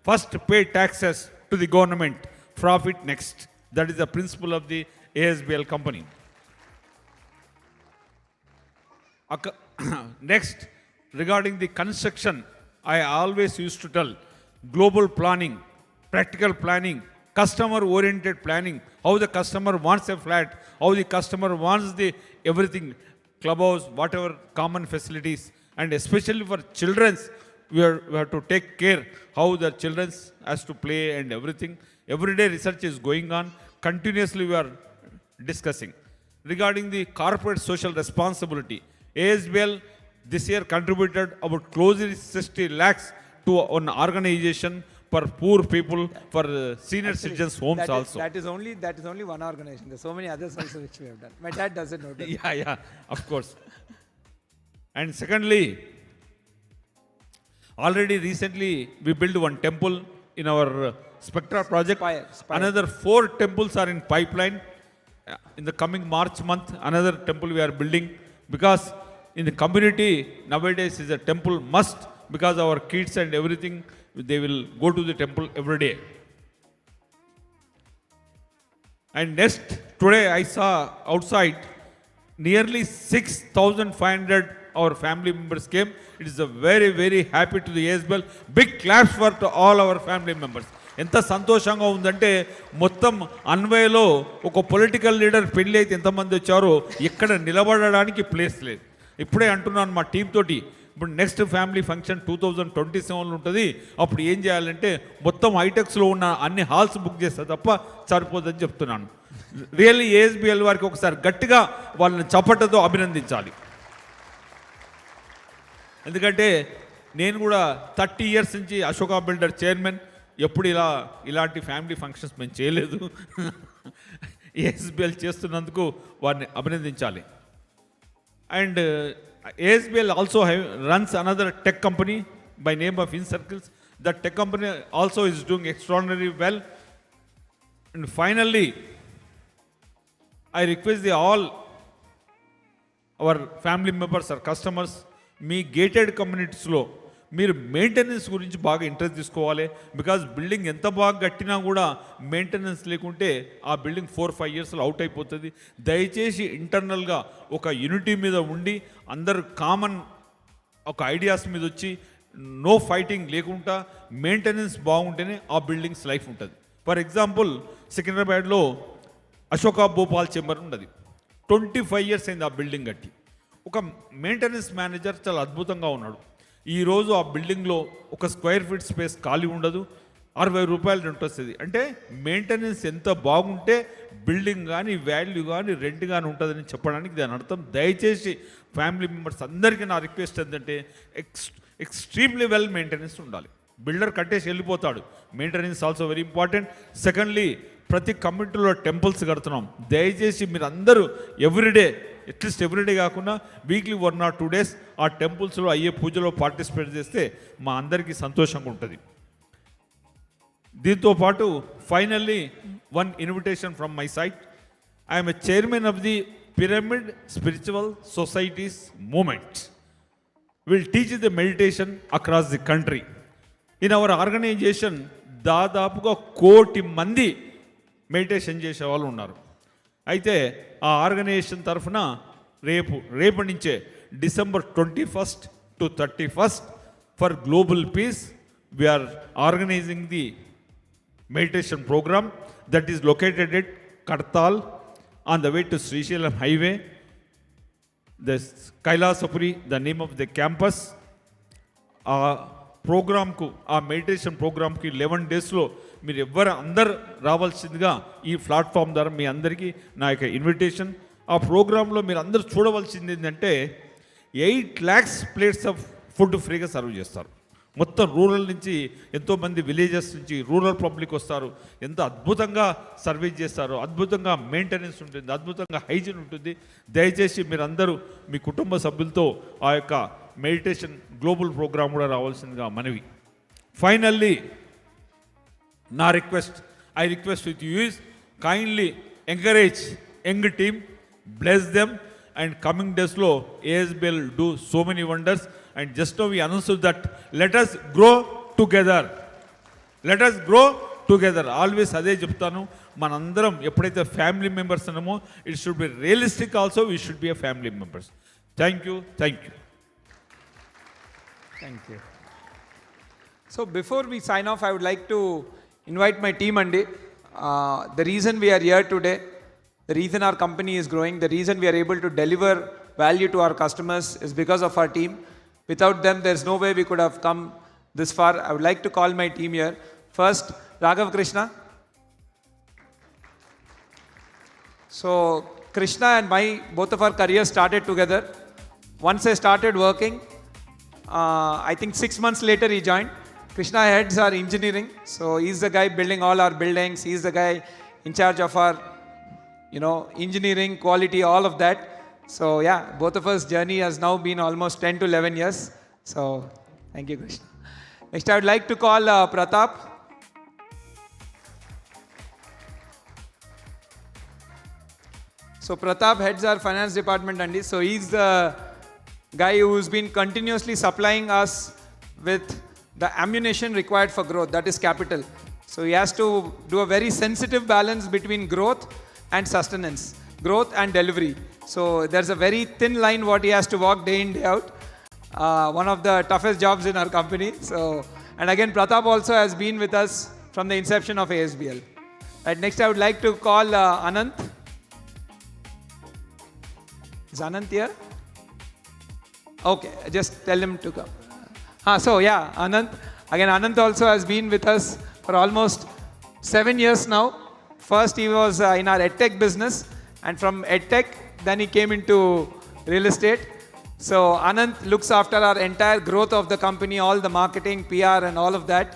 [SPEAKER 14] first pay taxes to the government, profit next. That is the principle of the ASBL company. Next, regarding the construction, I always used to tell global planning, practical planning, customer-oriented planning, how the customer wants a flat, how the customer wants the everything, clubhouse, whatever common facilities, and especially for children's, we have to take care how the children has to play and everything. Every day research is going on. Continuously we are discussing. Regarding the corporate social responsibility, ASBL this year contributed about closely 60 lakhs to an organization for poor people, for senior citizens homes also.
[SPEAKER 7] That is only one organization. There's so many others also which we have done. My dad doesn't know that.
[SPEAKER 14] Yeah, of course. And secondly, already recently we built one temple in our Spectra project.
[SPEAKER 7] Spire.
[SPEAKER 14] Another 4 temples are in pipeline. In the coming March month, another temple we are building, because in the community nowadays is a temple must, because our kids and everything, they will go to the temple every day. And next, today I saw outside nearly 6,500 our family members came. It is a very, very happy to the ASBL. Big claps for to all our family members. ఎంత సంతోషంగా ఉందంటే మొత్తం అన్వయలో ఒక political leader పెళ్ళి అయితే ఎంతమంది వచ్చారో ఇక్కడ నిలబడడానికి ప్లేస్ లేదు. ఇప్పుడే అంటున్నాను మా టీం తోటి, ఇప్పుడు నెక్స్ట్ ఫ్యామిలీ ఫంక్షన్ 2027లో ఉంటుంది. అప్పుడు ఏం చేయాలంటే మొత్తం హైటెక్స్లో ఉన్న అన్ని హాల్స్ బుక్ చేస్తే తప్ప సరిపోదని చెప్తున్నాను. రియల్లీ ఏఎస్బిఎల్ వారికి ఒకసారి గట్టిగా వాళ్ళని చప్పటతో అభినందించాలి. ఎందుకంటే నేను కూడా 30 ఇయర్స్ నుంచి అశోకా బిల్డర్ చైర్మన్, ఎప్పుడు ఇలాంటి ఫ్యామిలీ ఫంక్షన్స్ మేము చేయలేదు. ఏఎస్బిఎల్ చేస్తున్నందుకు వారిని అభినందించాలి. And ASBL also runs another tech company by name of InCircles. That tech company also is doing extraordinarily well. And finally, I request all our family members or customers, మీ gated కమ్యూనిటీస్లో మీరు maintenance గురించి బాగా interest తీసుకోవాలి. Because building ఎంత బాగా కట్టినా కూడా మెయింటెనెన్స్ లేకుంటే ఆ బిల్డింగ్ 4-5 ఇయర్స్లో అవుట్ అయిపోతుంది. దయచేసి ఇంటర్నల్గా ఒక యూనిటీ మీద ఉండి అందరు కామన్ ఒక ఐడియాస్ మీద వచ్చి నో ఫైటింగ్ లేకుండా మెయింటెనెన్స్ బాగుంటేనే ఆ బిల్డింగ్స్ లైఫ్ ఉంటుంది. ఫర్ ఎగ్జాంపుల్ సికింద్రాబాద్లో అశోకా భోపాల్ చెంబర్ ఉన్నది. 25 ఇయర్స్ అయింది ఆ బిల్డింగ్ కట్టి. ఒక మెయింటెనెన్స్ మేనేజర్ చాలా అద్భుతంగా ఉన్నాడు. ఈరోజు ఆ బిల్డింగ్లో ఒక స్క్వేర్ ఫీట్ స్పేస్ ఖాళీ ఉండదు, 60 రూపాయలు రెంట్ వస్తుంది. అంటే మెయింటెనెన్స్ ఎంత బాగుంటే బిల్డింగ్ కానీ వాల్యూ కానీ రెంట్ కానీ ఉంటుందని చెప్పడానికి దాని అర్థం. దయచేసి ఫ్యామిలీ మెంబర్స్ అందరికీ నా రిక్వెస్ట్ ఏంటంటే ఎక్స్ట్రీమ్లీ వెల్ మెయింటెనెన్స్ ఉండాలి. బిల్డర్ కట్టేసి వెళ్ళిపోతాడు, maintenance also very important. Secondly, ప్రతి కమ్యూనిటీలో టెంపుల్స్ కడుతున్నాం. దయచేసి మీరు అందరూ ఎవ్రీడే, అట్లీస్ట్ ఎవ్రీడే కాకుండా వీక్లీ 1 or 2 days ఆ టెంపుల్స్లో అయ్యే పూజలో పార్టిసిపేట్ చేస్తే మా అందరికీ సంతోషంగా ఉంటుంది. దీంతో పాటు finally one invitation from my side. I'm a chairman of the pyramid spiritual societies movement. Will teach the meditation across the country. In our organisation దాదాపుగా 1 కోటి మంది మెడిటేషన్ చేసే వాళ్ళు ఉన్నారు. అయితే ఆ ఆర్గనైజేషన్ తరఫున రేపటి నుంచే December 21st to 31st for global peace we are organising the meditation program that is located at Kartal on the way to Srisailam highway. The Kailasapuri, the name of the campus. ప్రోగ్రామ్కు, ఆ meditation ప్రోగ్రామ్కి 11 daysలో మీరు ఎవ్వరు అందరు రావాల్సిందిగా ఈ platform ద్వారా మీ అందరికీ నా యొక్క ఇన్విటేషన్. ఆ ప్రోగ్రాంలో మీరు అందరూ చూడవలసింది ఏంటంటే 8 lakhs ప్లేట్స్ ఆఫ్ ఫుడ్ ఫ్రీగా సర్వ్ చేస్తారు. మొత్తం రూరల్ నుంచి ఎంతోమంది విలేజెస్ నుంచి రూరల్ పబ్లిక్ వస్తారు. ఎంత అద్భుతంగా సర్వీస్ చేస్తారో, అద్భుతంగా మెయింటెనెన్స్ ఉంటుంది, అద్భుతంగా హైజీన్ ఉంటుంది. దయచేసి మీరందరూ మీ కుటుంబ సభ్యులతో ఆ యొక్క మెడిటేషన్ గ్లోబల్ ప్రోగ్రామ్ కూడా రావాల్సిందిగా మనవి. ఫైనల్లీ నా request, I request with you is kindly encourage young team, bless them, and coming days lo ASBL do so many wonders. And just now we announced that let us grow together. Let us grow together. Always అదే చెప్తాను, మనందరం ఎప్పుడైతే family members అన్నామో it should be realistic also, we should be a family members. Thank you.
[SPEAKER 7] Thank you. So before we sign off, I would like to invite my team, Andy. The reason we are here today, the reason our company is growing, the reason we are able to deliver value to our customers is because of our team. Without them, there's no way we could have come this far. I would like to call my team here. First, Raghav Krishna. So Krishna and both of our careers started together. Once I started working, I think 6 months later he joined. Krishna heads our engineering. So he's the guy building all our buildings. He's the guy in charge of our, engineering, quality, all of that. So yeah, both of us journey has now been almost 10 to 11 years. So thank you, Krishna. Next, I would like to call Pratap. So Pratap heads our finance department, Andy. So he's the guy who's been continuously supplying us with the ammunition required for growth, that is capital. So he has to do a very sensitive balance between growth and sustenance, growth and delivery. So there's a very thin line what he has to walk day in, day out. One of the toughest jobs in our company. So, and again, Pratap also has been with us from the inception of ASBL. Right, next I would like to call Anant. Is Anant here? Okay, just tell him to come. So yeah, Anant. Again, Anant also has been with us for almost 7 years now. First he was in our EdTech business, and from EdTech, then he came into real estate. So Anant looks after our entire growth of the company, all the marketing, PR and all of that.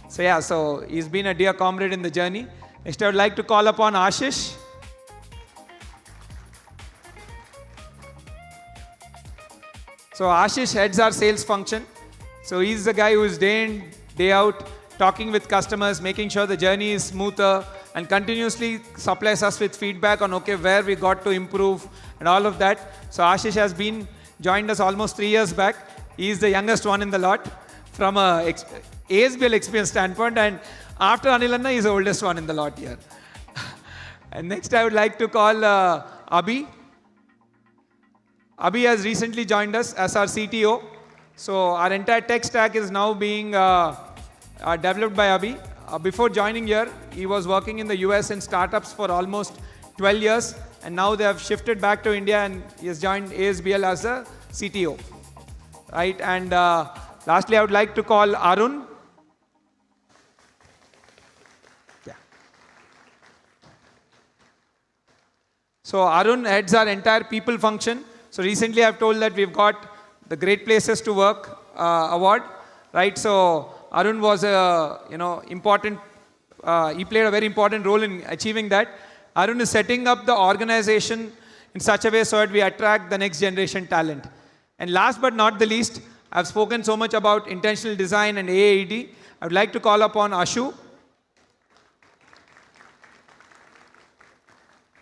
[SPEAKER 7] So yeah, so he's been a dear comrade in the journey. Next I would like to call upon Ashish. So Ashish heads our sales function. So he's the guy who is day in, day out, talking with customers, making sure the journey is smoother, and continuously supplies us with feedback on where we got to improve and all of that. So Ashish has joined us almost 3 years back. He is the youngest one in the lot from a ASBL experience standpoint, and after Anilanna, he is the oldest one in the lot here. And next I would like to call Abhi. Abhi has recently joined us as our CTO. So our entire tech stack is now being developed by Abhi. Before joining here, he was working in the US in startups for almost 12 years, and now they have shifted back to India, and he has joined ASBL as a CTO. Right, and lastly, I would like to call Arun. Yeah. So Arun heads our entire people function. So recently I've told that we've got the Great Places to Work award, right? So Arun was important. He played a very important role in achieving that. Arun is setting up the organization in such a way so that we attract the next generation talent. And last but not the least, I've spoken so much about intentional design and AAED. I would like to call upon Ashu.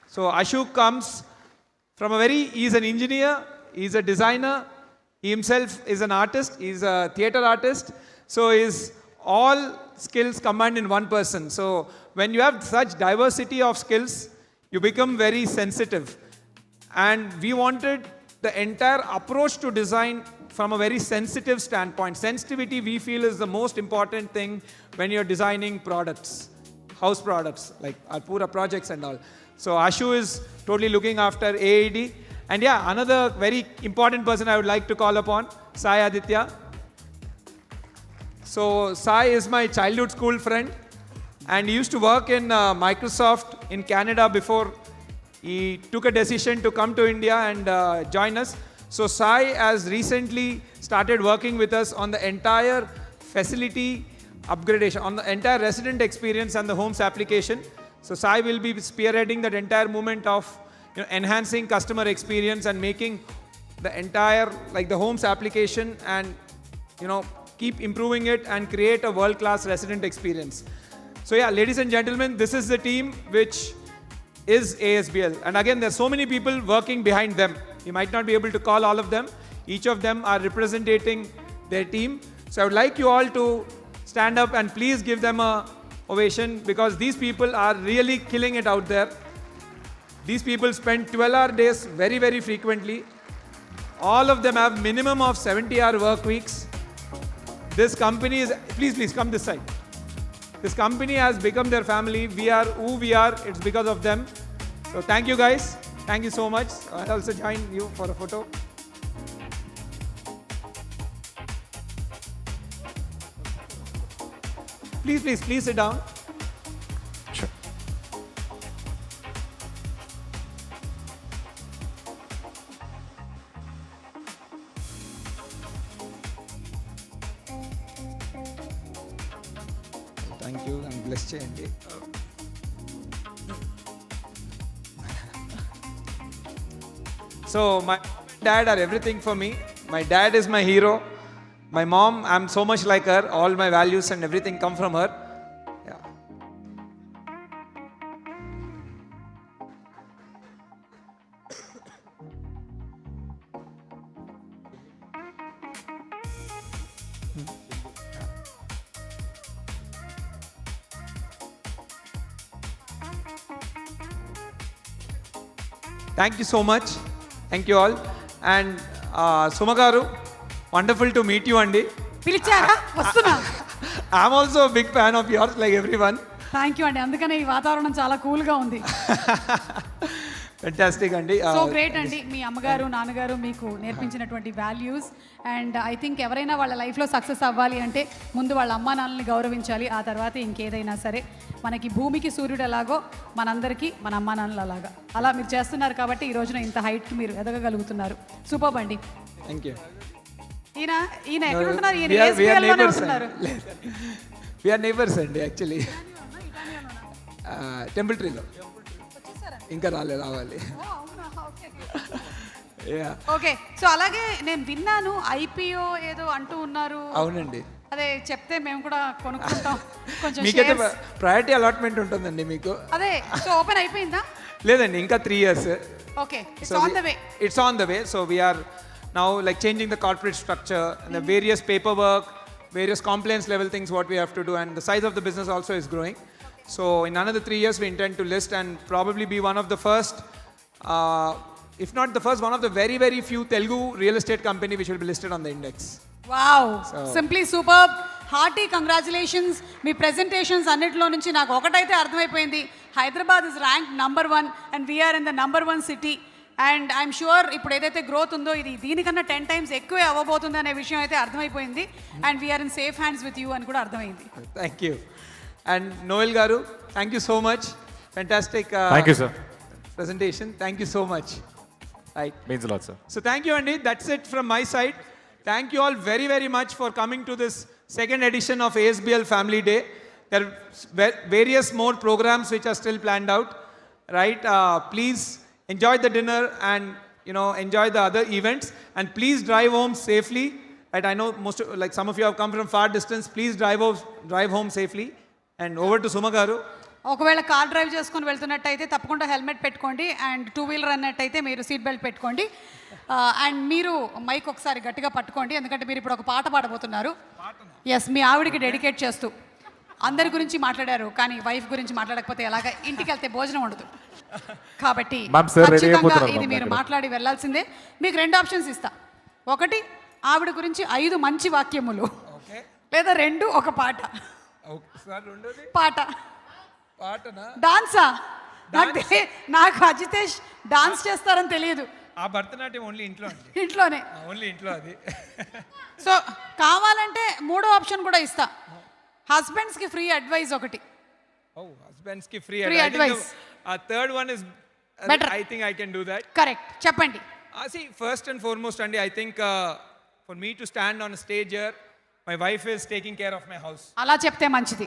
[SPEAKER 7] So Ashu comes from he's an engineer, he's a designer, he himself is an artist, he's a theater artist. So his all skills combined in one person. So when you have such diversity of skills, you become very sensitive. And we wanted the entire approach to design from a very sensitive standpoint. Sensitivity, we feel, is the most important thing when you're designing products, house products, like our Pura projects and all. So Ashu is totally looking after AED. And yeah, another very important person I would like to call upon, Sai Aditya. So Sai is my childhood school friend, and he used to work in Microsoft in Canada before he took a decision to come to India and join us. So Sai has recently started working with us on the entire facility upgradation, on the entire resident experience and the homes application. So Sai will be spearheading that entire movement of enhancing customer experience and making the entire, like the homes application, and keep improving it and create a world-class resident experience. So yeah, ladies and gentlemen, this is the team which is ASBL. And again, there's so many people working behind them. You might not be able to call all of them. Each of them are representing their team. So I would like you all to stand up and please give them a ovation, because these people are really killing it out there. These people spend 12-hour days very, very frequently. All of them have minimum of 70-hour work weeks. This company is, please come this side. This company has become their family. We are who we are. It's because of them. So thank you guys. Thank you so much. I'll also join you for a photo. Please sit down.
[SPEAKER 2] Sure.
[SPEAKER 7] Thank you. I'm blessed cheyandi. So my dad are everything for me. My dad is my hero. My mom, I'm so much like her. All my values and everything come from her. Yeah. Thank you so much. Thank you all. And Sumagaru, wonderful to meet you, Andy.
[SPEAKER 1] పిలిచారా వస్తున్నా.
[SPEAKER 7] I'm also a big fan of yours, like everyone.
[SPEAKER 1] Thank you అండి, అందుకనే ఈ వాతావరణం చాలా కూల్గా ఉంది.
[SPEAKER 7] Fantastic, Andy.
[SPEAKER 1] So great అండి, మీ అమ్మగారు నాన్నగారు మీకు నేర్పించినటువంటి వాల్యూస్. అండ్ ఐ థింక్ ఎవరైనా వాళ్ళ లైఫ్లో సక్సెస్ అవ్వాలి అంటే ముందు వాళ్ళ అమ్మా నాన్నని గౌరవించాలి, ఆ తర్వాత ఇంకేదైనా సరే. మనకి భూమికి సూర్యుడు ఎలాగో మనందరికీ మన అమ్మా నాన్నలు అలాగా, అలా మీరు చేస్తున్నారు కాబట్టి ఈ రోజున ఇంత హైట్కి మీరు ఎదగగలుగుతున్నారు. సూపర్ అండి.
[SPEAKER 7] Thank you.
[SPEAKER 1] ఈయన ఎక్కడ ఉంటున్నారు? ఈయన ASBL లోనే ఉంటున్నారు.
[SPEAKER 7] We are neighbors అండి యాక్చువల్లీ. టెంపుల్ ట్రీలో ఇంకా రావాలి.
[SPEAKER 1] ఓకే, సో అలాగే నేను విన్నాను IPO ఏదో అంటూ ఉన్నారు.
[SPEAKER 7] అవునండి,
[SPEAKER 1] అదే చెప్తే మేము కూడా కొనుక్కుంటాం. కొంచెం
[SPEAKER 7] మీకైతే ప్రయారిటీ అలాట్మెంట్ ఉంటుందండి మీకు.
[SPEAKER 1] అదే, సో ఓపెన్ అయిపోయిందా?
[SPEAKER 7] లేదండి, ఇంకా 3 years.
[SPEAKER 1] Okay, it's on the way.
[SPEAKER 7] It's on the way. So we are now like changing the corporate structure and the various paperwork, various compliance level things what we have to do, and the size of the business also is growing. So in another 3 years we intend to list and probably be one of the first, if not the first, one of the very, very few Telugu real estate company which will be listed on the index.
[SPEAKER 1] Wow, simply super. Hearty congratulations. మీ presentations అన్నిటిలో నుంచి నాకు ఒకటైతే అర్థమైపోయింది, Hyderabad is rank number 1 and we are in the number 1 city. And I'm sure ఇప్పుడు ఏదైతే growth ఉందో ఇది దీనికన్నా 10 times ఎక్కువే అవ్వబోతుంది అనే విషయం అయితే అర్థమైపోయింది. And we are in safe hands with you అని కూడా అర్థమైంది.
[SPEAKER 7] Thank you. And Noel Garu, thank you so much. Fantastic.
[SPEAKER 2] Thank you, sir.
[SPEAKER 7] Presentation. Thank you so much. Right.
[SPEAKER 2] Means a lot, sir.
[SPEAKER 7] So thank you, Andy. That's it from my side. Thank you all very, very much for coming to this second edition of ASBL Family Day. There are various more programs which are still planned out. Right. Please enjoy the dinner and enjoy the other events. And please drive home safely. Right. I know some of you have come from far distance. Please drive home safely. And over to Suma గారు.
[SPEAKER 1] ఒకవేళ car drive చేసుకొని వెళ్తున్నట్టయితే తప్పకుండా helmet పెట్టుకోండి. And 2-wheeler అన్నట్టయితే మీరు seat belt పెట్టుకోండి. And మీరు mic ఒకసారి గట్టిగా పట్టుకోండి, ఎందుకంటే మీరు ఇప్పుడు ఒక పాట పాడబోతున్నారు. ఎస్, మీ ఆవిడికి డెడికేట్ చేస్తూ. అందరి గురించి మాట్లాడారు, కానీ వైఫ్ గురించి మాట్లాడకపోతే ఎలాగా? ఇంటికి వెళ్తే భోజనం ఉండదు. కాబట్టి ఖచ్చితంగా ఇది మీరు మాట్లాడి వెళ్ళాల్సిందే. మీకు 2 ఆప్షన్స్ ఇస్తా. ఒకటి, ఆవిడ గురించి 5 మంచి వాక్యములు, లేదా 2 ఒక పాట. పాట డాన్సా? నాకు అజితేష్ డాన్స్ చేస్తారని తెలియదు.
[SPEAKER 7] ఆ భరతనాట్యం
[SPEAKER 1] ఇంట్లోనే
[SPEAKER 7] అది.
[SPEAKER 1] సో కావాలంటే 3వ ఆప్షన్ కూడా ఇస్తా. హస్బెండ్స్ కి ఫ్రీ అడ్వైస్ ఒకటి.
[SPEAKER 7] హస్బెండ్స్ కి free
[SPEAKER 1] advice.
[SPEAKER 7] Third one is
[SPEAKER 1] better.
[SPEAKER 7] I think I can do that.
[SPEAKER 1] Correct, చెప్పండి.
[SPEAKER 7] See, first and foremost, Andy, I think for me to stand on a stage here, my wife is taking care of my house.
[SPEAKER 1] అలా చెప్తే మంచిది.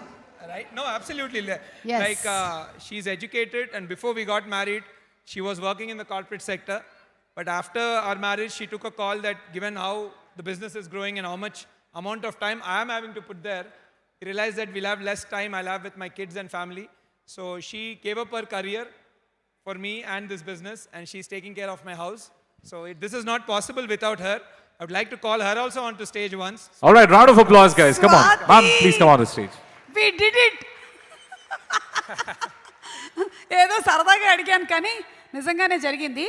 [SPEAKER 7] Right? No, absolutely.
[SPEAKER 1] Yes.
[SPEAKER 7] Like she's educated, and before we got married, she was working in the corporate sector. But after our marriage, she took a call that given how the business is growing and how much amount of time I am having to put there, we realized that we'll have less time I'll have with my kids and family. So she gave up her career for me and this business, and she's taking care of my house. So this is not possible without her. I would like to call her also onto stage once.
[SPEAKER 2] All right, round of applause, guys. Come on. Ma'am, please come on the stage.
[SPEAKER 1] We did it. ఏదో సరదాగా అడిగాను కానీ నిజంగానే జరిగింది.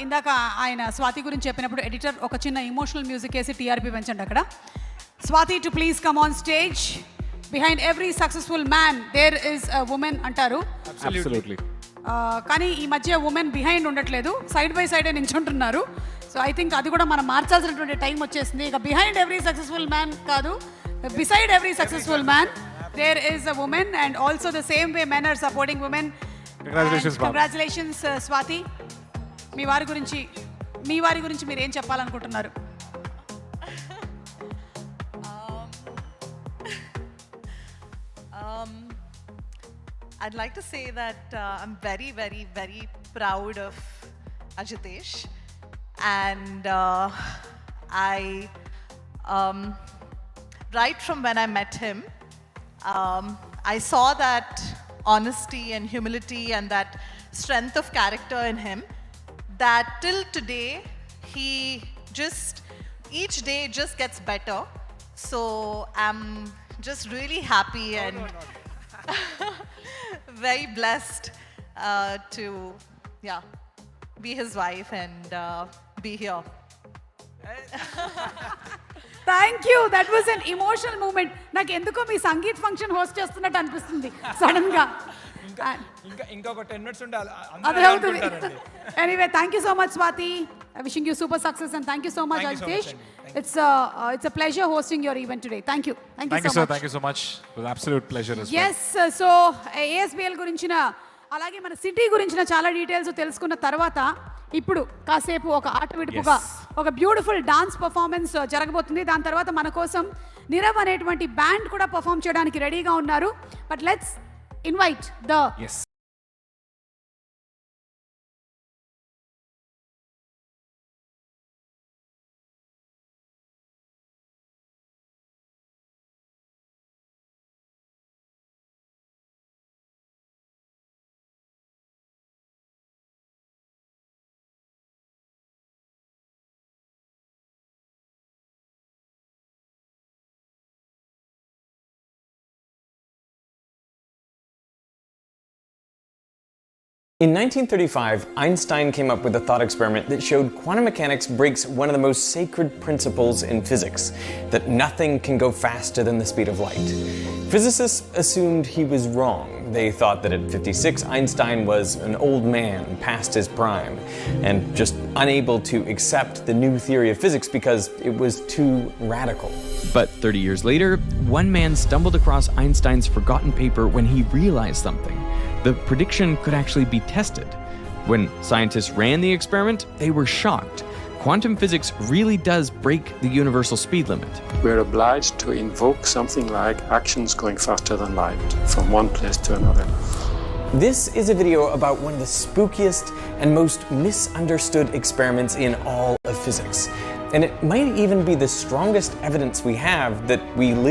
[SPEAKER 1] ఇందాక ఆయన స్వాతి గురించి చెప్పినప్పుడు ఎడిటర్ ఒక చిన్న ఇమోషనల్ మ్యూజిక్ వేసి టీఆర్పీ పెంచండి అక్కడ. Swathi to please come on stage. Behind every successful man there is a woman అంటారు.
[SPEAKER 2] Absolutely.
[SPEAKER 1] కానీ ఈ మధ్య ఉమెన్ బిహైండ్ ఉండట్లేదు, సైడ్ బై సైడే నించుంటున్నారు. సో ఐ థింక్ అది కూడా మనం మార్చాల్సినటువంటి టైం వచ్చేసింది. ఇక బిహైండ్ ఎవ్రీ సక్సెస్ఫుల్ మ్యాన్ కాదు, beside every successful man there is a women, and also the same way men are supporting women. Congratulations Swathi. మీ వారి గురించి మీరు ఏం చెప్పాలనుకుంటున్నారు?
[SPEAKER 15] I'd like to say that I'm very, very, very proud of Ajitesh, and right from when I met him, I saw that honesty and humility and that strength of character in him, that till today he just each day just gets better. So I'm just really happy and very blessed to be his wife and be here.
[SPEAKER 1] Thank you. That was an emotional moment. నాకు ఎందుకో మీ sangeet function host చేస్తున్నట్టు అనిపిస్తుంది sudden గా.
[SPEAKER 7] ఇంకొక 10 minutes ఉండాలి.
[SPEAKER 1] అదే అవుతుంది. Anyway thank you so much Swathi. Wishing you super success and thank you so much Ajitesh. It's a pleasure hosting your event today. Thank you. Thank you so much.
[SPEAKER 2] Thank you so much. It was an absolute pleasure as well.
[SPEAKER 1] Yes, so ASBL గురించిన అలాగే మన city గురించిన చాలా details తెలుసుకున్న తర్వాత ఇప్పుడు కాసేపు ఒక ఆట విడుపుగా ఒక బ్యూటిఫుల్ డాన్స్ పర్ఫార్మెన్స్ జరగబోతుంది. దాని తర్వాత మన కోసం నిరవ్ అనేటువంటి బ్యాండ్ కూడా పర్ఫార్మ్ చేయడానికి రెడీగా ఉన్నారు. But let's invite the
[SPEAKER 16] In 1935, Einstein came up with a thought experiment that showed quantum mechanics breaks one of the most sacred principles in physics, that nothing can go faster than the speed of light. Physicists assumed he was wrong. They thought that at 56, Einstein was an old man past his prime and just unable to accept the new theory of physics because it was too radical.
[SPEAKER 17] But 30 years later, one man stumbled across Einstein's forgotten paper when he realized something. The prediction could actually be tested. When scientists ran the experiment, they were shocked. Quantum physics really does break the universal speed limit.
[SPEAKER 18] We're obliged to invoke something like actions going faster than light from one place to another.
[SPEAKER 16] This is a video about one of the spookiest and most misunderstood experiments in all of physics. And it might even be the strongest evidence we have that we live